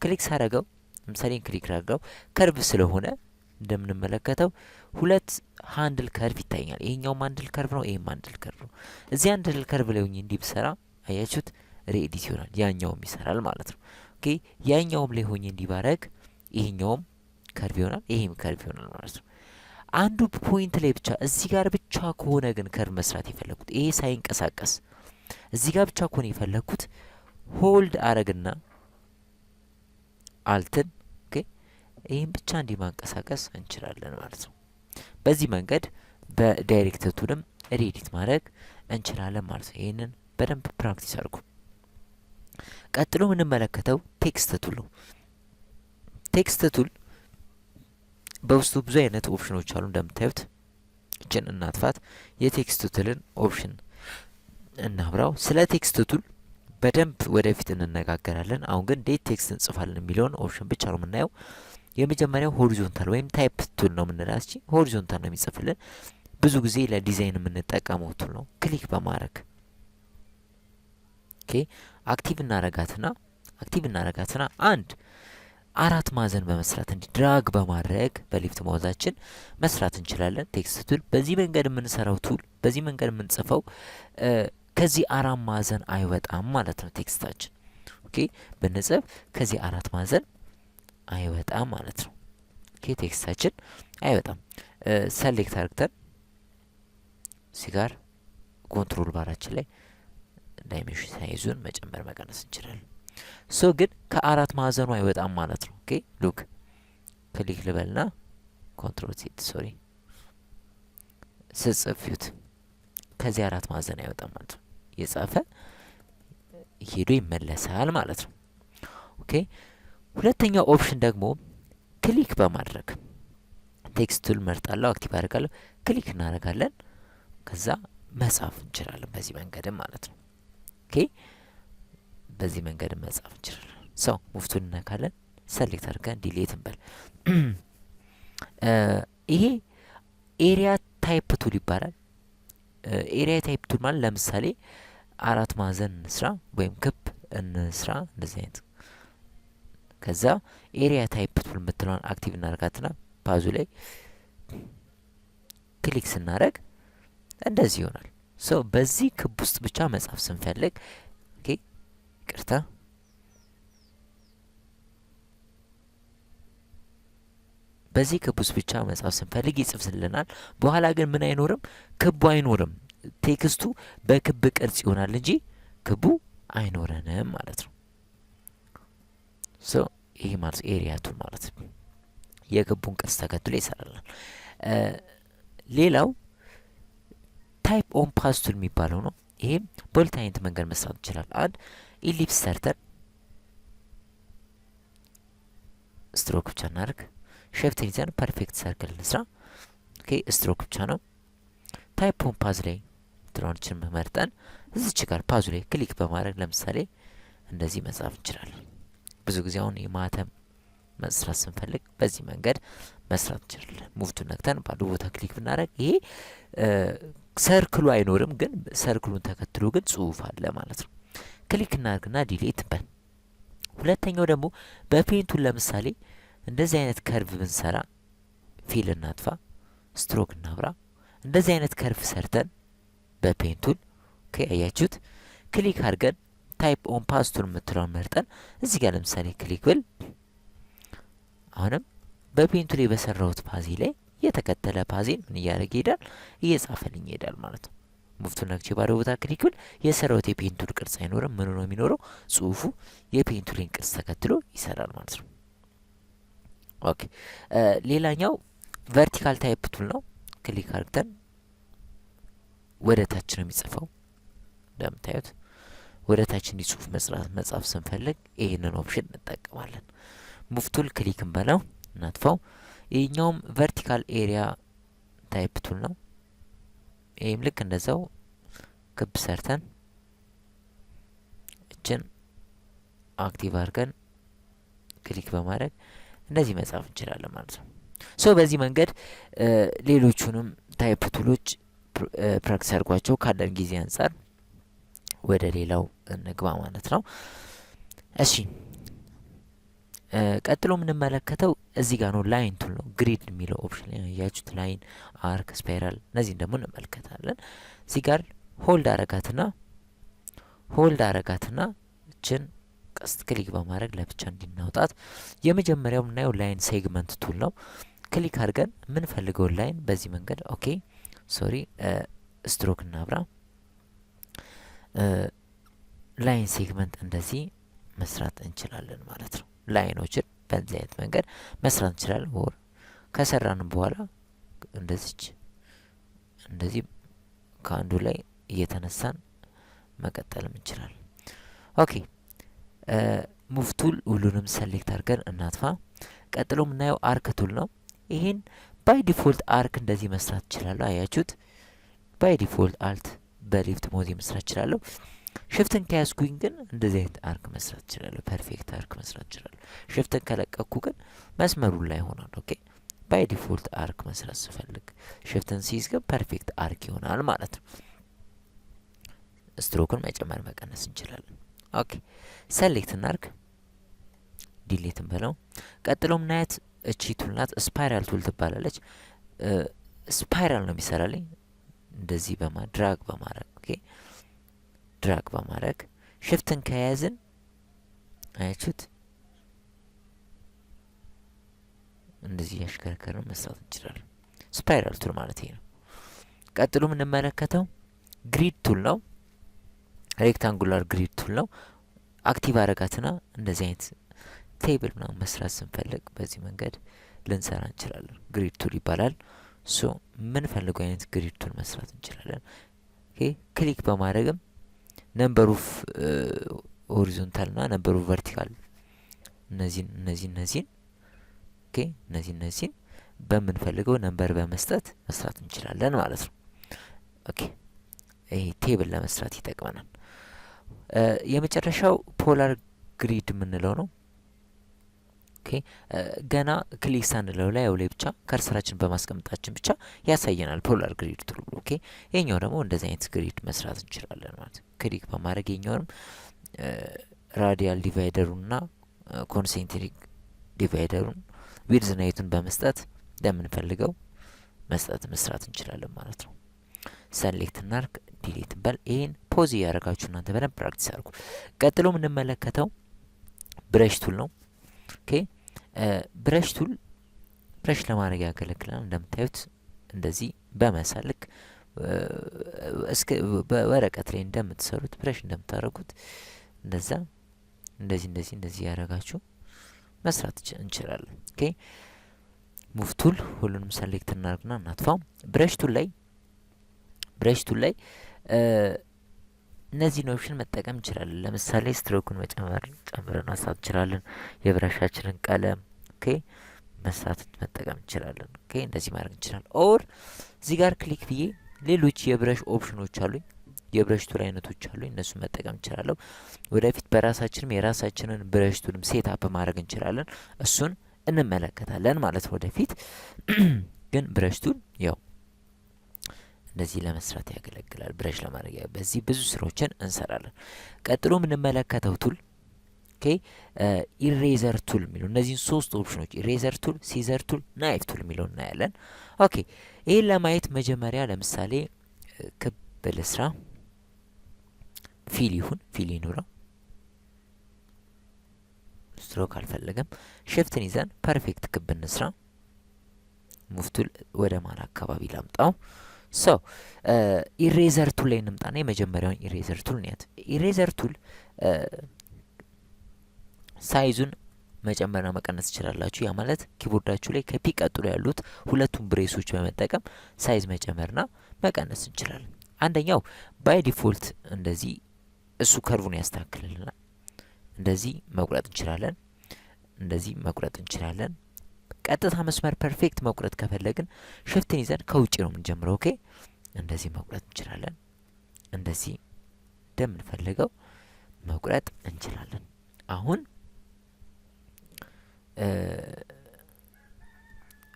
ክሊክ ሳደርገው ለምሳሌ ክሊክ ላድርገው ከርቭ ስለሆነ እንደምንመለከተው ሁለት ሃንድል ከርቭ ይታየኛል። ይሄኛውም ሃንድል ከርቭ ነው፣ ይሄም ሃንድል ከርቭ ነው። እዚህ ሃንድል ከርቭ ላይ ሆኜ እንዲህ ብሰራ አያችሁት ሪኤዲት ይሆናል። ያኛውም ይሰራል ማለት ነው። ኦኬ ያኛውም ላይ ሆኜ እንዲህ ባረግ ይሄኛውም ከርቭ ይሆናል፣ ይሄም ከርቭ ይሆናል ማለት ነው። አንዱ ፖይንት ላይ ብቻ እዚህ ጋር ብቻ ከሆነ ግን ከርቭ መስራት የፈለኩት ይሄ ሳይንቀሳቀስ እዚህ ጋር ብቻ ከሆነ የፈለኩት ሆልድ አረግና አልትን ኦኬ ይሄን ብቻ እንዲህ ማንቀሳቀስ እንችላለን ማለት ነው። በዚህ መንገድ በዳይሬክት ቱልም ሪኤዲት ማድረግ እንችላለን ማለት ነው። ይሄንን በደንብ ፕራክቲስ አድርጉ። ቀጥሎ የምንመለከተው ቴክስት ቱል ነው። ቴክስት ቱል በውስጡ ብዙ አይነት ኦፕሽኖች አሉ። እንደምታዩት እችን እናጥፋት። የቴክስት ቱልን ኦፕሽን እናብራው። ስለ ቴክስት ቱል በደንብ ወደፊት እንነጋገራለን። አሁን ግን እንዴት ቴክስት እንጽፋለን የሚለውን ኦፕሽን ብቻ ነው የምናየው። የመጀመሪያው ሆሪዞንታል ወይም ታይፕ ቱል ነው የምንላት። እቺ ሆሪዞንታል ነው የሚጽፍልን። ብዙ ጊዜ ለዲዛይን የምንጠቀመው ቱል ነው። ክሊክ በማድረግ ኦኬ አክቲቭ እናረጋትና አንድ አራት ማዕዘን በመስራት እንዲ ድራግ በማድረግ በሊፍት ማውዛችን መስራት እንችላለን። ቴክስት ቱል በዚህ መንገድ የምንሰራው ቱል በዚህ መንገድ የምንጽፈው ከዚህ አራት ማዕዘን አይወጣም ማለት ነው። ቴክስታችን ኦኬ ብንጽፍ ከዚህ አራት ማዕዘን አይወጣም ማለት ነው። ኦኬ ቴክስታችን አይወጣም። ሰሌክት አድርገን እዚህ ጋር ኮንትሮል ባራችን ላይ ዳይሜንሽን ሳይዙን መጨመር መቀነስ እንችላለን። ሶ ግን ከአራት ማዕዘኑ አይወጣም ማለት ነው። ኦኬ ሉክ ክሊክ ልበልና ኮንትሮል ዜድ ሶሪ ስጽፍዩት ከዚህ አራት ማዕዘን አይወጣም ማለት ነው። የጻፈ ሄዶ ይመለሳል ማለት ነው። ኦኬ ሁለተኛው ኦፕሽን ደግሞ ክሊክ በማድረግ ቴክስት ቱል መርጣለሁ፣ አክቲቭ አድርጋለሁ፣ ክሊክ እናደርጋለን። ከዛ መጻፍ እንችላለን በዚህ መንገድም ማለት ነው። ኦኬ በዚህ መንገድ መጻፍ እንችላለን። ሰው ሙፍቱን እናካለን፣ ሰሌክት አድርገን ዲሌት እንበል። ይሄ ኤሪያ ታይፕ ቱል ይባላል። ኤሪያ ታይፕ ቱል ማለት ለምሳሌ አራት ማዕዘን እንስራ ወይም ክብ እንስራ እንደዚህ አይነት። ከዛ ኤሪያ ታይፕ ቱል የምትለውን አክቲቭ እናደርጋትና ፓዙ ላይ ክሊክ ስናደርግ እንደዚህ ይሆናል። ሶ በዚህ ክብ ውስጥ ብቻ መጻፍ ስንፈልግ ኦኬ ይቅርታ በዚህ ክብ ውስጥ ብቻ መጻፍ ስንፈልግ ይጽፍልናል። በኋላ ግን ምን አይኖርም? ክቡ አይኖርም። ቴክስቱ በክብ ቅርጽ ይሆናል እንጂ ክቡ አይኖረንም ማለት ነው። ሶ ይሄ ማለት ኤሪያ ቱል ማለት ነው። የክቡን ቅርጽ ተከትሎ ይሰራል። ሌላው ታይፕ ኦን ፓዝ ቱል የሚባለው ነው። ይሄም በሁለት አይነት መንገድ መስራት ይችላል። አንድ ኢሊፕስ ሰርተን ስትሮክ ብቻ እናድርግ። ሼፍት ይዘን ፐርፌክት ሰርክል እንስራ። ኦኬ ስትሮክ ብቻ ነው። ታይፕ ኦን ፓዝ ላይ ትራንችን መርጠን እዚች ጋር ፓዙ ላይ ክሊክ በማድረግ ለምሳሌ እንደዚህ መጻፍ እንችላለን። ብዙ ጊዜ አሁን የማተም መስራት ስንፈልግ በዚህ መንገድ መስራት እንችላለን። ሙቭቱን ነክተን ባዶ ቦታ ክሊክ ብናደርግ ይሄ ሰርክሉ አይኖርም፣ ግን ሰርክሉን ተከትሎ ግን ጽሁፍ አለ ማለት ነው። ክሊክ እናድርግና ዲሌት በል። ሁለተኛው ደግሞ በፔንቱን ለምሳሌ እንደዚህ አይነት ከርቭ ብንሰራ ፊል እናጥፋ፣ ስትሮክ እናብራ። እንደዚህ አይነት ከርቭ ሰርተን በፔንቱል ኦኬ አያችሁት፣ ክሊክ አድርገን ታይፕ ኦን ፓዝ ቱል የምትለውን መርጠን እዚህ ጋር ለምሳሌ ክሊክ ብል አሁንም በፔን ቱል በሰራሁት ፓዚ ላይ የተከተለ ፓዚን ምን እያደረገ ይሄዳል? እየጻፈልኝ ይሄዳል ማለት ነው። ሙፍቱን ነክቼ ባዶ ቦታ ክሊክ ብል የሰራሁት የፔን ቱል ቅርጽ አይኖርም። ምኑ ነው የሚኖረው? ጽሁፉ የፔን ቱልን ቅርጽ ተከትሎ ይሰራል ማለት ነው። ኦኬ ሌላኛው ቨርቲካል ታይፕ ቱል ነው። ክሊክ አድርገን ወደ ታች ነው የሚጽፈው። እንደምታዩት ወደ ታች እንዲጽፍ መጻፍ ስንፈልግ ይህንን ኦፕሽን እንጠቀማለን። ሙቭ ቱል ክሊክን በለው እናጥፋው። ይህኛውም ቨርቲካል ኤሪያ ታይፕ ቱል ነው። ይህም ልክ እንደዛው ክብ ሰርተን እችን አክቲቭ አድርገን ክሊክ በማድረግ እንደዚህ መጻፍ እንችላለን ማለት ነው። ሶ በዚህ መንገድ ሌሎቹንም ታይፕ ቱሎች ፕራክቲስ አድርጓቸው። ካለን ጊዜ አንጻር ወደ ሌላው እንግባ ማለት ነው። እሺ ቀጥሎ የምንመለከተው እዚህ ጋር ነው። ላይን ቱል ነው። ግሪድ የሚለው ኦፕሽን ላይ ያያችሁት ላይን፣ አርክ፣ ስፓይራል እነዚህን ደግሞ እንመለከታለን። እዚህ ጋር ሆልድ አረጋትና እችን ቀስት ክሊክ በማድረግ ለብቻ እንዲናውጣት። የመጀመሪያው የምናየው ላይን ሴግመንት ቱል ነው። ክሊክ አድርገን የምንፈልገውን ላይን በዚህ መንገድ ስትሮክ እናብራ። ላይን ሴግመንት እንደዚህ መስራት እንችላለን ማለት ነው። ላይኖችን በዚህ አይነት መንገድ መስራት እንችላለን። ወር ከሰራንም በኋላ እንደዚህ ከአንዱ ላይ እየተነሳን መቀጠልም እንችላለን። ኦኬ ሙቭ ቱል ሁሉንም ሰሌክት አድርገን እናጥፋ። ቀጥሎ የምናየው አርክ ቱል ነው። ይሄን ባይ ዲፎልት አርክ እንደዚህ መስራት እችላለሁ። አያችሁት? ባይ ዲፎልት አልት በሌፍት ሞድ መስራት እችላለሁ። ሽፍትን ከያዝኩኝ ግን እንደዚህ አይነት አርክ መስራት እችላለሁ። ፐርፌክት አርክ መስራት እችላለሁ። ሽፍትን ከለቀኩ ግን መስመሩ ላይ ይሆናል። ኦኬ ባይ ዲፎልት አርክ መስራት ስፈልግ ሽፍትን ሲይዝ ግን ፐርፌክት አርክ ይሆናል ማለት ነው። ስትሮክን መጨመር መቀነስ እንችላለን። ኦኬ ሰሌክት እናርግ፣ ዲሌትን በለው። ቀጥሎ ምናያት እቺ ቱል ናት። ስፓይራል ቱል ትባላለች። ስፓይራል ነው የሚሰራልኝ እንደዚህ ድራግ በማድረግ ኦኬ ድራግ በማድረግ ሽፍትን ከያዝን አያችሁት እንደዚህ ያሽከረከርን መስራት እንችላለን። ስፓይራል ቱል ማለት ይሄ ነው። ቀጥሎ የምንመለከተው ግሪድ ቱል ነው። ሬክታንጉላር ግሪድ ቱል ነው። አክቲቭ አረጋትና እንደዚህ አይነት ቴብል ምናምን መስራት ስንፈልግ በዚህ መንገድ ልንሰራ እንችላለን። ግሪድ ቱል ይባላል። ሶ የምንፈልገው አይነት ግሪድ ቱል መስራት እንችላለን። ኦኬ ክሊክ በማድረግም ነምበር ኦፍ ሆሪዞንታል እና ነምበር ኦፍ ቨርቲካል እነዚህን ኦኬ እነዚህን በምንፈልገው ነምበር በመስጠት መስራት እንችላለን ማለት ነው። ኦኬ ይሄ ቴብል ለመስራት ይጠቅመናል። የመጨረሻው ፖላር ግሪድ የምንለው ነው። ኦኬ ገና ክሊክ ሳንለው ላይ ብቻ ከርሰራችን በማስቀመጣችን ብቻ ያሳየናል ፖላር ግሪድ ቱል ብሎ። ኦኬ ይሄኛው ደግሞ እንደዚህ አይነት ግሪድ መስራት እንችላለን ማለት ነው። ክሊክ በማድረግ ይሄኛውንም ራዲያል ዲቫይደሩንና ኮንሴንትሪክ ዲቫይደሩን ዊድዝ ናይቱን በመስጠት እንደምንፈልገው መስራት እንችላለን ማለት ነው። ሰሌክት እናርግ፣ ዲሊት በል። ይሄን ፖዝ እያደረጋችሁ እናንተ በደንብ ፕራክቲስ አድርጉ። ቀጥሎ የምንመለከተው ብረሽ ቱል ነው። ኦኬ ብረሽ ቱል ብረሽ ለማድረግ ያገለግላል። እንደምታዩት እንደዚህ በመሳልክ እስከ በወረቀት ላይ እንደምትሰሩት ብረሽ እንደምታደርጉት እንደዛ እንደዚህ ያደረጋችሁ መስራት እንችላለን። ኦኬ ሙቭ ቱል ሁሉንም ሰሌክት እናርግና እናጥፋው። ብረሽ ቱል ላይ እነዚህን ኦፕሽን መጠቀም እንችላለን። ለምሳሌ ስትሮኩን ጨምረን ማሳት እንችላለን። የብረሻችንን ቀለም ኦኬ መጠቀም እንችላለን። ኦኬ እንደዚህ ማድረግ እንችላለን። ኦር እዚህ ጋር ክሊክ ብዬ ሌሎች የብረሽ ኦፕሽኖች አሉኝ፣ የብረሽ ቱል አይነቶች አሉኝ። እነሱን መጠቀም እንችላለን። ወደፊት የራሳችንን ብረሽ ቱልም ሴት አፕ ማድረግ እንችላለን። እሱን እንመለከታለን ማለት ወደፊት። ግን ብረሽ ቱል ያው እንደዚህ ለመስራት ያገለግላል። ብረሽ ለማድረግ በዚህ ብዙ ስራዎችን እንሰራለን። ቀጥሎ የምንመለከተው ቱል ኦኬ ኢሬዘር ቱል የሚለው እነዚህን ሶስት ኦፕሽኖች ኢሬዘር ቱል፣ ሲዘር ቱል፣ ናይፍ ቱል የሚለው እናያለን። ኦኬ ይህን ለማየት መጀመሪያ ለምሳሌ ክብ ልስራ፣ ፊል ይኑረው። ስትሮክ አልፈለገም። ሽፍትን ይዘን ፐርፌክት ክብ እንስራ። ሙቭ ቱል ወደ ማል አካባቢ ላምጣው። ሶ ኢሬዘር ቱል ላይ እንምጣና የመጀመሪያውን ኢሬዘር ቱል እንያት። ኢሬዘር ቱል ሳይዙን መጨመርና መቀነስ ትችላላችሁ። ያ ማለት ኪቦርዳችሁ ላይ ከፒ ቀጥሎ ያሉት ሁለቱም ብሬሶች በመጠቀም ሳይዝ መጨመርና መቀነስ እንችላለን። አንደኛው ባይ ዲፎልት እንደዚህ እሱ ከርቡን ያስተካክልልናል። እንደዚህ መቁረጥ እንችላለን። እንደዚህ መቁረጥ እንችላለን። ቀጥታ መስመር ፐርፌክት መቁረጥ ከፈለግን ሽፍትን ይዘን ከውጭ ነው የምንጀምረው። ኦኬ እንደዚህ መቁረጥ እንችላለን። እንደዚህ እንደምንፈልገው መቁረጥ እንችላለን። አሁን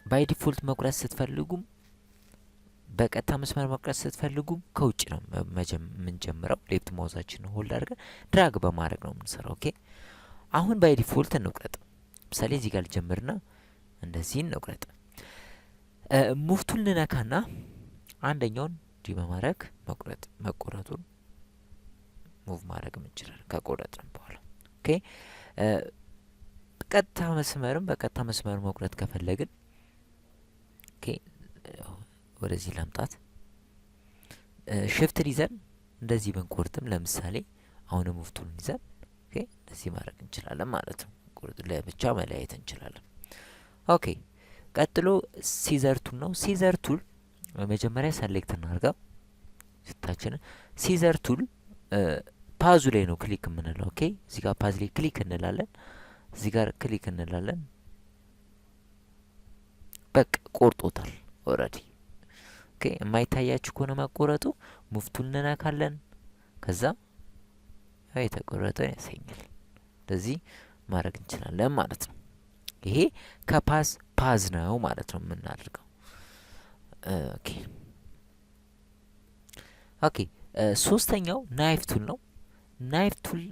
ባይ ዲፎልት መቁረጥ ስትፈልጉም በቀጥታ መስመር መቁረጥ ስትፈልጉም ከውጭ ነው የምንጀምረው። ሌፍት ማውዛችን ነው ሆልድ አድርገን ድራግ በማድረግ ነው የምንሰራው። ኦኬ አሁን ባይ ዲፎልት እንቁረጥ። ምሳሌ እዚህ ጋር ልጀምርና እንደዚህ እንቁረጥ። ሙቭ ቱል እንነካና አንደኛውን ዲ በማድረግ መቆረጡን ሙቭ ማድረግ እንችላለን ከቆረጥን በኋላ። ኦኬ ቀጥታ መስመርም በቀጥታ መስመር መቁረጥ ከፈለግን ኦኬ ወደዚህ ላምጣት። ሽፍትን ይዘን እንደዚህ ብንቆርጥም ለምሳሌ አሁን ሙቭ ቱልን ይዘን ኦኬ እንደዚህ ማድረግ እንችላለን ማለት ነው። ለብቻ መለያየት እንችላለን። ኦኬ ቀጥሎ ሲዘር ቱል ነው። ሲዘር ቱል መጀመሪያ ሰሌክት እናርጋው ስታችንን። ሲዘር ቱል ፓዙ ላይ ነው ክሊክ የምንለው። ኦኬ እዚህ ጋር ፓዝ ላይ ክሊክ እንላለን። እዚህ ጋር ክሊክ እንላለን። በቃ ቆርጦታል ኦልሬዲ። ኦኬ የማይታያችሁ ከሆነ ማቆረጡ ሙቭ ቱል እንነካለን። ከዛ ያው የተቆረጠው ያሳኛል። እንደዚህ ማድረግ እንችላለን ማለት ነው። ይሄ ከፓዝ ፓዝ ነው ማለት ነው የምናደርገው። ኦኬ ኦኬ ሶስተኛው ናይፍ ቱል ነው። ናይፍ ቱል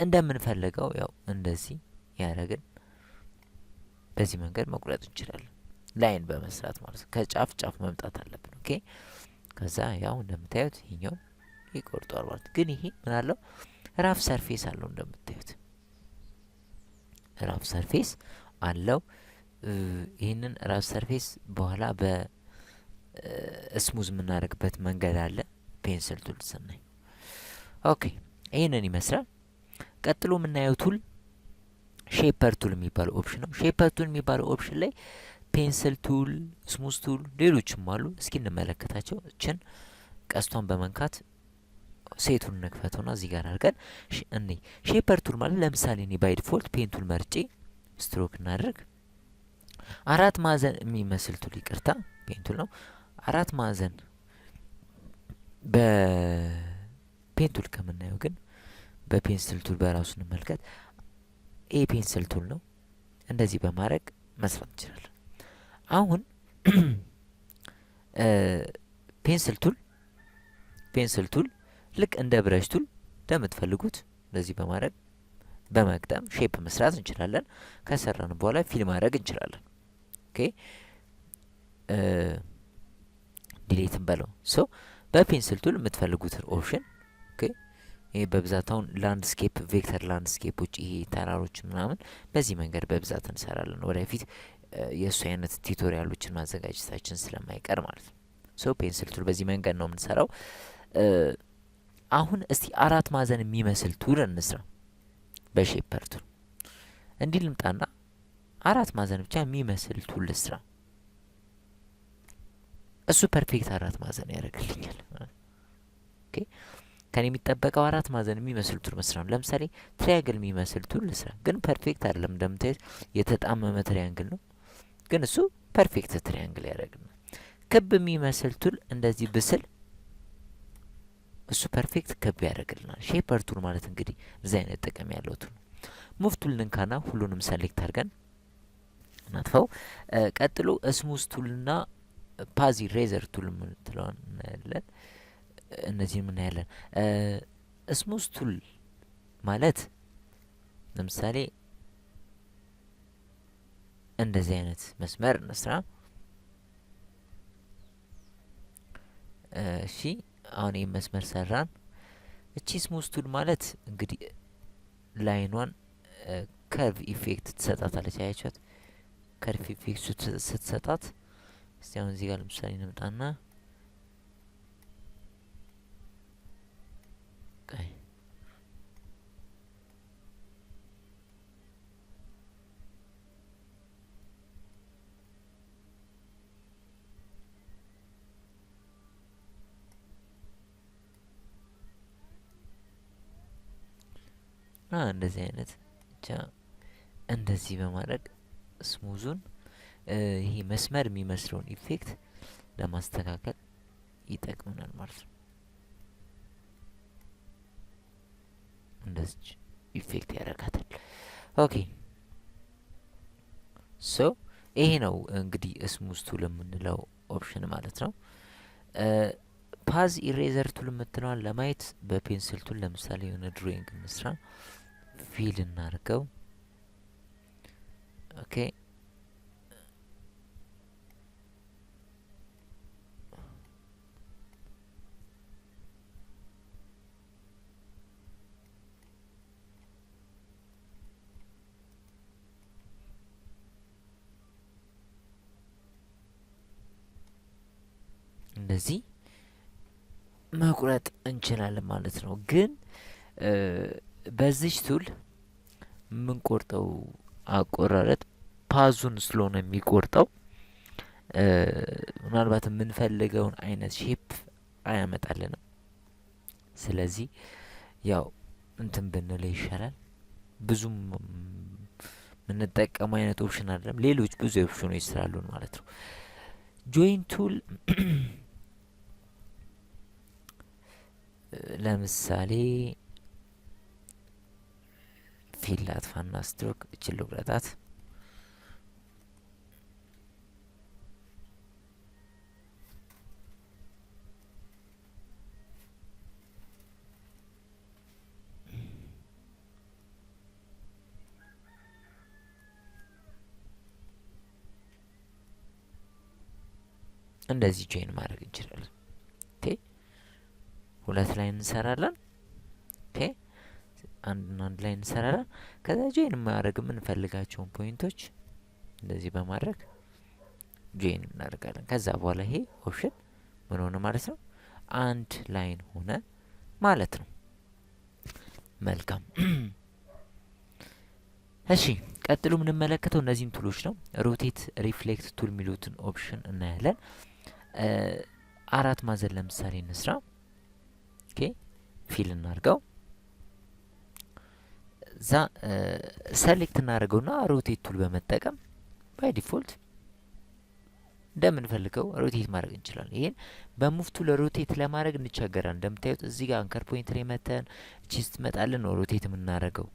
እንደምንፈልገው ያው እንደዚህ ያደረግን በዚህ መንገድ መቁረጥ እንችላለን። ላይን በመስራት ማለት ነው። ከጫፍ ጫፍ መምጣት አለብን። ኦኬ ከዛ ያው እንደምታዩት ይሄኛው ይቆርጧል ማለት ግን ይሄ ምን አለው ራፍ ሰርፌስ አለው። እንደምታዩት ራፍ ሰርፌስ አለው። ይህንን ራፍ ሰርፌስ በኋላ በስሙዝ የምናደርግበት መንገድ አለ። ፔንስል ቱል ስናይ ኦኬ ይህንን ይመስላል። ቀጥሎ የምናየው ቱል ሼፐር ቱል የሚባለው ኦፕሽን ነው። ሼፐር ቱል የሚባለው ኦፕሽን ላይ ፔንስል ቱል፣ ስሙዝ ቱል፣ ሌሎችም አሉ። እስኪ እንመለከታቸው። እችን ቀስቷን በመንካት ሴቱን እንክፈተውና እዚህ ጋር አድርገን እኔ ሼፐር ቱል ማለት ለምሳሌ እኔ ባይ ዲፎልት ፔን ቱል መርጬ ስትሮክ እናድርግ። አራት ማዕዘን የሚመስል ቱል ይቅርታ፣ ፔን ቱል ነው። አራት ማዕዘን በፔን ቱል ከምናየው ግን በፔንስል ቱል በራሱ እንመልከት። ይሄ ፔንስል ቱል ነው። እንደዚህ በማድረግ መስራት እንችላለን። አሁን ፔንስል ቱል ልክ እንደ ብረሽ ቱል እንደምትፈልጉት እንደዚህ በማድረግ በመግጠም ሼፕ መስራት እንችላለን። ከሰራን በኋላ ፊል ማድረግ እንችላለን። ኦኬ ዲሌት እንበለው። ሶ በፔንስል ቱል የምትፈልጉትን ኦፕሽን ኦኬ ይሄ በብዛት አሁን ላንድስኬፕ ቬክተር ላንድስኬፖች ይሄ ተራሮች ምናምን በዚህ መንገድ በብዛት እንሰራለን። ወደፊት የእሱ አይነት ቱቶሪያሎችን ማዘጋጀታችን ስለማይቀር ማለት ነው። ሶ ፔንስል ቱል በዚህ መንገድ ነው የምንሰራው። አሁን እስቲ አራት ማዕዘን የሚመስል ቱል እንስራ። በሼፐር ቱል እንዲህ ልምጣና አራት ማዕዘን ብቻ የሚመስል ቱል ልስራ። እሱ ፐርፌክት አራት ማዕዘን ያደርግልኛል። ኦኬ ከኔ የሚጠበቀው አራት ማዕዘን የሚመስል ቱል መስራት ነው። ለምሳሌ ትሪያንግል የሚመስል ቱል ልስራ፣ ግን ፐርፌክት አይደለም። እንደምታዩት የተጣመመ ትሪያንግል ነው፣ ግን እሱ ፐርፌክት ትሪያንግል ያደርግልናል። ክብ የሚመስል ቱል እንደዚህ ብስል እሱ ፐርፌክት ክብ ያደርግልናል። ሼፐር ቱል ማለት እንግዲህ እዚህ አይነት ጥቅም ያለው ቱል። ሙቭ ቱል እንካና ሁሉንም ሰሌክት አድርገን እናጥፈው። ቀጥሎ ስሙዝ ቱልና ፓዝ ኢሬዘር ቱል ምትለውን እናያለን። እነዚህን እናያለን። ስሙዝ ቱል ማለት ለምሳሌ እንደዚህ አይነት መስመር እንስራ። እሺ አሁን ይህ መስመር ሰራን። እቺ ስሙዝ ቱል ማለት እንግዲህ ላይኗን ከርቭ ኢፌክት ትሰጣታለች። አያችኋት? ከርቭ ኢፌክት ስትሰጣት እስቲ አሁን እዚህ ጋር ለምሳሌ እንምጣና እንደዚህ አይነት ብቻ እንደዚህ በማድረግ ስሙዙን ይሄ መስመር የሚመስለውን ኢፌክት ለማስተካከል ይጠቅመናል ማለት ነው። እንደዚህ ኢፌክት ያደርጋታል። ኦኬ ሶ ይሄ ነው እንግዲህ ስሙዝ ቱል የምንለው ኦፕሽን ማለት ነው። ፓዝ ኢሬዘር ቱል የምትለዋን ለማየት በፔንስል ቱል ለምሳሌ የሆነ ድሮይንግ እንስራ፣ ፊል እናርገው። ኦኬ እንደዚህ መቁረጥ እንችላለን ማለት ነው። ግን በዚች ቱል የምንቆርጠው አቆራረጥ ፓዙን ስለሆነ የሚቆርጠው ምናልባት የምንፈልገውን አይነት ሼፕ አያመጣልንም። ስለዚህ ያው እንትን ብንለው ይሻላል። ብዙም የምንጠቀመው አይነት ኦፕሽን አይደለም። ሌሎች ብዙ ኦፕሽኖች ስላሉን ማለት ነው። ጆይን ቱል ለምሳሌ ፊል ላጥፋና ስትሮክ እችል ልቁረጣት። እንደዚህ ጆይን ማድረግ እንችላለን። ኦኬ ሁለት ላይ እንሰራለን። ኦኬ አንድ ላይ እንሰራለን። ከዛ ጆይን ማድረግ የምንፈልጋቸውን ፖይንቶች እንደዚህ በማድረግ ጆይን እናደርጋለን። ከዛ በኋላ ይሄ ኦፕሽን ምን ሆነ ማለት ነው? አንድ ላይን ሆነ ማለት ነው። መልካም እሺ፣ ቀጥሎ የምንመለከተው እነዚህን ቱሎች ነው። ሮቴት፣ ሪፍሌክት ቱል የሚሉትን ኦፕሽን እናያለን። አራት ማዕዘን ለምሳሌ እንስራ። ኦኬ ፊል እናርገው። እዛ ሰሌክት እናደርገውና ሮቴት ቱል በመጠቀም ባይ ዲፎልት እንደምንፈልገው ሮቴት ማድረግ እንችላለን። ይሄን በሙቭ ቱል ሮቴት ለማድረግ እንቸገራለን። እንደምታዩት እዚህ ጋር አንከር ፖይንት ላይ መተን እቺ ስትመጣልን ነው ሮቴት የምናደርገው።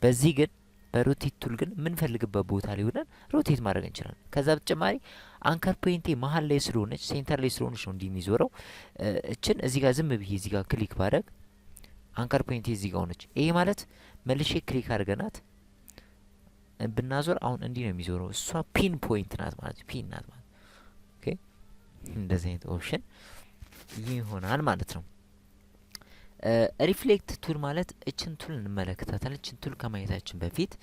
በዚህ ግን በሮቴት ቱል ግን የምንፈልግበት ቦታ ላይ ሆነን ሮቴት ማድረግ እንችላለን። ከዛ በተጨማሪ አንከር ፖይንቴ መሀል ላይ ስለሆነች ሴንተር ላይ ስለሆነች ነው እንዲህ የሚዞረው። እችን እዚህ ጋር ዝም ብዬ እዚህ ጋር ክሊክ ባደርግ አንከር ፖይንቴ እዚህ ጋር ሆነች። ይሄ ማለት መልሼ ክሊክ አድርገናት ብናዞር አሁን እንዲህ ነው የሚዞረው። እሷ ፒን ፖይንት ናት ማለት ፒን ናት ማለት ኦኬ። እንደዚህ አይነት ኦፕሽን ይሆናል ማለት ነው። ሪፍሌክት ቱል ማለት እችን ቱል እንመለከታታለን። እችን ቱል ከማየታችን በፊት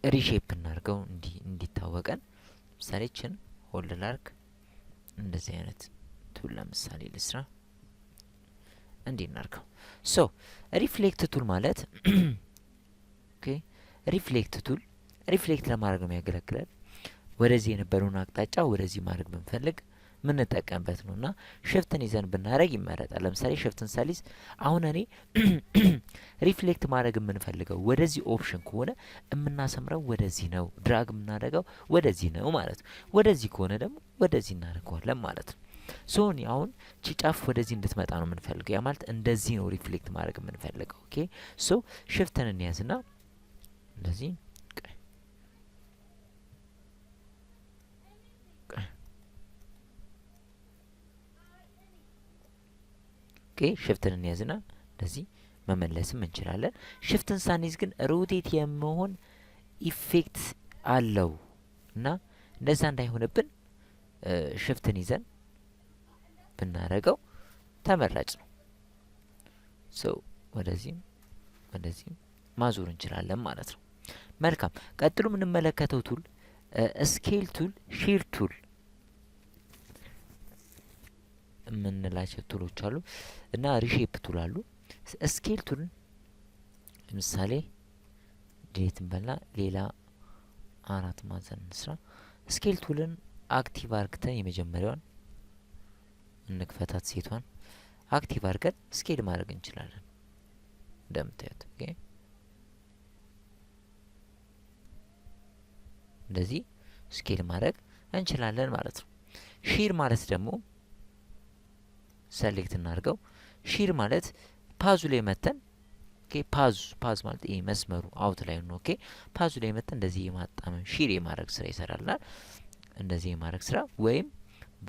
ሪሼፕ እናርገው እንዲታወቀን። ለምሳሌ እችን ሆልድ ላርክ፣ እንደዚህ አይነት ቱል ለምሳሌ ልስራ፣ እንዲህ እናርገው። ሶ ሪፍሌክት ቱል ማለት ኦኬ፣ ሪፍሌክት ቱል ሪፍሌክት ለማድረግ ነው የሚያገለግላል። ወደዚህ የነበረውን አቅጣጫ ወደዚህ ማድረግ ብንፈልግ ምንጠቀምበት ነው እና ሽፍትን ይዘን ብናደረግ ይመረጣል። ለምሳሌ ሽፍትን ሳሊዝ አሁን እኔ ሪፍሌክት ማድረግ የምንፈልገው ወደዚህ ኦፕሽን ከሆነ የምናሰምረው ወደዚህ ነው፣ ድራግ የምናደርገው ወደዚህ ነው ማለት ነው። ወደዚህ ከሆነ ደግሞ ወደዚህ እናደርገዋለን ማለት ነው። ሶኒ አሁን ጫፍ ወደዚህ እንድትመጣ ነው የምንፈልገው። ያ ማለት እንደዚህ ነው ሪፍሌክት ማድረግ የምንፈልገው። ኦኬ ሶ ሽፍትን እንያዝና እንደዚህ ኦኬ ሽፍትን እንያዝና እንደዚህ መመለስም እንችላለን። ሽፍትን ሳንይዝ ግን ሮቴት የመሆን ኢፌክት አለው እና እንደዛ እንዳይሆንብን ሽፍትን ይዘን ብናረገው ተመራጭ ነው። ሶ ወደዚህም ወደዚህም ማዞር እንችላለን ማለት ነው። መልካም። ቀጥሎ የምንመለከተው ቱል ስኬል ቱል፣ ሺር ቱል የምንላቸው ቱሎች አሉ እና ሪሼፕ ቱል አሉ። ስኬል ቱልን ለምሳሌ ዲሌት እንበልና ሌላ 4 ማዕዘን እንስራ። ስኬል ቱልን አክቲቭ አርግተን የመጀመሪያዋን እንክፈታት፣ ሴቷን አክቲቭ አርገን ስኬል ማድረግ እንችላለን እንደምታዩት። ኦኬ እንደዚህ ስኬል ማድረግ እንችላለን ማለት ነው። ሺር ማለት ደግሞ ሰሌክት እናርገው። ሺር ማለት ፓዙ ላይ መተን ኦኬ ፓዝ ማለት ይሄ መስመሩ አውት ላይ ነው። ኦኬ ፓዙ ላይ መተን እንደዚህ የማጣመም ሺር የማድረግ ስራ ይሰራልናል። እንደዚህ የማድረግ ስራ ወይም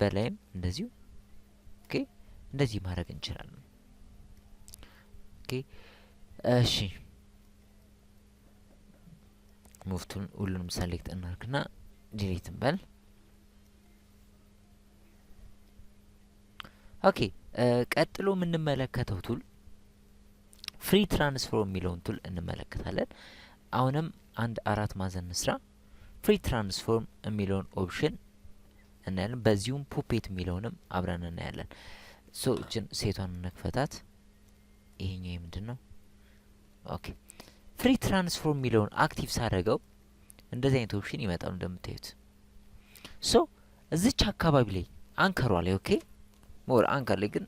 በላይም እንደዚሁ ኦኬ እንደዚህ ማድረግ እንችላለን። ኦኬ እሺ ሙፍቱን ሁሉንም ሰሌክት እናርግና ዲሊት እንበል። ኦኬ ቀጥሎ የምንመለከተው ቱል ፍሪ ትራንስፎርም የሚለውን ቱል እንመለከታለን። አሁንም አንድ 4 ማዕዘን እንስራ። ፍሪ ትራንስፎርም የሚለውን ኦፕሽን እናያለን። በዚሁም ፑፔት የሚለውንም አብረን እናያለን። ሶ እችን ሴቷን እንክፈታት። ይሄኛው ምንድን ነው? ኦኬ ፍሪ ትራንስፎርም የሚለውን አክቲቭ ሳደረገው እንደዚህ አይነት ኦፕሽን ይመጣሉ እንደምታዩት። ሶ እዚች አካባቢ ላይ አንከሯ ላይ ኦኬ ሞር አንከር ላይ ግን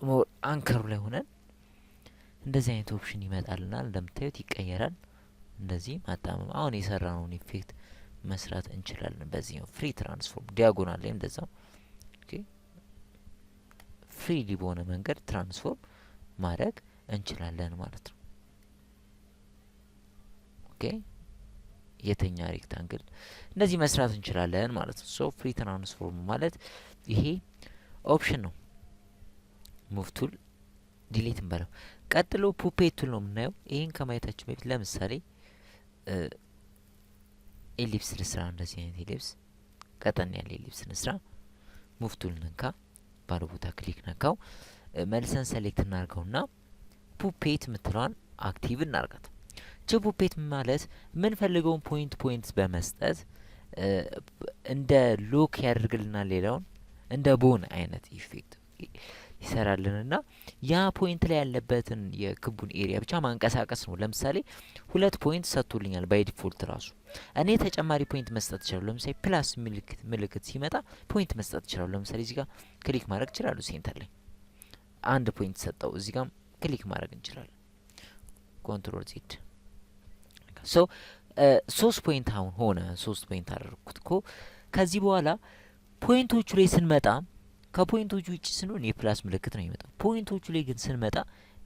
ሞር አንከሩ ላይ ሆነን እንደዚህ አይነት ኦፕሽን ይመጣልናል። እንደምታዩት ይቀየራል። እንደዚህ ማጣመም አሁን የሰራነውን ኢፌክት መስራት እንችላለን። በዚህ ነው ፍሪ ትራንስፎርም። ዲያጎናል ላይም እንደዛው ኦኬ ፍሪሊ በሆነ መንገድ ትራንስፎርም ማድረግ እንችላለን ማለት ነው። ኦኬ የተኛ ሬክታንግል እንደዚህ መስራት እንችላለን ማለት ነው። ሶ ፍሪ ትራንስፎርም ማለት ይሄ ኦፕሽን ነው። ሙቭ ቱል ዲሊት እንበለው። ቀጥሎ ፑፔት ቱል ነው የምናየው። ይሄን ከማየታችን በፊት ለምሳሌ ኤሊፕስ ልስራ። እንደዚህ አይነት ኤሊፕስ ቀጠን ያለ ኤሊፕስ ልስራ። ሙቭ ቱል ነካ፣ ባለ ቦታ ክሊክ ነካው። መልሰን ሴሌክት እናርገውና ፑፔት የምትለዋን አክቲቭ እናርጋት። ፑፔት ማለት የምንፈልገውን ፖይንት በመስጠት እንደ ሎክ ያደርግልናል። ሌላውን እንደ ቦን አይነት ኢፌክት ይሰራልንና ያ ፖይንት ላይ ያለበትን የክቡን ኤሪያ ብቻ ማንቀሳቀስ ነው። ለምሳሌ 2 ፖይንት ሰጥቶልኛል ባይ ዲፎልት ራሱ። እኔ ተጨማሪ ፖይንት መስጠት እችላለሁ። ለምሳሌ ፕላስ ምልክት ሲመጣ ፖይንት መስጠት እችላለሁ። ለምሳሌ እዚህ ጋር ክሊክ ማድረግ እችላለሁ። ሴንተር ላይ 1 ፖይንት ሰጠው። እዚህ ጋር ክሊክ ማድረግ እንችላለን። ኮንትሮል ዜድ ሶ 3 ፖይንት አሁን ሆነ። 3 ፖይንት አደረኩት እኮ። ከዚህ በኋላ ፖይንቶቹ ላይ ስንመጣ ከፖይንቶቹ ውጭ ስንሆን የፕላስ ምልክት ነው የሚመጣው። ፖይንቶቹ ላይ ግን ስንመጣ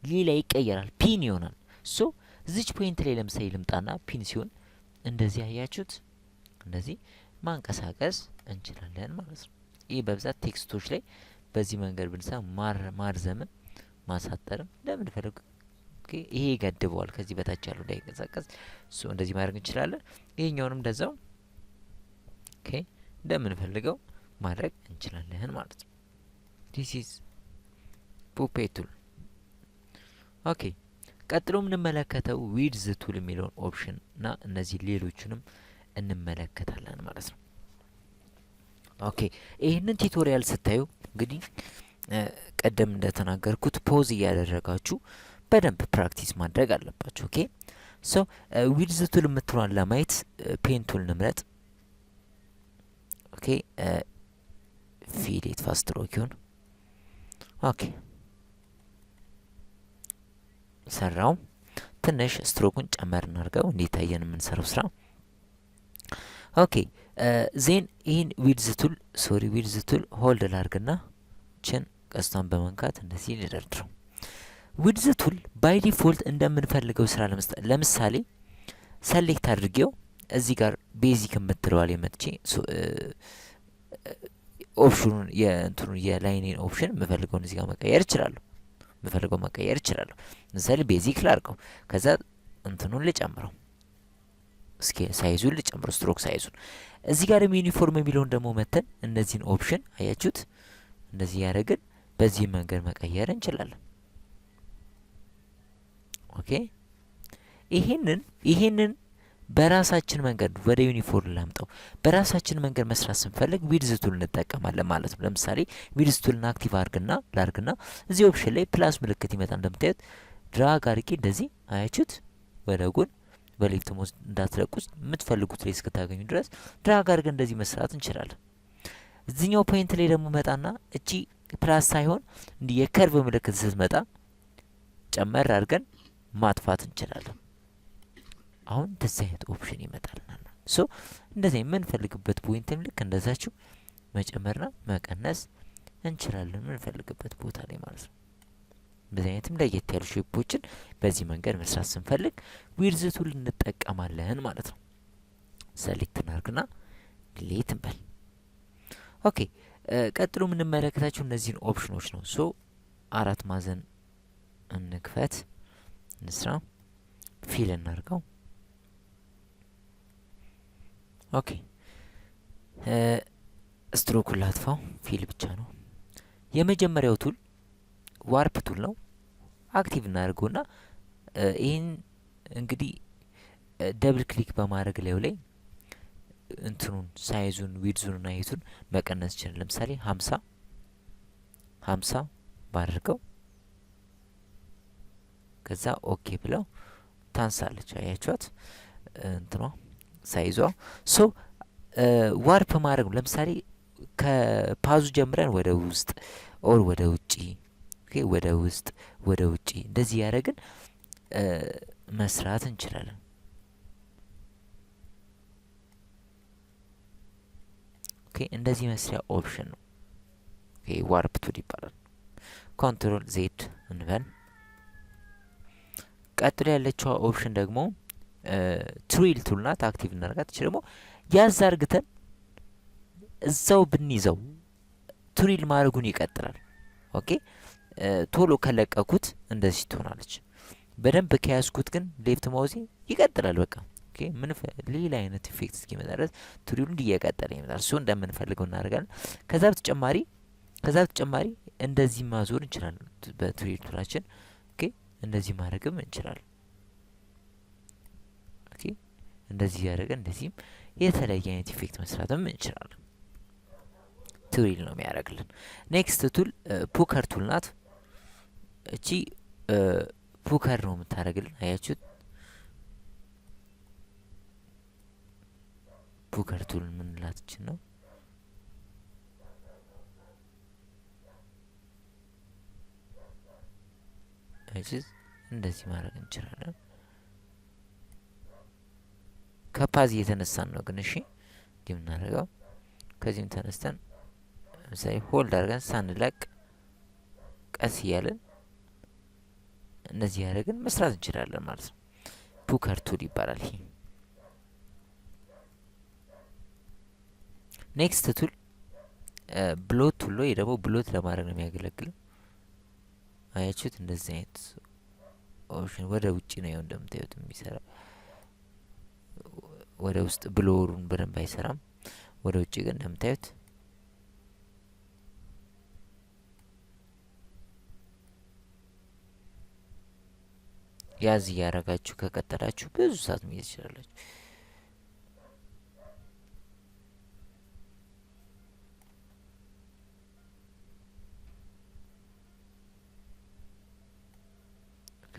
ሌላ ይቀየራል፣ ፒን ይሆናል። ሶ እዚች ፖይንት ላይ ለምሳሌ ልምጣና ፒን ሲሆን እንደዚህ አያችሁት፣ እንደዚህ ማንቀሳቀስ እንችላለን ማለት ነው። ይህ በብዛት ቴክስቶች ላይ በዚህ መንገድ ብንሰራ ማርዘምም ማሳጠርም እንደምንፈልግ ይሄ ይገድበዋል። ከዚህ በታች ያለው እንዳይንቀሳቀስ እንደዚህ ማድረግ እንችላለን። ይሄኛውንም እንደዛው ኦኬ እንደምንፈልገው ማድረግ እንችላለን ማለት ነው። ዲስ ኢዝ ፑፔት ቱል። ኦኬ ቀጥሎ የምንመለከተው ዊድዝ ቱል የሚለውን ኦፕሽን እና እነዚህ ሌሎቹንም እንመለከታለን ማለት ነው። ኦኬ ይህንን ቱቶሪያል ስታዩ እንግዲህ ቀደም እንደተናገርኩት ፖዝ እያደረጋችሁ በደንብ ፕራክቲስ ማድረግ አለባችሁ። ኦኬ ሶ ዊድዝ ቱል የምትሏን ለማየት ፔን ቱል ንምረጥ። ኦኬ ፊሌት ፋስት ስትሮክ ይሁን። ኦኬ ሰራው። ትንሽ ስትሮኩን ጨመር እናርገው እንዲታየን የምንሰራው ስራ። ኦኬ ዜን ይህን ዊድዝ ቱል ሆልድ ላርግና ችን ቀስቷን በመንካት እንደዚህ ልደርድረው። ዊድዝ ቱል ባይ ዲፎልት እንደምንፈልገው ስራ ለመስጠት ለምሳሌ ሰሌክት አድርጌው እዚህ ጋር ቤዚክ የምትለዋ ላይ መጥቼ ኦፕሽኑን የላይኔን ኦፕሽን የምፈልገውን እዚህ ጋር መቀየር እችላለሁ። ለምሳሌ ቤዚክ ላርገው፣ ከዛ እንትኑን ልጨምረው፣ ሳይዙን ልጨምረው፣ ስትሮክ ሳይዙን። እዚህ ጋር ደግሞ ዩኒፎርም የሚለውን ደግሞ መተን እነዚህን ኦፕሽን አያችሁት፣ እንደዚህ ያደረግን በዚህ መንገድ መቀየር እንችላለን። ኦኬ ይሄንን በራሳችን መንገድ ወደ ዩኒፎርም ላምጣው። በራሳችን መንገድ መስራት ስንፈልግ ዊድዝ ቱል እንጠቀማለን ማለት ነው። ለምሳሌ ዊድዝ ቱልን አክቲቭ ላርግና እዚህ ኦፕሽን ላይ ፕላስ ምልክት ይመጣ። እንደምታዩት ድራግ አድርጌ እንደዚህ አያችሁት፣ ወደ ጎን በሌፍት ሞስ እንዳትለቁት የምትፈልጉት ላይ እስክታገኙ ድረስ ድራግ አድርገን እንደዚህ መስራት እንችላለን። እዚህኛው ፖይንት ላይ ደግሞ መጣና እቺ ፕላስ ሳይሆን እንዲህ የከርቭ ምልክት ስትመጣ ጨመር አድርገን ማጥፋት እንችላለን። አሁን እንደዚህ አይነት ኦፕሽን ይመጣልናል። ሶ እንደዚህ የምንፈልግበት ፖይንትም ልክ እንደዛችሁ መጨመርና መቀነስ እንችላለን የምንፈልግበት ቦታ ላይ ማለት ነው። በዚህ አይነትም ለየት ያሉ ሼፖችን በዚህ መንገድ መስራት ስንፈልግ ዊድዝ ቱል እንጠቀማለን ማለት ነው። ሰሌክት እናርግና ዲሌት እንበል። ኦኬ ቀጥሎ የምንመለከታቸው እነዚህን ኦፕሽኖች ነው። ሶ 4 ማዕዘን እንክፈት፣ እንስራ፣ ፊል እናርገው። ኦኬ ስትሮኩን ላጥፋው፣ ፊል ብቻ ነው። የመጀመሪያው ቱል ዋርፕ ቱል ነው። አክቲቭ እናደርገውና ይህን እንግዲህ ደብል ክሊክ በማድረግ ላይ እንትኑን ሳይዙን ዊድዙን እና ሄቱን መቀነስ ይችላል። ለምሳሌ 50 ባደርገው ከዛ ኦኬ ብለው ታንሳለች። አያችኋት እንትኗ ሳይዟ። ሶ ዋርፕ ማድረግ ነው። ለምሳሌ ከፓዙ ጀምረን ወደ ውስጥ ኦር ወደ ውጪ፣ ኦኬ ወደ ውስጥ ወደ ውጪ እንደዚህ ያደረግን መስራት እንችላለን። ኦኬ እንደዚህ መስሪያ ኦፕሽን ነው። ኦኬ ዋርፕ ቱል ይባላል። ኮንትሮል ዜድ እንበል። ቀጥሎ ያለችው ኦፕሽን ደግሞ ትሪል ቱል ናት። አክቲቭ እናደርጋት። እቺ ደግሞ ያዝ አርግተን እዛው ብንይዘው ትሪል ማድረጉን ይቀጥላል። ኦኬ ቶሎ ከለቀኩት እንደዚህ ትሆናለች። በደንብ ከያዝኩት ግን ሌፍት ማውዜ ይቀጥላል። በቃ ኦኬ ምን ሌላ አይነት ኢፌክት እስኪመጣ ድረስ ትሪሉ እየቀጠለ ይመጣል። እሱ እንደምንፈልገው እናደርጋለን። ከዛ በተጨማሪ እንደዚህ ማዞር እንችላለን በትሪል ቱላችን። ኦኬ እንደዚህ ማድረግም እንችላለን። ኦኬ እንደዚህ ያደረገን እንደዚህም የተለያየ አይነት ኢፌክት መስራትም እንችላለን። ትሪል ነው የሚያደርግልን። ኔክስት ቱል ፑከር ቱል ናት። እቺ ፑከር ነው የምታደርግልን። አያችሁት? ፑከር ቱል የምንላት እችን ነው። እንደዚህ ማድረግ እንችላለን። ከፓዝ እየተነሳን ነው ግን እሺ እንዲህ የምናደርገው። ከዚህም ተነስተን ለምሳሌ ሆልድ አድርገን ሳንለቅ ቀስ እያለን እነዚህ ያደረግን መስራት እንችላለን ማለት ነው። ፑከር ቱል ይባላል ይሄ። ኔክስት ቱል ብሎት ቱል ነው። ይሄ ደግሞ ብሎት ለማድረግ ነው የሚያገለግለው። አያችሁት? እንደዚህ አይነት ኦፕሽን ወደ ውጪ ነው ያው እንደምታዩት የሚሰራ። ወደ ውስጥ ብሎሩን በደንብ አይሰራም። ወደ ውጪ ግን እንደምታዩት ያዝ እያረጋችሁ ከቀጠላችሁ ብዙ ሰዓት መሄድ ትችላላችሁ። ኦኬ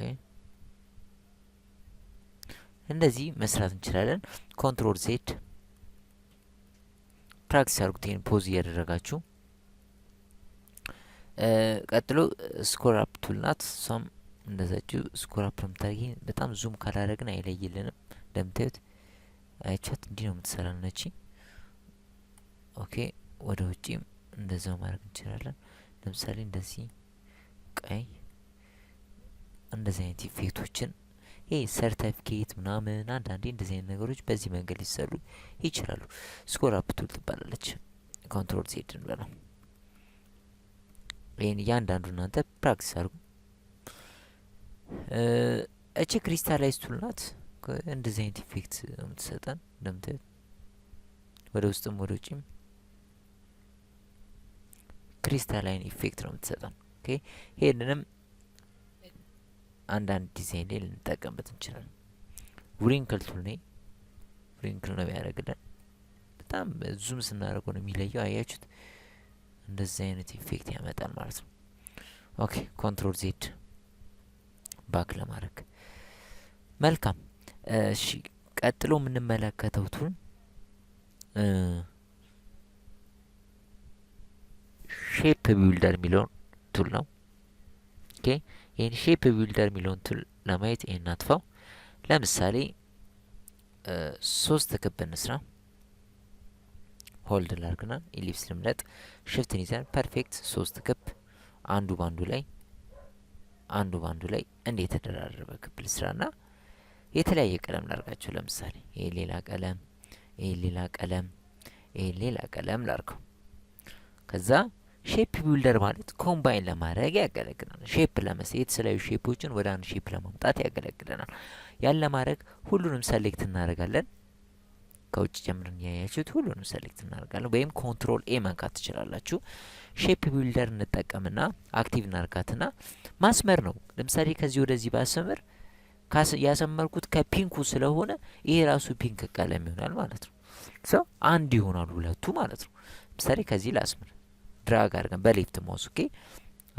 እንደዚህ መስራት እንችላለን። ኮንትሮል ዜድ ፕራክቲስ አድርጉት። ይሄን ፖዝ እያደረጋችሁ ቀጥሎ ስኮር አፕ ቱል ናት። እሷም እንደዛችሁ ስኮር አፕ ምታርጊ። በጣም ዙም ካላደረግን አይለይልንም። እንደምታዩት አይቻት እንዲህ ነው የምትሰራው ነቺ። ኦኬ ወደ ውጪም እንደዛው ማድረግ እንችላለን። ለምሳሌ እንደዚህ ቀይ እንደዚህ አይነት ኢፌክቶችን ይሄ ሰርቲፊኬት ምናምን አንዳንዴ እንደዚህ አይነት ነገሮች በዚህ መንገድ ሊሰሩ ይችላሉ። ስኮር አፕ ቱል ትባላለች። ኮንትሮል ዜድ እንበለው። ይሄን እያንዳንዱ እናንተ ፕራክቲስ አድርጉ። እቺ ክሪስታላይዝ ቱል ናት። እንደዚህ አይነት ኢፌክት የምትሰጠን እንደምታዩት ወደ ውስጥም ወደ ውጭም ክሪስታላይን ኢፌክት ነው የምትሰጠን። ኦኬ ይሄንንም አንዳንድ ዲዛይን ላይ ልንጠቀምበት እንችላለን። ውሪንክል ቱል ነው። ውሪንክል ነው ያደርግልን። በጣም ዙም ስናደርገው ነው የሚለየው። አያችሁት? እንደዚህ አይነት ኢፌክት ያመጣል ማለት ነው። ኦኬ ኮንትሮል ዜድ ባክ ለማድረግ መልካም። እሺ ቀጥሎ የምንመለከተው ቱል ሼፕ ቢልደር የሚለውን ቱል ነው። ኦኬ ይህን ሼፕ ቢልደር የሚለውን ቱል ለማየት ይህን አጥፋው። ለምሳሌ 3 ክብ እንስራ። ሆልድ ላርግና ኢሊፕስ ልምረጥ። ሽፍትን ይዘን ፐርፌክት 3 ክብ አንዱ ባንዱ ላይ እንደ የተደራረበ ክብ ልስራና የተለያየ ቀለም ላርጋቸው። ለምሳሌ ይሄ ሌላ ቀለም፣ ይሄ ሌላ ቀለም፣ ይሄ ሌላ ቀለም ላርገው። ከዛ ሼፕ ቢልደር ማለት ኮምባይን ለማድረግ ያገለግለናል። ሼፕ ለመስራት የተለያዩ ሼፖችን ወደ አንድ ሼፕ ለማምጣት ያገለግለናል። ያን ለማድረግ ሁሉንም ሰሌክት እናደርጋለን። ከውጭ ጀምረን ያያችሁት ሁሉንም ሰሌክት እናደርጋለን። ወይም ኮንትሮል ኤ መንካት ትችላላችሁ። ሼፕ ቢልደር እንጠቀምና አክቲቭ እናርጋትና ማስመር ነው። ለምሳሌ ከዚህ ወደዚህ ባስመር ያሰመርኩት ከፒንኩ ስለሆነ ይሄ ራሱ ፒንክ ቀለም ይሆናል ማለት ነው። ሶ አንድ ይሆናሉ ሁለቱ ማለት ነው። ለምሳሌ ከዚህ ላስመር ድራግ አድርገን በሌፍት ማውስ ኦኬ፣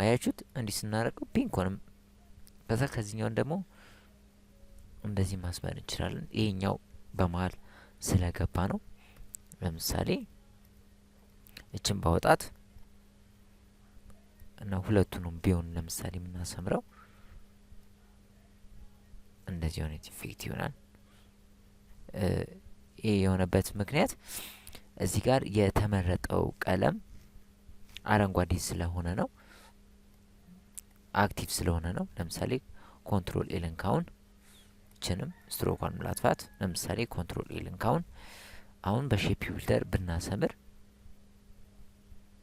አያችሁት? እንዲህ ስናደርገው ፒንክ ሆነም። ከዛ ከዚህኛውን ደግሞ እንደዚህ ማስመር እንችላለን። ይሄኛው በመሀል ስለገባ ነው። ለምሳሌ እችን ባወጣት እና ሁለቱንም ቢሆን ለምሳሌ የምናሰምረው እንደዚህ አይነት ኢፌክት ይሆናል። ይሄ የሆነበት ምክንያት እዚህ ጋር የተመረጠው ቀለም አረንጓዴ ስለሆነ ነው፣ አክቲቭ ስለሆነ ነው። ለምሳሌ ኮንትሮል ኤልን ካውን እችንም ስትሮኳን ላጥፋት። ለምሳሌ ኮንትሮል ኤልን ካውን አሁን በሼፕ ቢልደር ብናሰምር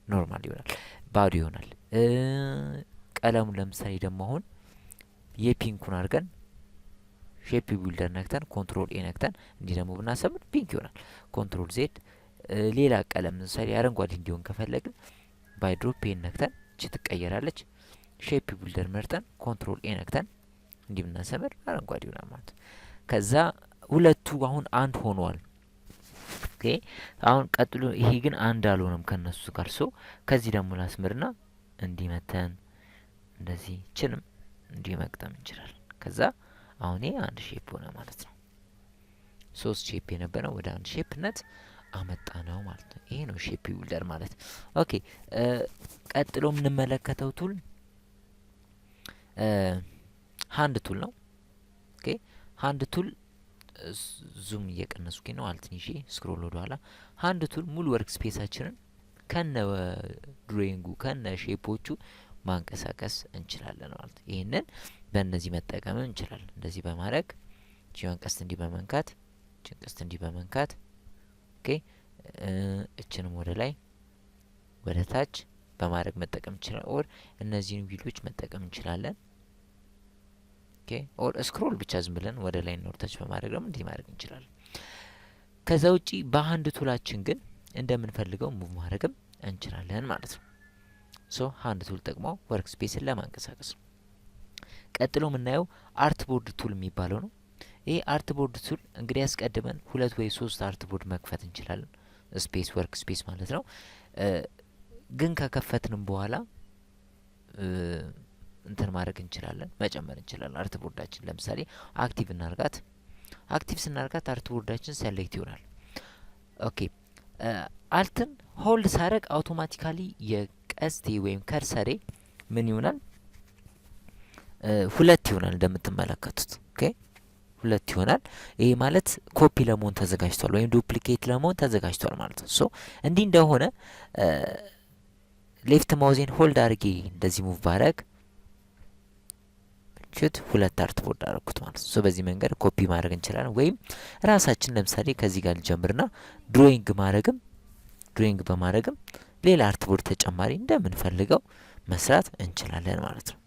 ኖርማል ይሆናል፣ ባዶ ይሆናል። ቀለሙን ለምሳሌ ደግሞ አሁን የፒንኩን አድርገን ሼፕ ቢልደር ነክተን ኮንትሮል ኤ ነክተን እንዲህ ደግሞ ብናሰምር ፒንክ ይሆናል። ኮንትሮል ዜድ ሌላ ቀለም ለምሳሌ አረንጓዴ እንዲሆን ከፈለግን ባይ ድሮፕ ኤን ነክተን እቺ ትቀየራለች። ሼፕ ቢልደር መርጠን ኮንትሮል ኤ ነክተን እንዲህ ብናሰምር አረንጓዴ ይሆናል ማለት። ከዛ ሁለቱ አሁን አንድ ሆኗል። ኦኬ አሁን ቀጥሎ ይሄ ግን አንድ አልሆነም ከነሱ ጋር። ሶ ከዚህ ደግሞ ላስምርና እንዲህ መተን እንደዚህ ችንም እንዲህ መቅጠም እንችላለን። ከዛ አሁን ይሄ አንድ ሼፕ ሆነ ማለት ነው። 3 ሼፕ የነበረው ወደ አንድ ሼፕነት አመጣ ነው ማለት ነው። ይሄ ነው ሼፕ ቢልደር ማለት። ኦኬ ቀጥሎ የምንመለከተው ቱል ሃንድ ቱል ነው። ኦኬ ሃንድ ቱል ዙም እየቀነስኩኝ ነው አልትን ይዤ ስክሮል ወደ ኋላ። ሃንድ ቱል ሙሉ ወርክ ስፔሳችንን ከነ ድሮይንጉ ከነ ሼፖቹ ማንቀሳቀስ እንችላለን ማለት። ይሄንን በእነዚህ መጠቀም እንችላለን። እንደዚህ በማድረግ ጂዋን ቀስት እንዲህ በመንካት ጂን ቀስት እንዲህ በመንካት ኦኬ እችንም ወደ ላይ ወደ ታች በማድረግ መጠቀም እንችላለን። ኦር እነዚህን ቪዲዮዎች መጠቀም እንችላለን። ኦኬ ኦር ስክሮል ብቻ ዝም ብለን ወደ ላይ እና ወደ ታች በማድረግ ደግሞ እንዲህ ማድረግ እንችላለን። ከዛ ውጪ በሃንድ ቱላችን ግን እንደምንፈልገው ሙቭ ማድረግም እንችላለን ማለት ነው። ሶ ሃንድ ቱል ጠቅሞ ወርክ ስፔስን ለማንቀሳቀስ ነው። ቀጥሎ የምናየው አርት ቦርድ ቱል የሚባለው ነው። ይሄ አርት ቦርድ ቱል እንግዲህ ያስቀድመን 2 ወይ 3 አርት ቦርድ መክፈት እንችላለን። ስፔስ ወርክ ስፔስ ማለት ነው። ግን ከከፈትንም በኋላ እንትን ማድረግ እንችላለን፣ መጨመር እንችላለን። አርት ቦርዳችን ለምሳሌ አክቲቭ እናርጋት። አክቲቭ ስናርጋት አርት ቦርዳችን ሴሌክት ይሆናል። ኦኬ አልትን ሆልድ ሳረግ አውቶማቲካሊ የቀስቴ ወይም ከርሰሬ ምን ይሆናል? 2 ይሆናል እንደምትመለከቱት። ኦኬ 2 ይሆናል። ይሄ ማለት ኮፒ ለመሆን ተዘጋጅቷል ወይም ዱፕሊኬት ለመሆን ተዘጋጅቷል ማለት ነው። ሶ እንዲህ እንደሆነ ሌፍት ማውዜን ሆልድ አድርጌ እንደዚህ ሙቭ ባረግ ቹት 2 አርት ቦርድ አረኩት ማለት ነው። ሶ በዚህ መንገድ ኮፒ ማድረግ እንችላለን። ወይም ራሳችን ለምሳሌ ከዚህ ጋር ልጀምርና ድሮይንግ በማድረግም ሌላ አርት ቦርድ ተጨማሪ እንደምንፈልገው መስራት እንችላለን ማለት ነው።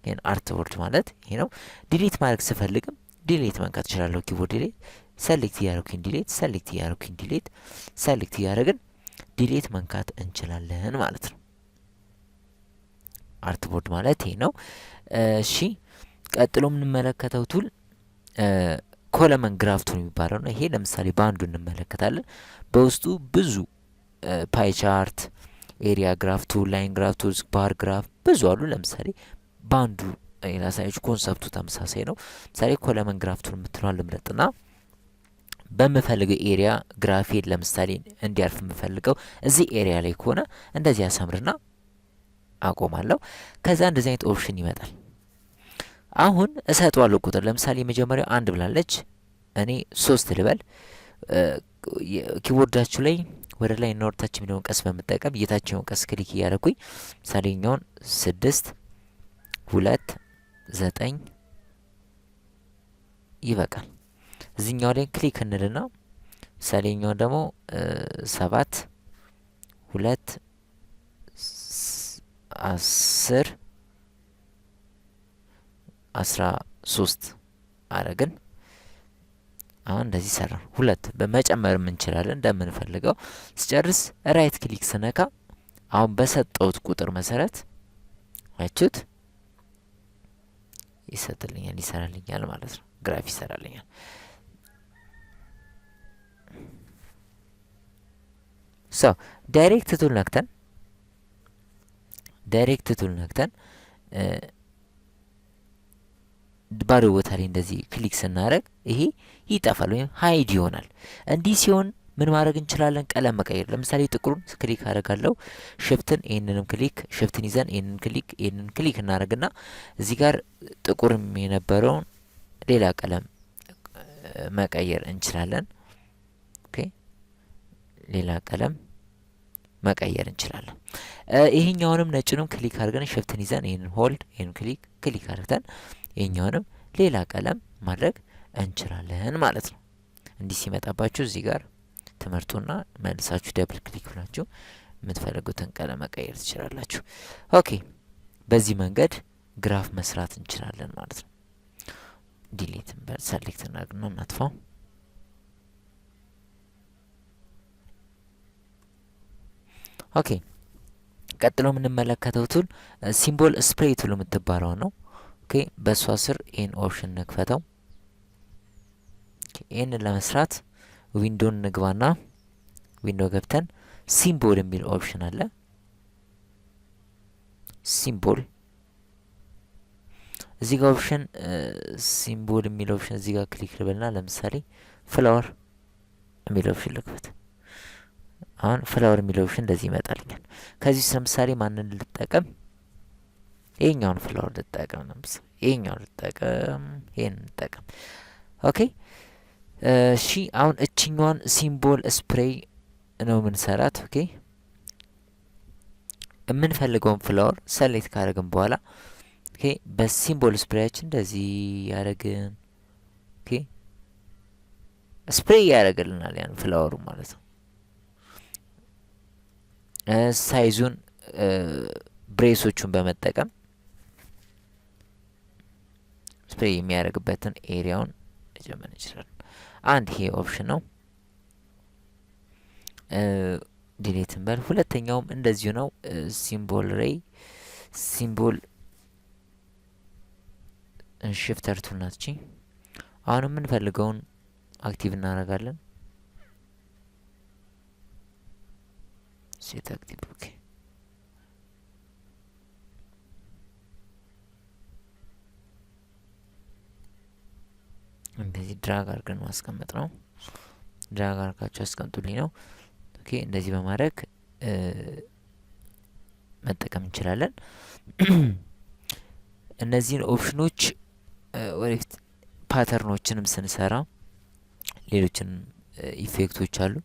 ይሄን አርት ቦርድ ማለት ይሄ ነው። ዲሊት ማድረግ ስፈልግም ዲሊት መንካት እችላለሁ። ኪቦርድ ዲሊት ሰሌክት እያደረኩኝ ዲሊት ሰሌክት እያደረኩኝ ዲሊት ሰሌክት እያደረግን ዲሊት መንካት እንችላለን ማለት ነው። አርት ቦርድ ማለት ይሄ ነው። እሺ ቀጥሎ የምንመለከተው ቱል ኮለመን ግራፍ ቱል የሚባለው ነው። ይሄ ለምሳሌ በአንዱ እንመለከታለን። በውስጡ ብዙ ፓይ ቻርት፣ ኤሪያ ግራፍ ቱል፣ ላይን ግራፍ ቱልስ፣ ባር ግራፍ ብዙ አሉ። ለምሳሌ በአንዱ ላሳያችሁ፣ ኮንሰፕቱ ተመሳሳይ ነው። ለምሳሌ ኮለመን ግራፍ ቱል የምትለዋን ልምረጥና በምፈልገው ኤሪያ ግራፌን ለምሳሌ እንዲያርፍ የምፈልገው እዚህ ኤሪያ ላይ ከሆነ እንደዚህ ያሰምርና አቆማለሁ። ከዛ እንደዚህ አይነት ኦፕሽን ይመጣል። አሁን እሰጠዋለሁ ቁጥር። ለምሳሌ የመጀመሪያው 1 ብላለች፣ እኔ 3 ልበል። ኪቦርዳችሁ ላይ ወደ ላይ እና ወደታች የሚለውን ቀስ በመጠቀም የታችኛውን ቀስ ክሊክ እያደረኩኝ ምሳሌ ኛውን 6 2 9 ይበቃል። እዚህኛው ላይ ክሊክ እንልና ምሳሌ ኛውን ደግሞ 7 2 10 13 አረግን። አሁን እንደዚህ ሰራ። 2 በመጨመርም እንችላለን እንደምንፈልገው። ስጨርስ ራይት ክሊክ ስነካ አሁን በሰጠውት ቁጥር መሰረት አያችሁት ይሰጥልኛል፣ ይሰራልኛል ማለት ነው። ግራፍ ይሰራልኛል። ሶ ዳይሬክት ቱል ነክተን ባዶ ቦታ ላይ እንደዚህ ክሊክ ስናደርግ ይሄ ይጠፋል ወይም ሀይድ ይሆናል። እንዲህ ሲሆን ምን ማድረግ እንችላለን? ቀለም መቀየር። ለምሳሌ ጥቁሩን ክሊክ አደርጋለሁ፣ ሽፍትን ይህንንም ክሊክ፣ ሽፍትን ይዘን ይህንን ክሊክ እናደርግና እዚህ ጋር ጥቁርም የነበረውን ሌላ ቀለም መቀየር እንችላለን። ኦኬ፣ ሌላ ቀለም መቀየር እንችላለን። ይሄኛውንም ነጭንም ክሊክ አድርገን ሽፍትን ይዘን ይህንን ሆልድ፣ ይህንን ክሊክ አድርገን ይሄኛውንም ሌላ ቀለም ማድረግ እንችላለን ማለት ነው። እንዲህ ሲመጣባችሁ እዚህ ጋር ትመርጡና መልሳችሁ ደብል ክሊክ ብላችሁ የምትፈልጉትን ቀለም መቀየር ትችላላችሁ። ኦኬ፣ በዚህ መንገድ ግራፍ መስራት እንችላለን ማለት ነው። ዲሊት ሰሌክት እናድርግና እናጥፋው። ኦኬ፣ ቀጥሎ የምንመለከተው ቱል ሲምቦል ስፕሬይ ቱል የምትባለው ነው። ኦኬ፣ በእሷ ስር ይህን ኦፕሽን እንክፈተው። ይህንን ለመስራት ዊንዶን ንግባና ዊንዶ ገብተን ሲምቦል የሚል ኦፕሽን አለ። ሲምቦል እዚህ ጋር ኦፕሽን ሲምቦል የሚል ኦፕሽን እዚህ ጋር ክሊክ ልበልና ለምሳሌ ፍላወር የሚል ኦፕሽን ልክፈት። አሁን ፍላወር የሚል ኦፕሽን እንደዚህ ይመጣልኛል። ከዚህ ውስጥ ለምሳሌ ማንን ልጠቀም? ይሄኛውን ፍላወር ልጠቀም። ለምሳሌ ይሄኛውን ልጠቀም፣ ይሄን ልጠቀም። ኦኬ፣ እሺ፣ አሁን እችኛዋን ሲምቦል ስፕሬይ ነው የምንሰራት። ኦኬ፣ የምንፈልገውን ፍላወር ሰሌክት ካደረግን በኋላ ኦኬ፣ በሲምቦል ስፕሬያችን እንደዚህ ያደረግን። ኦኬ፣ ስፕሬይ ያደርግልናል ያን ፍላወሩ ማለት ነው። ሳይዙን ብሬሶቹን በመጠቀም ስፕሬይ የሚያደርግበትን ኤሪያውን መጨመር እንችላለን። አንድ ይሄ ኦፕሽን ነው። ዲሌት እንበል። ሁለተኛውም እንደዚሁ ነው። ሲምቦል ሬይ ሲምቦል ሽፍተር ቱል ናት። አሁን የምንፈልገውን አክቲቭ እናደርጋለን። ሴት አክቲቭ። ኦኬ፣ እንደዚህ ድራግ አድርገን ማስቀመጥ ነው። ድራግ አድርጋችሁ አስቀምጡልኝ ነው። ኦኬ፣ እንደዚህ በማድረግ መጠቀም እንችላለን። እነዚህን ኦፕሽኖች ወደፊት ፓተርኖችንም ስንሰራ ሌሎችን ኢፌክቶች አሉ።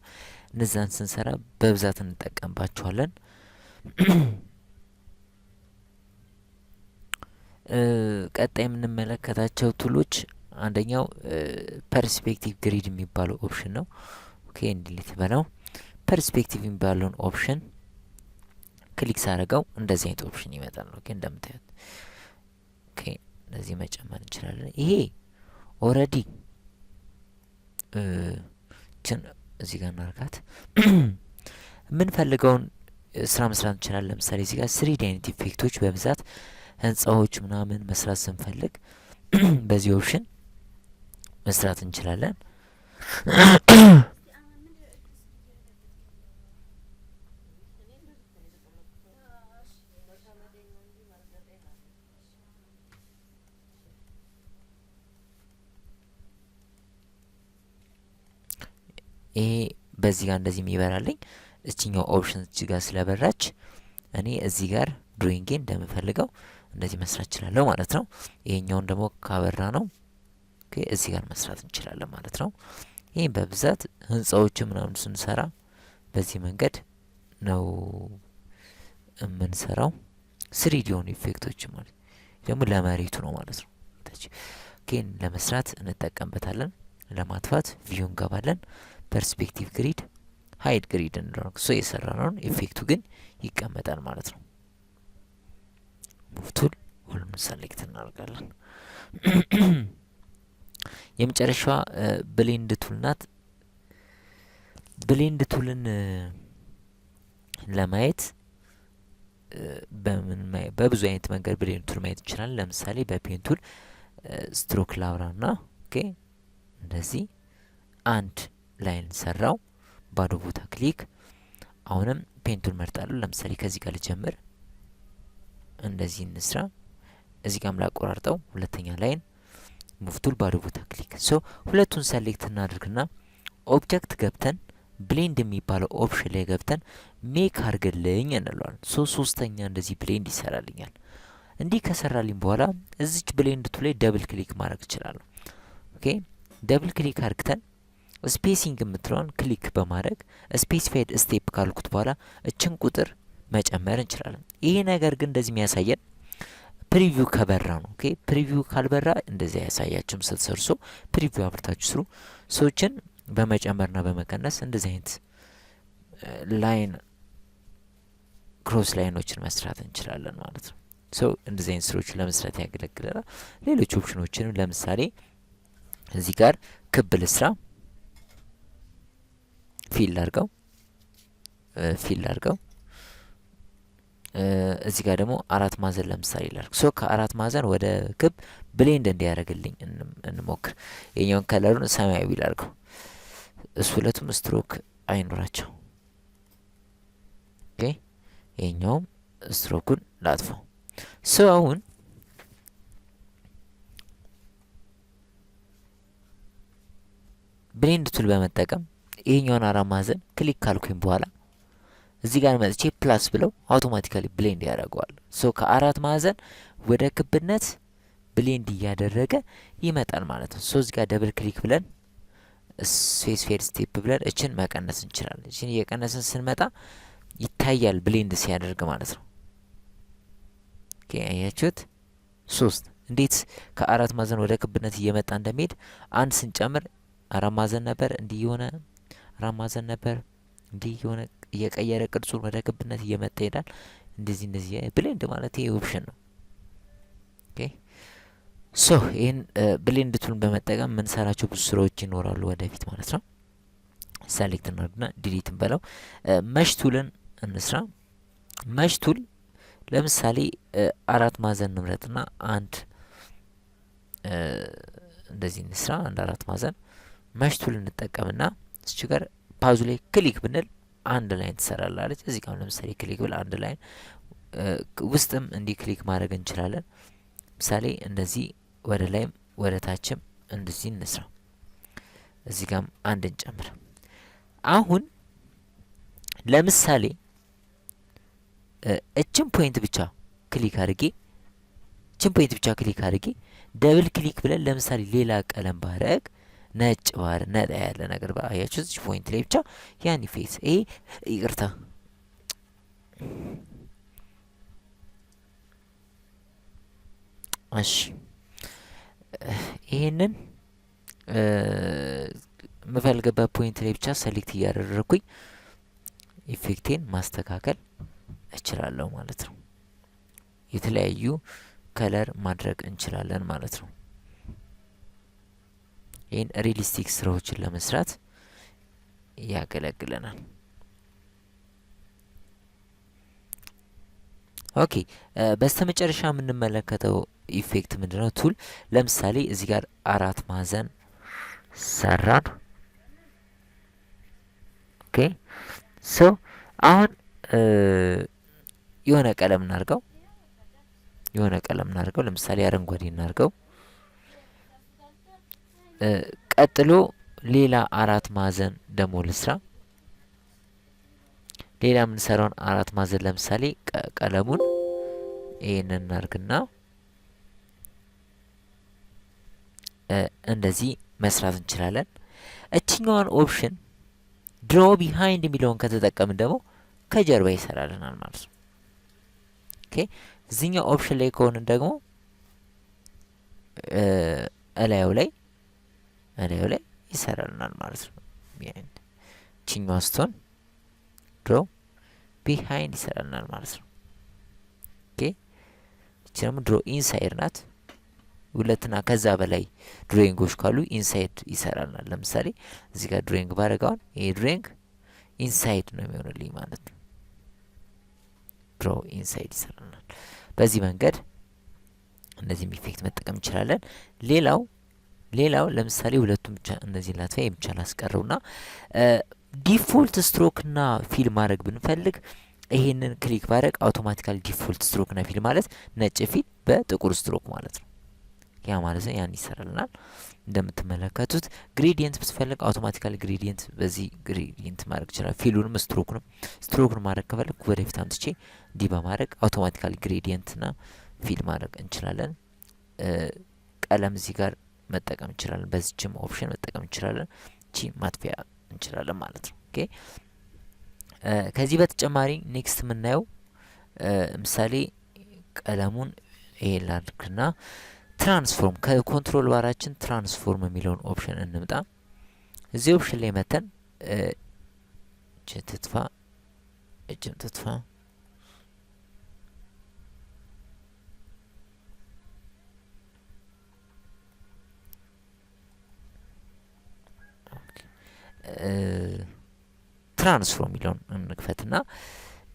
እነዛን ስንሰራ በብዛት እንጠቀምባቸዋለን። ቀጣይ የምንመለከታቸው ቱሎች አንደኛው ፐርስፔክቲቭ ግሪድ የሚባለው ኦፕሽን ነው። ኦኬ፣ እንዲሊት በለው። ፐርስፔክቲቭ የሚባለውን ኦፕሽን ክሊክ ሳደርገው እንደዚህ አይነት ኦፕሽን ይመጣል። ኦኬ፣ እንደምታዩት ኦኬ፣ እንደዚህ መጨመር እንችላለን። ይሄ ኦልሬዲ እዚህ ጋር እናርጋት የምንፈልገውን ስራ መስራት እንችላለን። ለምሳሌ እዚህ ጋር 3D አይነት ኢፌክቶች በብዛት ህንጻዎች ምናምን መስራት ስንፈልግ በዚህ ኦፕሽን መስራት እንችላለን። ይሄ በዚህ ጋር እንደዚህ የሚበራልኝ እችኛው ኦፕሽን እዚህ ጋር ስለበራች እኔ እዚህ ጋር ድሮይንጌን እንደምፈልገው እንደዚህ መስራት እችላለሁ ማለት ነው። ይሄኛውን ደግሞ ካበራ ነው ኦኬ እዚህ ጋር መስራት እንችላለን ማለት ነው። ይሄን በብዛት ህንጻዎችን ምናምን ስንሰራ በዚህ መንገድ ነው የምንሰራው። ስሪዲ የሆኑ ኢፌክቶች ማለት ደግሞ ለመሬቱ ነው ማለት ነው። ኦኬን ለመስራት እንጠቀምበታለን። ለማጥፋት ቪው እንገባለን። ፐርስፔክቲቭ ግሪድ ሃይድ ግሪድ እንለዋለን። ሶ የሰራነውን ኢፌክቱ ግን ይቀመጣል ማለት ነው። ሙቭ ቱል ሁሉም ሰሌክት እናደርጋለን። የመጨረሻዋ ብሌንድ ቱል ናት። ብሌንድ ቱልን ለማየት በብዙ አይነት መንገድ ብሌንድ ቱል ማየት እንችላለን። ለምሳሌ በፔን ቱል ስትሮክ ላብራና ኦኬ እንደዚህ አንድ ላይን ሰራው ባዶ ቦታ ክሊክ። አሁንም ፔን ቱል መርጣለሁ። ለምሳሌ ከዚህ ጋር ልጀምር፣ እንደዚህ እንስራ። እዚህ ጋርም ላቆራርጠው፣ ሁለተኛ ላይን ሙቭ ቱል ባዶ ቦታ ክሊክ። ሶ ሁለቱን ሰሌክት እናድርግና ኦብጀክት ገብተን ብሌንድ የሚባለው ኦፕሽን ላይ ገብተን ሜክ አርግልኝ እንለዋለን። ሶ ሶስተኛ እንደዚህ ብሌንድ ይሰራልኛል። እንዲህ ከሰራልኝ በኋላ እዚች ብሌንድ ቱ ላይ ደብል ክሊክ ማድረግ እችላለሁ። ኦኬ ደብል ክሊክ አርግተን ስፔሲንግ የምትለውን ክሊክ በማድረግ ስፔሲፋይድ ስቴፕ ካልኩት በኋላ እችን ቁጥር መጨመር እንችላለን። ይሄ ነገር ግን እንደዚህ የሚያሳየን ፕሪቪው ከበራ ነው። ኦኬ ፕሪቪው ካልበራ እንደዚህ አያሳያችሁም ስትሰሩ። ሶ ፕሪቪው አብርታችሁ ስሩ። ሰዎችን በመጨመርና በመቀነስ እንደዚህ አይነት ላይን ክሮስ ላይኖችን መስራት እንችላለን ማለት ነው። ሶ እንደዚህ አይነት ስራዎችን ለመስራት ያገለግለናል። ሌሎች ኦፕሽኖችንም ለምሳሌ እዚህ ጋር ክብ ልስራ፣ ፊል አድርገው እዚህ ጋር ደግሞ አራት ማዕዘን ለምሳሌ ላድርግ። ሶ ከአራት ማዕዘን ወደ ክብ ብሌንድ እንዲያደርግልኝ እንሞክር። የኛውን ከለሩን ሰማያዊ ላድርገው። እሱ ሁለቱም ስትሮክ አይኖራቸው። ኦኬ የኛውም ስትሮኩን ላጥፈው። ሶ አሁን ብሌንድ ቱል በመጠቀም ይሄኛውን አራት ማዕዘን ክሊክ ካልኩኝ በኋላ እዚህ ጋር መጥቼ ፕላስ ብለው አውቶማቲካሊ ብሌንድ ያደርገዋል። ሶ ከአራት ማዕዘን ወደ ክብነት ብሌንድ እያደረገ ይመጣል ማለት ነው። ሶ እዚህ ጋር ደብል ክሊክ ብለን ስፔስ ፌድ ስቴፕ ብለን እችን መቀነስ እንችላለን። እችን እየቀነስን ስንመጣ ይታያል ብሌንድ ሲያደርግ ማለት ነው። ኦኬ አያችሁት? ሶስት እንዴት ከአራት ማዕዘን ወደ ክብነት እየመጣ እንደሚሄድ አንድ ስንጨምር አራት ማዕዘን ነበር እንዲህ የሆነ አራት ማዕዘን ነበር እንዲህ የሆነ እየቀየረ ቅርጹን ወደ ክብነት እየመጣ ይሄዳል። እንደዚህ ብሌንድ ማለት ይሄ ኦፕሽን ነው። ኦኬ ሶ ይህን ብሌንድ ቱልን በመጠቀም የምንሰራቸው ብዙ ስራዎች ይኖራሉ ወደፊት ማለት ነው። ሰሌክት እናድርግና ዲሊትን በለው። መሽ ቱልን እንስራ። መሽ ቱል ለምሳሌ አራት ማዕዘን ንምረጥና አንድ እንደዚህ እንስራ። አንድ አራት ማዕዘን መሽ ቱል እንጠቀምና እዚህ ጋር ፓዙ ላይ ክሊክ ብንል አንድ ላይን ትሰራላለች። እዚህ ጋር ለምሳሌ ክሊክ ብል አንድ ላይን ውስጥም እንዲህ ክሊክ ማድረግ እንችላለን። ምሳሌ እንደዚህ ወደ ላይም ወደ ታችም እንደዚህ እንስራ። እዚህ ጋርም አንድ እንጨምር። አሁን ለምሳሌ እችን ፖይንት ብቻ ክሊክ አድርጌ ደብል ክሊክ ብለን ለምሳሌ ሌላ ቀለም ባረግ ነጭ ባር ነጣ ያለ ነገር ባያችሁ እዚህ ፖይንት ላይ ብቻ ያን ኢፌክት ይሄ ይቅርታ እሺ ይሄንን የምፈልግበት ፖይንት ላይ ብቻ ሰሌክት እያደረኩኝ ኢፌክቴን ማስተካከል እችላለሁ ማለት ነው። የተለያዩ ከለር ማድረግ እንችላለን ማለት ነው። ይህን ሪሊስቲክ ስራዎችን ለመስራት ያገለግለናል። ኦኬ በስተመጨረሻ የምንመለከተው ኢፌክት ምንድነው? ቱል ለምሳሌ እዚህ ጋር 4 ማዕዘን ሰራን። ኦኬ ሶ አሁን የሆነ ቀለም እናርገው ለምሳሌ አረንጓዴ እናርገው። ቀጥሎ ሌላ 4 ማዕዘን ደግሞ ልስራ። ሌላ የምንሰራውን 4 ማዕዘን ለምሳሌ ቀለሙን ይሄንን እናርግና እንደዚህ መስራት እንችላለን። እችኛዋን ኦፕሽን ድሮ ቢሃይንድ የሚለውን ከተጠቀምን ደግሞ ከጀርባ ይሰራልናል ማለት ነው። ኦኬ እዚህኛው ኦፕሽን ላይ ከሆንን ደግሞ እላዩ ላይ ይሰራልናል ማለት ነው። ቢሃይንድ እችኛዋ ስትሆን ድሮ ቢሃይንድ ይሰራልናል ማለት ነው። ኦኬ እቺ ደግሞ ድሮ ኢንሳይድ ናት። ሁለትና ከዛ በላይ ድሮይንጎች ካሉ ኢንሳይድ ይሰራልናል። ለምሳሌ እዚህ ጋር ድሮይንግ ባረጋውን ይሄ ድሮይንግ ኢንሳይድ ነው የሚሆንልኝ ማለት ነው። ድሮ ኢንሳይድ ይሰራልናል። በዚህ መንገድ እነዚህም ኢፌክት መጠቀም እንችላለን። ሌላው ለምሳሌ ሁለቱም ብቻ እነዚህን ላጥፋ ብቻ ላስቀረውና ዲፎልት ስትሮክና ፊል ማድረግ ብንፈልግ ይሄንን ክሊክ ባረግ አውቶማቲካሊ ዲፎልት ስትሮክና ፊል ማለት ነጭ ፊል በጥቁር ስትሮክ ማለት ነው። ያ ማለት ነው ያን ይሰራልናል። እንደምትመለከቱት ግሬዲየንት ብትፈልግ አውቶማቲካሊ ግሬዲየንት በዚህ ግሬዲየንት ማድረግ ይችላል። ፊሉንም ስትሮክን ማድረግ ከፈለግ ወደፊት አምጥቼ እንዲህ በማድረግ አውቶማቲካሊ ግሬዲየንትና ፊል ማድረግ እንችላለን። ቀለም እዚህ ጋር መጠቀም እንችላለን። በዚህም ኦፕሽን መጠቀም እንችላለን። እቺ ማጥፊያ እንችላለን ማለት ነው። ኦኬ ከዚህ በተጨማሪ ኔክስት የምናየው ምሳሌ ቀለሙን ይሄ ላድርግና ትራንስፎርም ከኮንትሮል ባራችን ትራንስፎርም የሚለውን ኦፕሽን እንምጣ። እዚህ ኦፕሽን ላይ መተን እጅም ትጥፋ ትራንስፎርም የሚለውን እንክፈትና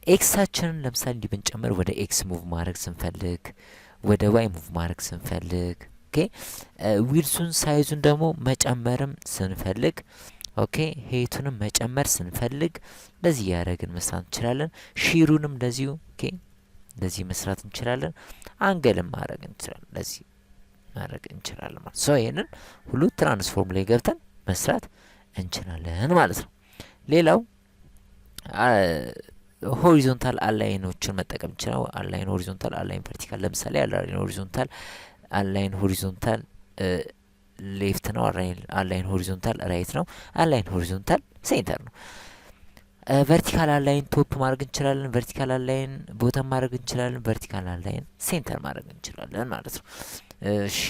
ኤክሳችንን ለምሳሌ እንዲህ ብንጨምር ወደ ኤክስ ሙቭ ማድረግ ስንፈልግ ወደ ዋይ ሙቭ ማድረግ ስንፈልግ ኦኬ ዊድሱን ሳይዙን ደግሞ መጨመርም ስንፈልግ ኦኬ ሄቱንም መጨመር ስንፈልግ እንደዚህ ያደረግን መስራት እንችላለን። ሺሩንም እንደዚሁ ኦኬ እንደዚህ መስራት እንችላለን። አንገልም ማድረግ እንችላለን። እንደዚህ ማድረግ እንችላለን ማለት ሶ ይሄንን ሁሉ ትራንስፎርም ላይ ገብተን መስራት እንችላለን ማለት ነው። ሌላው ሆሪዞንታል አላይኖችን መጠቀም ይችላል። አላይን ሆሪዞንታል፣ አላይን ቨርቲካል። ለምሳሌ አላይን ሆሪዞንታል ሌፍት ነው። አላይን ሆሪዞንታል ራይት ነው። አላይን ሆሪዞንታል ሴንተር ነው። ቨርቲካል አላይን ቶፕ ማድረግ እንችላለን። ቨርቲካል አላይን ቦተም ማድረግ እንችላለን። ቨርቲካል አላይን ሴንተር ማድረግ እንችላለን ማለት ነው። እሺ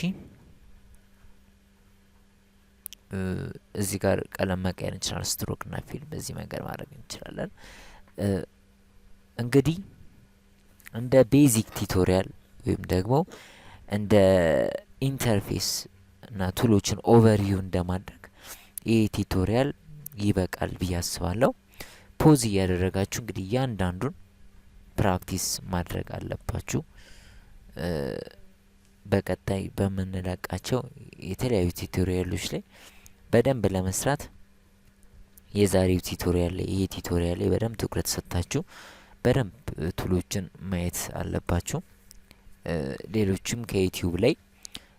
እዚህ ጋር ቀለም መቀየር እንችላለን። ስትሮክ እና ፊል በዚህ መንገድ ማድረግ እንችላለን። እንግዲህ እንደ ቤዚክ ቱቶሪያል ወይም ደግሞ እንደ ኢንተርፌስ እና ቱሎችን ኦቨርቪው እንደማድረግ ይህ ቱቶሪያል ይበቃል ብዬ አስባለሁ። ፖዝ እያደረጋችሁ እንግዲህ እያንዳንዱን ፕራክቲስ ማድረግ አለባችሁ። በቀጣይ በምንለቃቸው የተለያዩ ቱቶሪያሎች ላይ በደንብ ለመስራት የዛሬው ቱቶሪያል ላይ ይሄ ቱቶሪያል ላይ በደንብ ትኩረት ሰጥታችሁ በደንብ ቱሎችን ማየት አለባችሁ። ሌሎችም ከዩቲዩብ ላይ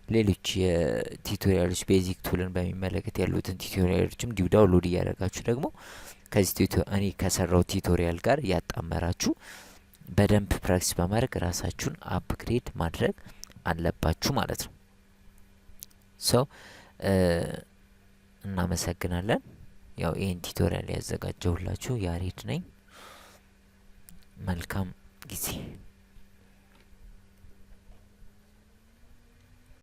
ሌሎች የቱቶሪያሎች ቤዚክ ቱልን በሚመለከት ያሉትን ቱቶሪያሎችም እንዲሁ ዳውንሎድ እያደረጋችሁ ደግሞ ከዚህ እኔ ከሰራው ቱቶሪያል ጋር ያጣመራችሁ በደንብ ፕራክቲስ በማድረግ ራሳችሁን አፕግሬድ ማድረግ አለባችሁ ማለት ነው። ሶ እናመሰግናለን። ያው ይህን ቱቶሪያል ያዘጋጀሁላችሁ ያሬድ ነኝ። መልካም ጊዜ